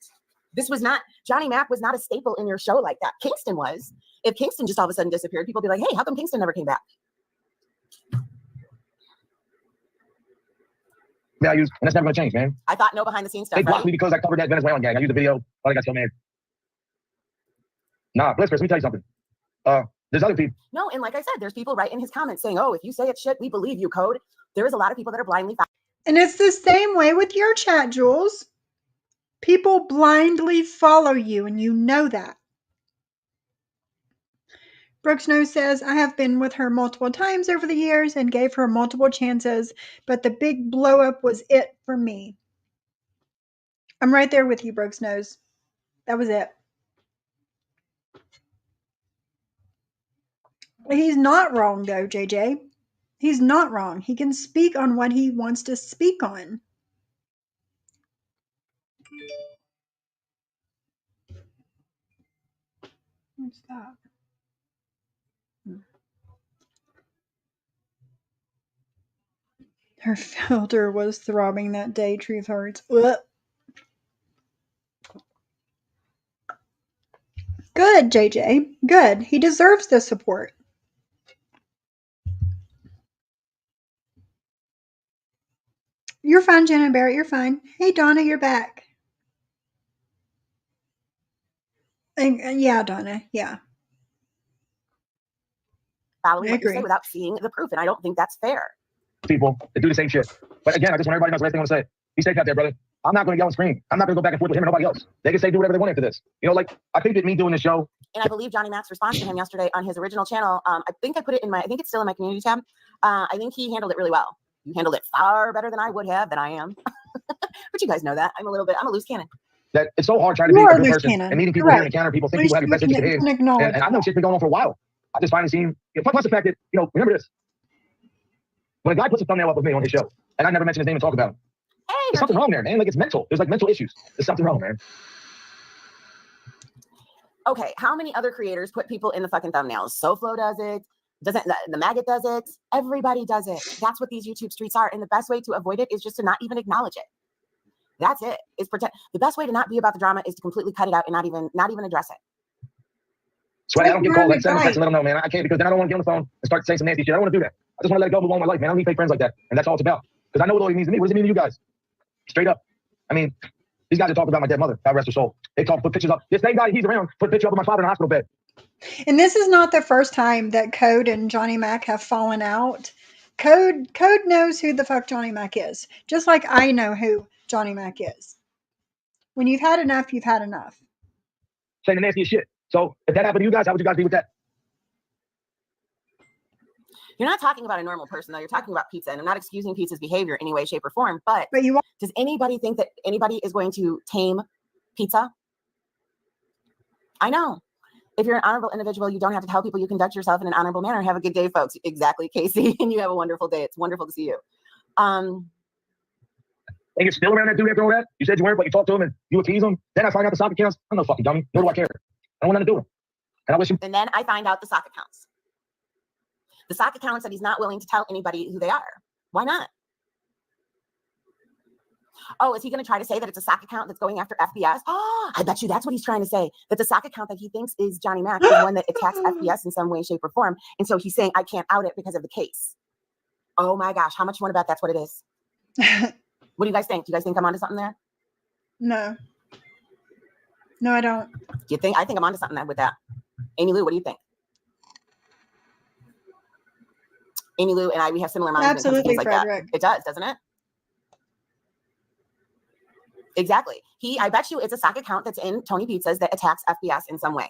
Johnny Mac was not a staple in your show like that. Kingston was. If Kingston just all of a sudden disappeared, people would be like, hey, how come Kingston never came back? Values, and that's never going to change, man. I thought no behind the scenes stuff. They blocked me because I covered that Venezuelan gang. I used the video, but I got so mad. Nah, Bliss, let me tell you something. There's other people. No, and like I said, there's people right in his comments saying, oh, if you say it's shit, we believe you, Code. There is a lot of people that are blindly. And it's the same way with your chat, Jules. People blindly follow you, and you know that. Brooke Snow says, I have been with her multiple times over the years and gave her multiple chances, but the big blow up was it for me. I'm right there with you, Brooke Snows. That was it. He's not wrong, though, JJ. He's not wrong. He can speak on what he wants to speak on. What's that? Her filter was throbbing that day, Truth Hurts. Ugh. Good, JJ. Good. He deserves the support. You're fine, Jenna Barrett. You're fine. Hey, Donna, you're back. Yeah, Donna. Yeah. Following what you say without seeing the proof, and I don't think that's fair. People that do the same shit. But again, I just want everybody to know the last thing I want to say. Be safe out there, brother. I'm not going to yell and scream. I'm not going to go back and forth with him or nobody else. They can say do whatever they want after this. I think that me doing the show. And I believe Johnny Mac's response to him yesterday on his original channel. I think I put it I think it's still in my community tab. I think he handled it really well. You handled it far better than I would have, than I am. But you guys know that. I'm a loose cannon. that it's so hard trying to You be a are good loose person cannon. and meeting people You're here and right. encountering people, think At people have least your we best interest at can hand. acknowledge And I know that. shit's been going on for a while. I just finally seen, plus the fact that, remember this. When a guy puts a thumbnail up of me on his show, and I never mention his name and talk about him, there's something wrong there, man. Like, it's mental. There's like mental issues. There's something wrong, man. Okay, how many other creators put people in the fucking thumbnails? SoFlo does it. Doesn't the maggot does it? Everybody does it. That's what these YouTube streets are. And the best way to avoid it is just to not even acknowledge it. That's it. Is protect. The best way to not be about the drama is to completely cut it out and not even address it. Sweaty, I don't get called. Like, send them text and let them know, man. I can't, because then I don't want to get on the phone and start saying some nasty shit. I don't want to do that. I just want to let it go, move on with my life, man. I don't need fake friends like that. And that's all it's about. Because I know what all it means to me. What does it mean to you guys? Straight up. I mean, these guys are talking about my dead mother. God rest her soul. They talk, put pictures up. This same guy, he's around, put a picture up of my father in a hospital bed. And this is not the first time that Code and Johnny Mac have fallen out. Code knows who the fuck Johnny Mac is, just like I know who Johnny Mac is. When you've had enough, you've had enough. Saying the nastiest shit. So if that happened to you guys, how would you guys be with that? You're not talking about a normal person, though. You're talking about pizza. And I'm not excusing pizza's behavior in any way, shape, or form. But does anybody think that anybody is going to tame pizza? I know. If you're an honorable individual, you don't have to tell people you conduct yourself in an honorable manner. Have a good day, folks. Exactly, Casey. And you have a wonderful day. It's wonderful to see you. And you're still around that dude after all that? You said you weren't, but you talked to him and you appease him. Then I find out the sock accounts. I'm no fucking dummy. Nor do I care. I don't want nothing to do with him. And I wish him. And then I find out the sock accounts. The sock accounts that he's not willing to tell anybody who they are. Why not? Oh, is he going to try to say that it's a sock account that's going after FBS? Oh, I bet you that's what he's trying to say. That the sock account that he thinks is Johnny Mac is one that attacks FBS in some way, shape, or form. And so he's saying, I can't out it because of the case. Oh my gosh. How much you want to bet that's what it is? What do you guys think? Do you guys think I'm onto something there? No. No, I don't. Do you think? I think I'm onto something there with that. Amy Lou, what do you think? Amy Lou and I, we have similar minds. Absolutely, like Frederick. That. It does, doesn't it? Exactly. I bet you it's a sock account that's in Tony Pizza's that attacks FBS in some way.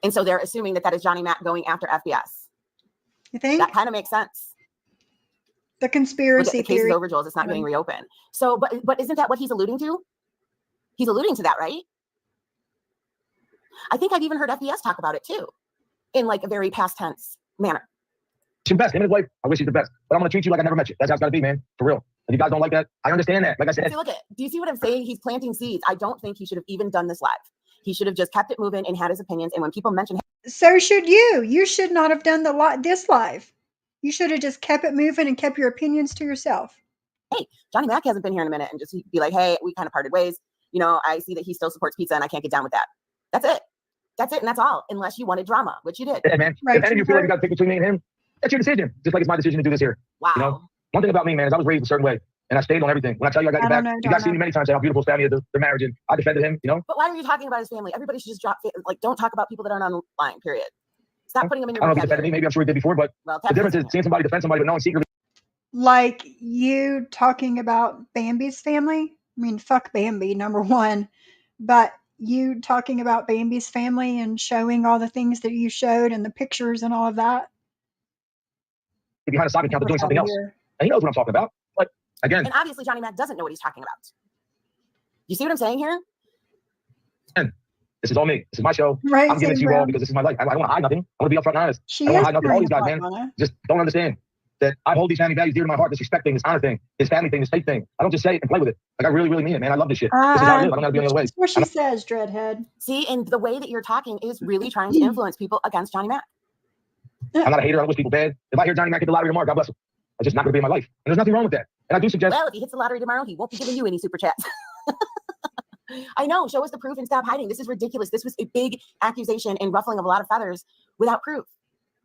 And so they're assuming that is Johnny Mac going after FBS. You think? That kind of makes sense. The conspiracy the case theory. is over, Jules. It's not getting reopened. So, but isn't that what he's alluding to? He's alluding to that, right? I think I've even heard FBS talk about it too, in like a very past tense manner. He's the best. Him and his wife, I wish he's the best. But I'm going to treat you like I never met you. That's how it's got to be, man. For real. If you guys don't like that, I understand that. Like I said. See, do you see what I'm saying? He's planting seeds. I don't think he should have even done this live. He should have just kept it moving and had his opinions. And when people mention him, so should you. You should not have done this live. You should have just kept it moving and kept your opinions to yourself. Hey, Johnny Mac hasn't been here in a minute, and just be like, hey, we kind of parted ways. You know, I see that he still supports pizza and I can't get down with that. That's it. That's it. And that's all. Unless you wanted drama, which you did. Yeah, man. Right. If any of you feel like you got to pick between me and him, that's your decision. Just like it's my decision to do this here. Wow. You know, one thing about me, man, is I was raised a certain way and I stayed on everything. When I tell you I got your back, you guys see me many times say how beautiful his family is, their marriage, and I defended him, you know? But why are you talking about his family? Everybody should just drop, don't talk about people that aren't online, period. Stop putting them in your I don't know if he defended me. Maybe I'm sure he did before, but the difference is seeing somebody defend somebody but knowing secretly. Like you talking about Bambi's family? I mean, fuck Bambi, number one. But you talking about Bambi's family and showing all the things that you showed and the pictures and all of that. Behind a sock account, they're doing something else. And he knows what I'm talking about. But again. And obviously Johnny Mac doesn't know what he's talking about. You see what I'm saying here? And this is all me. This is my show. Right, I'm giving it to you all because this is my life. I don't want to hide nothing. I want to be upfront and honest. I don't want to hide nothing. All these guys, man, just don't understand that I hold these family values dear to my heart. This respect thing, this honor thing, this family thing, this faith thing. I don't just say it and play with it. Like, I really, really mean it, man. I love this shit. This is how I live. I don't got to be any other way. That's what she says, Dreadhead. See, and the way that you're talking is really trying to influence people against Johnny Mac. I'm not a hater. I don't wish people bad. If I hear Johnny Mac hit the lottery tomorrow, God bless him. It's just not going to be in my life. And there's nothing wrong with that. And I do suggest. Well, if he hits the lottery tomorrow, he won't be giving you any super chats. I know. Show us the proof and stop hiding. This is ridiculous. This was a big accusation and ruffling of a lot of feathers without proof.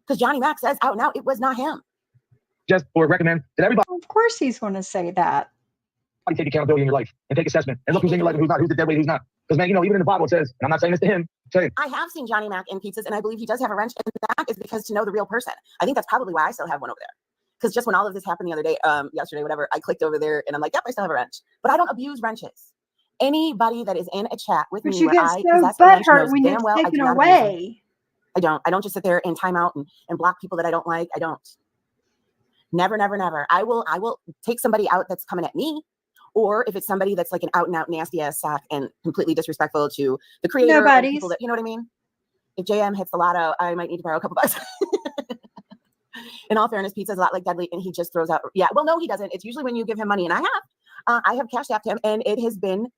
Because Johnny Mac says out now it was not him. Just or recommend that everybody. Of course he's going to say that. Take accountability in your life and take assessment and look who's in your life and who's not, who's the dead weight, who's not. Because, man, you know, even in the Bible it says, and I'm not saying this to him, saying. I have seen Johnny Mac in pizzas, and I believe he does have a wrench in the back is because to know the real person. I think that's probably why I still have one over there. Because just when all of this happened the other day, yesterday, whatever, I clicked over there and I'm like, yep, I still have a wrench. But I don't abuse wrenches. Anybody that is in a chat with me where I possess a wrench knows damn well I do not abuse them. I don't just sit there and time out and block people that I don't like. I don't. Never, never, never. I will take somebody out that's coming at me, or if it's somebody that's like an out and out nasty ass sack and completely disrespectful to the creator. Nobody's. People that, you know what I mean? If JM hits the lotto, I might need to borrow a couple bucks. In all fairness, Pizza's a lot like Dudley, and he just throws out. Yeah, well, no, he doesn't. It's usually when you give him money, and I have cashed after him, and it has been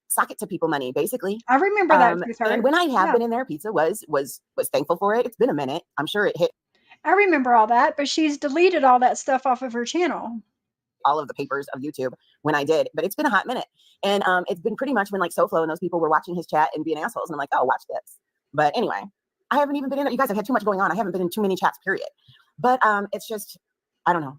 sock it to people money, basically. I remember that. And when I have been in there, Pizza was thankful for it. It's been a minute. I'm sure it hit. I remember all that, but she's deleted all that stuff off of her channel. All of the papers of YouTube when I did, but it's been a hot minute, and it's been pretty much when like SoFlo and those people were watching his chat and being assholes, and I'm like, oh, watch this. But anyway, I haven't even been in it. You guys have had too much going on. I haven't been in too many chats, period. But it's just, I don't know.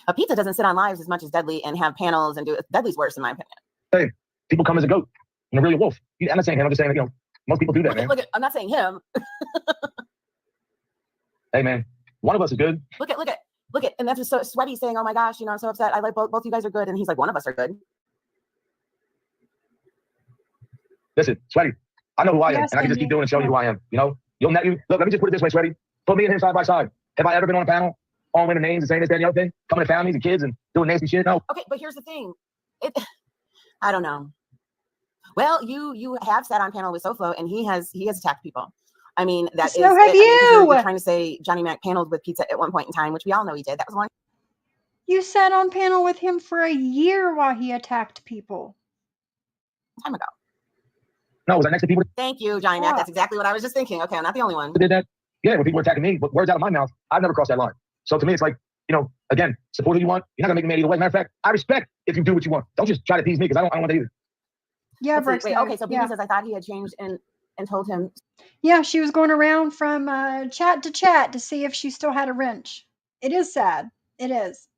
A Pizza doesn't sit on lives as much as Dudley and have panels and do it. Dudley's worse, in my opinion. Hey, people come as a goat and they're really a wolf. I'm not saying him. I'm just saying, you know, most people do that, man. Look at, I'm not saying him. Hey, man, one of us is good. Look at, and that's just so Sweaty saying, oh my gosh, you know, I'm so upset. I like both you guys are good. And he's like, one of us are good. Listen, Sweaty, I know who I am, and I can just keep doing and showing you who I am. You know, look, let me just put it this way, Sweaty. Put me and him side by side. Have I ever been on a panel, all women names and saying this, that, and the other thing? Coming to families and kids and doing nasty shit? No. Okay, but here's the thing. I don't know. Well, you have sat on panel with SoFlo, and he has attacked people. I mean, that so have you. You're trying to say Johnny Mac paneled with Pizza at one point in time, which we all know he did. That was one. You sat on panel with him for a year while he attacked people. Time ago. No, was I next to people? Thank you, Johnny Mac. That's exactly what I was just thinking. Okay, I'm not the only one. Did that? Yeah, when people were attacking me, but words out of my mouth, I've never crossed that line. So to me, it's like, you know, again, support who you want. You're not gonna make me mad either way. Matter of fact, I respect if you do what you want. Don't just try to tease me because I don't want that either. Yeah, wait, okay, so BB says I thought he had changed and told him. Yeah, she was going around from chat to chat to see if she still had a wrench. It is sad. It is.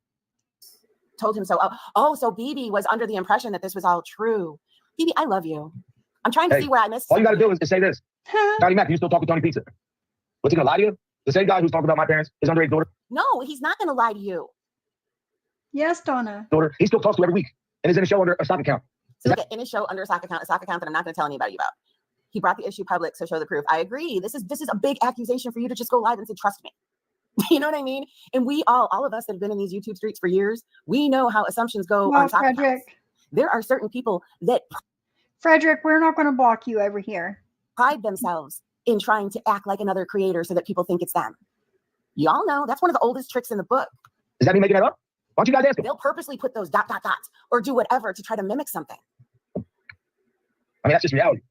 Told him so. Oh, so BB was under the impression that this was all true. BB, I love you. I'm trying to see where I missed. All you gotta do is say this. Johnny Mac, you still talk to Tony Pizza? What's he gonna lie to you? The same guy who's talking about my parents, his underage daughter? No, he's not gonna lie to you. Yes, Donna. Daughter, he still talks to every week and is in a show under a stock account. So in his show under a stock account that I'm not gonna tell anybody about. He brought the issue public, so show the proof. I agree. This is a big accusation for you to just go live and say, trust me. You know what I mean? And we all of us that have been in these YouTube streets for years, we know how assumptions go on stock accounts. There are certain people that Frederick, we're not going to block you over here. Pride themselves in trying to act like another creator so that people think it's them. Y'all know that's one of the oldest tricks in the book. Is that me making that up? Why don't you guys ask them? They'll purposely put those ... or do whatever to try to mimic something. I mean, that's just reality.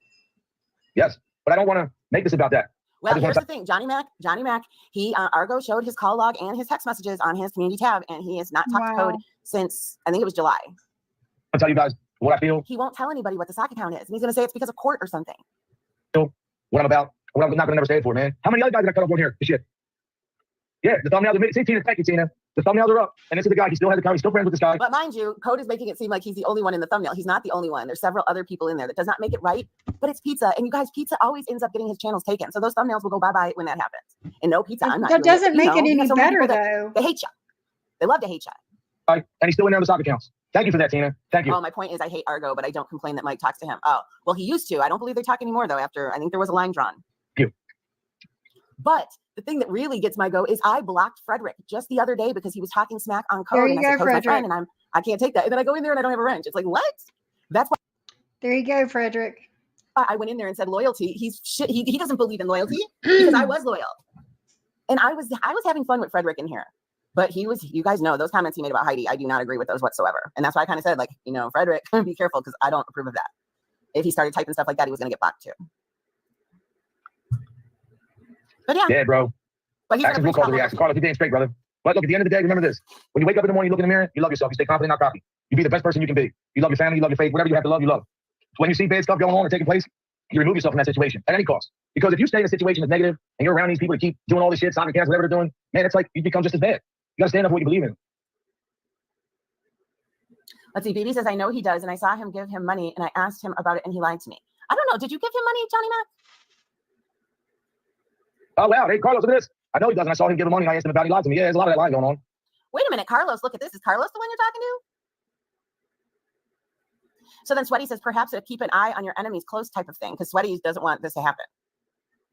Yes, but I don't want to make this about that. Well, here's the thing. Johnny Mac, he, Argo showed his call log and his text messages on his community tab, and he has not talked to Code since, I think it was July. I'll tell you guys what I feel. He won't tell anybody what the stock account is. And he's going to say it's because of court or something. What I'm about, what I'm not going to never stand for, man. How many other guys did I cut up on here? This shit. Yeah, the thumbnails are, see, Tina, thank you, Tina. The thumbnails are up, and this is the guy. He still has the account. He's still friends with this guy. But mind you, Code is making it seem like he's the only one in the thumbnail. He's not the only one. There's several other people in there. That does not make it right, but it's Pizza. And you guys, Pizza always ends up getting his channels taken. So those thumbnails will go bye-bye when that happens. And no, Pizza, I'm not That doesn't make it any so better, though. They hate you. They love to hate you. And he's still in there on the stock accounts. Thank you for that, Tina. Thank you. Oh, my point is I hate Argo, but I don't complain that Mike talks to him. Oh, well, he used to. I don't believe they talk anymore, though, after I think there was a line drawn. Thank you. But the thing that really gets my go is I blocked Frederick just the other day because he was talking smack on Code. There you and I said, go, Code's my friend, Frederick. and I can't take that. And then I go in there and I don't have a wrench. It's like, what? That's why There you go, Frederick. I went in there and said loyalty. He's shit. He doesn't believe in loyalty because I was loyal. And I was having fun with Frederick in here. But he was, you guys know, those comments he made about Heidi, I do not agree with those whatsoever. And that's why I kind of said, like, you know, Frederick, be careful because I don't approve of that. If he started typing stuff like that, he was going to get blocked too. But yeah. Yeah, bro. But he's Action will cause a reaction. Carlos, you're being straight, brother. But look, at the end of the day, remember this. When you wake up in the morning, you look in the mirror, you love yourself. You stay confident, not cocky. You be the best person you can be. You love your family, you love your faith. Whatever you have to love, you love. When you see bad stuff going on or taking place, you remove yourself from that situation at any cost. Because if you stay in a situation that's negative and you're around these people that keep doing all this shit, soccer cats, whatever they're doing, man, it's like you become just as bad. You got to stand up for what you believe in. Let's see. BB says, I know he does. And I saw him give him money and I asked him about it and he lied to me. I don't know. Did you give him money, Johnny Mac? Oh, wow. Hey, Carlos, look at this. I know he doesn't. I saw him give him money and I asked him about it. He lied to me. Yeah, there's a lot of that lying going on. Wait a minute, Carlos, look at this. Is Carlos the one you're talking to? So then Sweaty says, perhaps keep an eye on your enemies close type of thing, because Sweaty doesn't want this to happen.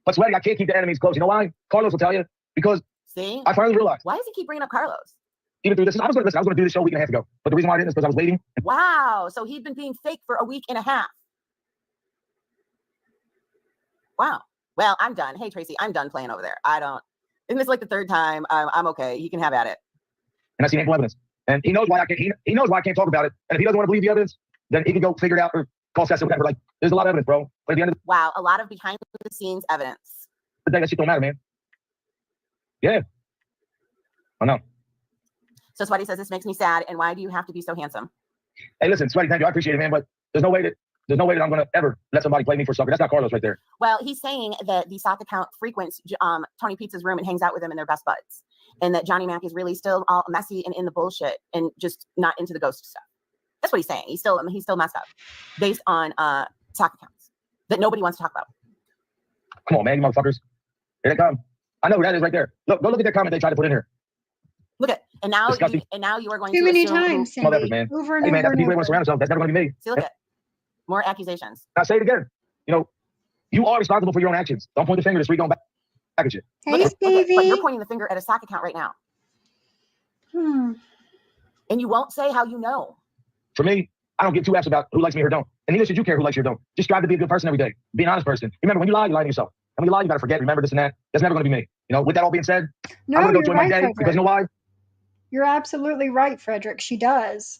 But Sweaty, I can't keep the enemies close. You know why? Carlos will tell you. Because see, I finally realized. Why does he keep bringing up Carlos? even through this. I was going to do this show a week and a half ago, but the reason why I didn't is because I was waiting. Wow. So he'd been being fake for a week and a half. Wow. Well, I'm done. Hey, Tracy, I'm done playing over there. Isn't this like the third time? I'm okay. He can have at it. And I see ample evidence. And he knows why I can't. He knows why I can't talk about it. And if he doesn't want to believe the evidence, then he can go figure it out or call Seth or whatever. Like, there's a lot of evidence, bro. But at the end of Wow, a lot of behind the scenes evidence. the day, that shit don't matter, man. Yeah. I know. So Sweaty says this makes me sad. And why do you have to be so handsome? Hey, listen, Sweaty, thank you. I appreciate it, man. But there's no way that I'm gonna ever let somebody play me for sucker. That's not Carlos right there. Well, he's saying that the sock account frequents Tony Pizza's room and hangs out with him and they're best buds. And that Johnny Mac is really still all messy and in the bullshit and just not into the ghost stuff. That's what he's saying. He's still messed up based on sock accounts that nobody wants to talk about. Come on, man, you motherfuckers. Here they come. I know who that is right there. Look, go look at that comment they tried to put in here. Look at and now Disgusting. you are going Too to many assume times, Come on, Cindy. man. Over and Hey, man, over that's the people and they want to over. surround themselves. That's never going to be me. See, look at more accusations. I'll say it again. You know, you are responsible for your own actions. Don't point the finger this week going back at you. Hey, But Stevie. you're pointing the finger at a sock account right now. And you won't say how you know. For me, I don't give two F's about who likes me or don't. And neither should you care who likes you or don't. Just strive to be a good person every day. Be an honest person. Remember, when you lie to yourself. And when you lie, you got to forget, remember this and that. That's never going to be me. You know, with that all being said, No, I'm going to go you're enjoy right, my day Frederick. because you know why? You're absolutely right, Frederick. She does.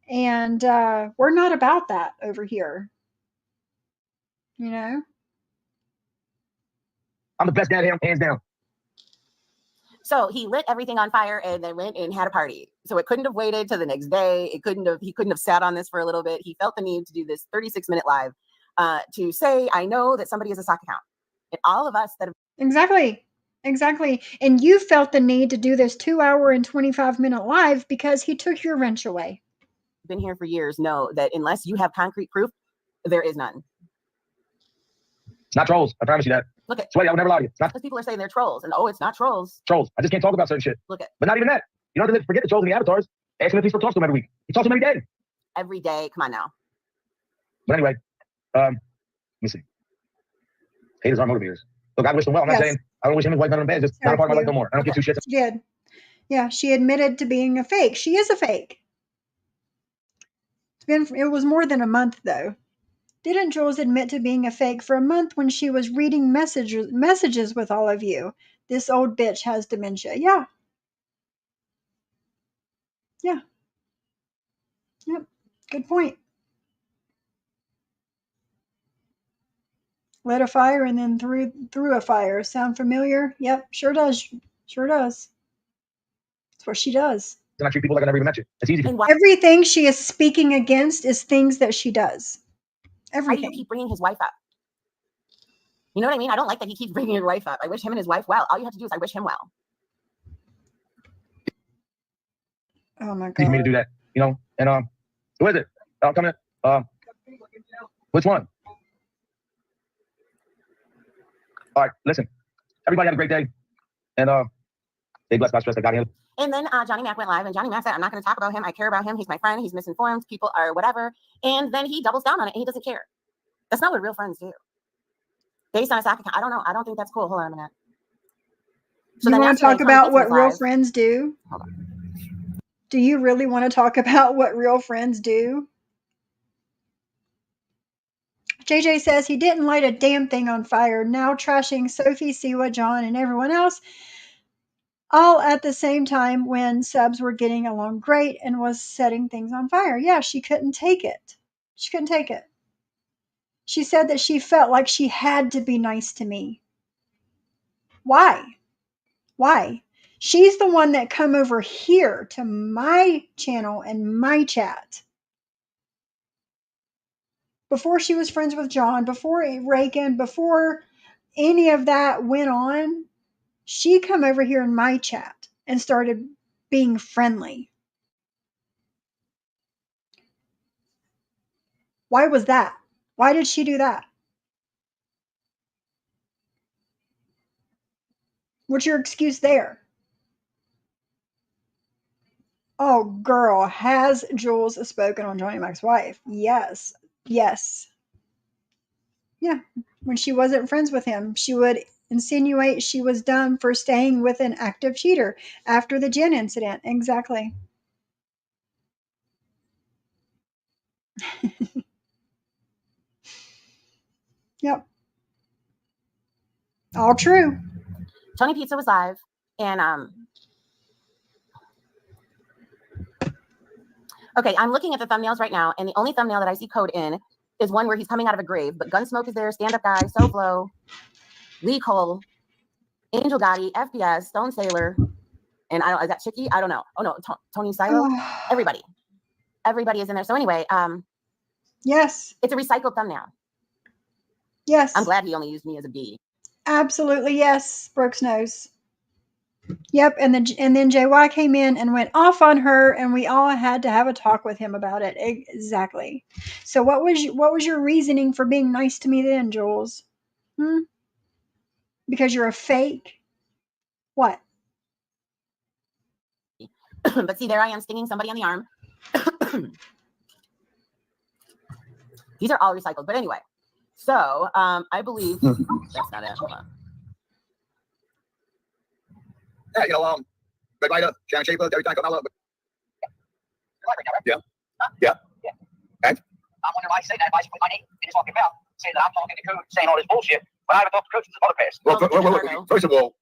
And we're not about that over here. You know? I'm the best dad, hands down. So he lit everything on fire and then went and had a party. So it couldn't have waited till the next day. He couldn't have sat on this for a little bit. He felt the need to do this 36-minute live to say, I know that somebody has a sock account. And all of us that have Exactly. And you felt the need to do this 2-hour and 25-minute live because he took your wrench away. been here for years know that unless you have concrete proof, there is none. It's not trolls. I promise you that. Look at Sweaty, I would never lie to you. It's not because people are saying they're trolls. And it's not trolls. trolls. I just can't talk about certain shit. Look at But not even that. You don't have to forget the trolls and the avatars. Ask him if he still talks to them every week. He talks to them every day. every day. Come on now. But anyway, let me see. Haters are motivators. Look, I wish them well. I'm not Yes. saying I don't wish him his wife none of them bad. Just not a part of my life no more. I don't give two shits. She did. Yeah, she admitted to being a fake. She is a fake. It was more than a month though. Didn't Jules admit to being a fake for a month when she was reading messages with all of you? This old bitch has dementia. Yeah. Yeah. Yep. Good point. Lit a fire and then threw a fire. Sound familiar? Yep, sure does. Sure does. That's what she does. And I treat people like I never even met you. It's easy. And why Everything she is speaking against is things that she does. do you Everything. keep bringing his wife up? You know what I mean? I don't like that he keeps bringing his wife up. I wish him and his wife well. All you have to do is I wish him well. Oh my Easy for me to god. do that. You know, and who is it? Come in. Which one? All right, listen. Everybody have a great day. And stay blessed by stress that got him. And then Johnny Mac went live, and Johnny Mac said, I'm not going to talk about him. I care about him. He's my friend. He's misinformed. People are whatever. And then he doubles down on it, and he doesn't care. That's not what real friends do. Based on a sock account. I don't know. I don't think that's cool. Hold on a minute. So You then want to yesterday, talk Tony about Pizza what was real live. friends do? Hold on. Do you really want to talk about what real friends do? JJ says he didn't light a damn thing on fire, now trashing Sophie, Siwa, John, and everyone else, all at the same time when subs were getting along great and was setting things on fire. Yeah, she couldn't take it. She couldn't take it. She said that she felt like she had to be nice to me. Why? Why? She's the one that come over here to my channel and my chat. Before she was friends with John, before Reagan, before any of that went on, she come over here in my chat and started being friendly. Why was that? Why did she do that? What's your excuse there? Oh, girl, has Jules spoken on Johnny Mac's wife? Yes. Yes. Yeah. When she wasn't friends with him, she would insinuate she was done for staying with an active cheater after the gin incident. Exactly. Yep. All true. Tony Pizza was live, and okay, I'm looking at the thumbnails right now, and the only thumbnail that I see Code in is one where he's coming out of a grave. But Gunsmoke is there, Stand Up Guy, SoFlo, Lee Cole, Angel Gotti, FBS, Stone Sailor, and I don't, is that Chicky? I don't know. Oh no, Tony Silo. Everybody is in there. So anyway, Yes. it's a recycled thumbnail. Yes. I'm glad he only used me as a B. Absolutely, yes. Brooks knows. Yep, and then JY came in and went off on her, and we all had to have a talk with him about it. Exactly. So what was your reasoning for being nice to me then, Jules? Because you're a fake? What? But see, there I am stinging somebody on the arm. These are all recycled. But anyway, so I believe that's not it. Hold on. Yeah, you know, Red Rider, Shannon Schaefer, Derek Carmella. Yeah. Yeah. And? I'm wondering why I say that. If I put my name in his fucking mouth, saying that I'm talking to Coach, saying all this bullshit, but I haven't talked to Coach since the other past. Well, first of all,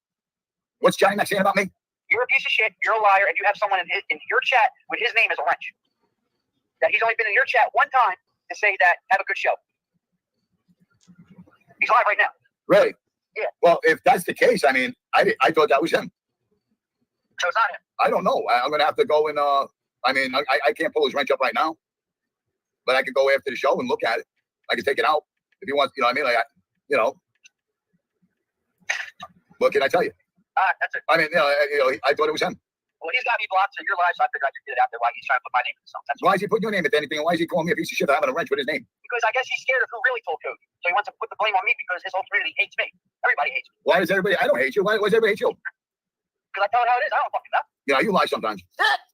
what's Johnny Mac saying about me? You're a piece of shit. You're a liar, and you have someone in your chat with his name as a wrench. That he's only been in your chat one time to say that have a good show. He's live right now. Really? Yeah. Well, if that's the case, I mean, I thought that was him. So it's not him. I don't know. I'm gonna have to go and I mean, I can't pull his wrench up right now, but I could go after the show and look at it. I could take it out if he wants. You know what I mean? Like, what can I tell you? That's it. I mean, I thought it was him. Well, he's got me blocked, so your live, so I figured I could get it out there while he's trying to put my name in something. Why is he putting your name into anything? And why is he calling me a piece of shit for having a wrench with his name? Because I guess he's scared of who really told Coach. So he wants to put the blame on me because his whole community hates me. Everybody hates me. Why does everybody? I don't hate you. Why does everybody hate you? Because I tell it how it is. I don't fucking know. You know, you lie sometimes.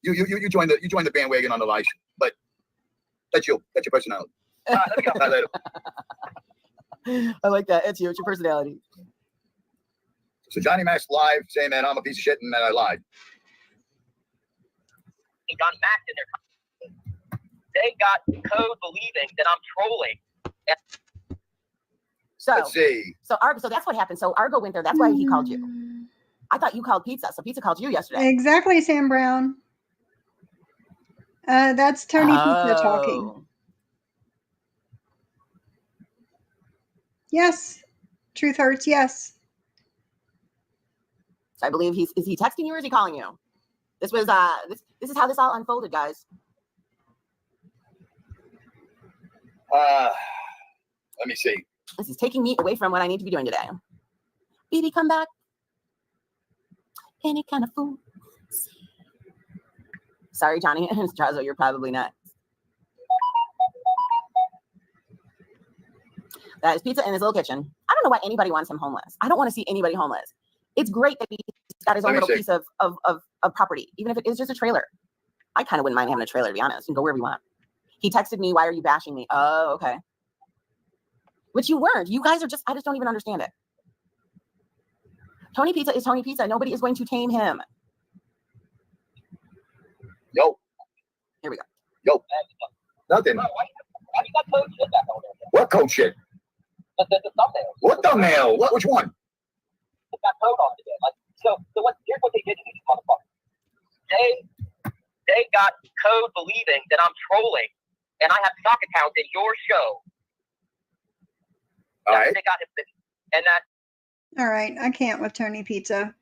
You join the bandwagon on the lies, but that's you. That's your personality. Let me go. Later. I like that. It's you. It's your personality. So Johnny Mac's live saying that I'm a piece of shit and that I lied. He got Mac in there. They got Code believing that I'm trolling. So Let's see. So that's what happened. So Argo went there. That's why he called you. I thought you called Pizza. So Pizza called you yesterday. Exactly, Sam Brown. That's Tony Pizza talking. Yes. Truth hurts, yes. I believe is he texting you or is he calling you? This was this is how this all unfolded, guys. Let me see. This is taking me away from what I need to be doing today. Baby, come back. Any kind of food. Sorry, Johnny. Strazo, you're probably not. That is Pizza in his little kitchen. I don't know why anybody wants him homeless. I don't want to see anybody homeless. It's great that he's got his own little piece of property, even if it is just a trailer. I kind of wouldn't mind having a trailer, to be honest, and go wherever you want. He texted me, why are you bashing me? Oh, okay. Which you weren't. You guys are I just don't even understand it. Tony Pizza is Tony Pizza. Nobody is going to tame him. Yo. Here we go. Yo. Nothing. Why you got Code shit back over there? What code shit? The thumbnail. What thumbnail? Which one? It's got Code on it again. Here's what they did to these motherfuckers. They got Code believing that I'm trolling and I have stock accounts in your show. All right. They got him, and that. All right, I can't with Tony Pizza.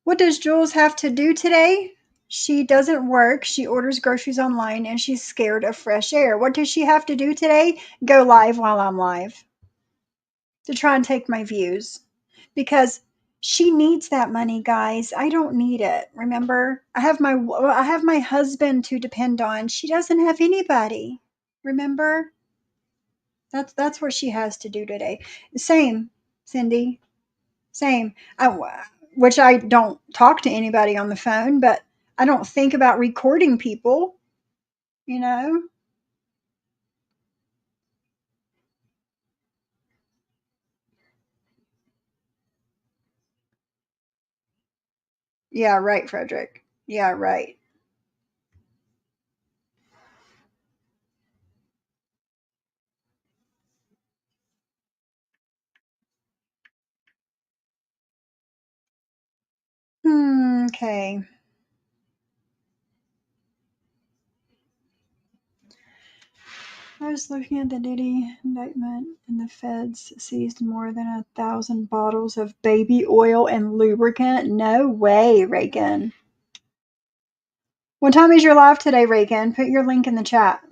What does Jules have to do today? She doesn't work. She orders groceries online and she's scared of fresh air. What does she have to do today? Go live while I'm live to try and take my views because she needs that money, guys. I don't need it. Remember, I have my husband to depend on. She doesn't have anybody. Remember? That's what she has to do today. Same, Cindy. Same. Which I don't talk to anybody on the phone, but I don't think about recording people, you know? Yeah, right, Frederick. Yeah, right. Okay. I was looking at the Diddy indictment, and the feds seized more than 1,000 bottles of baby oil and lubricant. No way, Reagan. What time is your live today, Reagan? Put your link in the chat.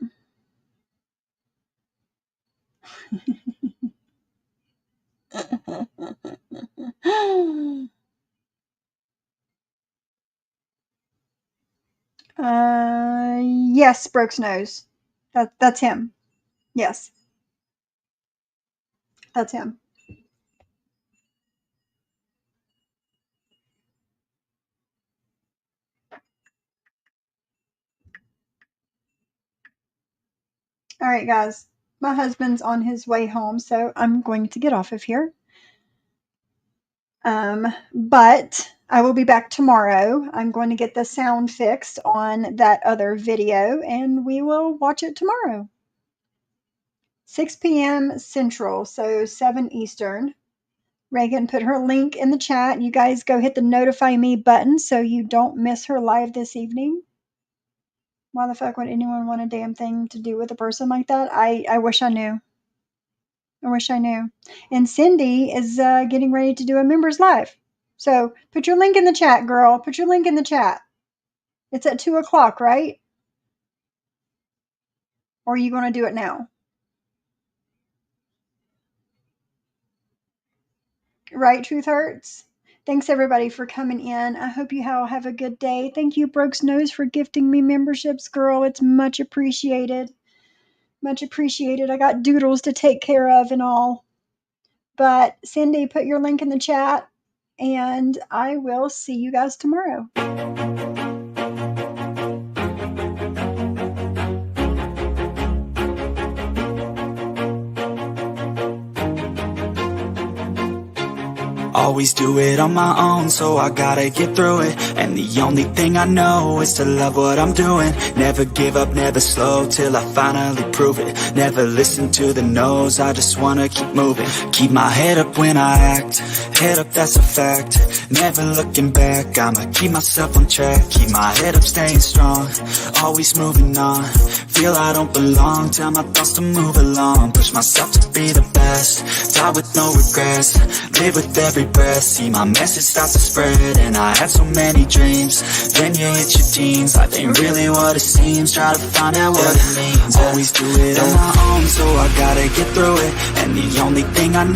Yes, Brooks knows. That's him. Yes, that's him. All right, guys. My husband's on his way home, so I'm going to get off of here. But I will be back tomorrow. I'm going to get the sound fixed on that other video, and we will watch it tomorrow. 6 p.m. Central, so 7 Eastern. Reagan put her link in the chat. You guys go hit the notify me button so you don't miss her live this evening. Why the fuck would anyone want a damn thing to do with a person like that? I wish I knew. I wish I knew. And Cindy is getting ready to do a members live. So put your link in the chat, girl. Put your link in the chat. It's at 2 o'clock, right? Or are you going to do it now? Right, Truth Hurts? Thanks, everybody, for coming in. I hope you all have a good day. Thank you, Brooks Nose, for gifting me memberships, girl. It's much appreciated. Much appreciated. I got doodles to take care of and all. But Cindy, put your link in the chat, and I will see you guys tomorrow. Always do it on my own, so I gotta get through it. And the only thing I know is to love what I'm doing. Never give up, never slow, till I finally prove it. Never listen to the no's, I just wanna keep moving. Keep my head up when I act, head up, that's a fact. Never looking back, I'ma keep myself on track. Keep my head up, staying strong, always moving on. Feel I don't belong, tell my thoughts to move along. Push myself to be the best, die with no regrets. Live with every breath, see my message start to spread. And I had so many dreams, then you hit your teens. Life ain't really what it seems, try to find out what it means. Always do it on my own, so I gotta get through it. And the only thing I know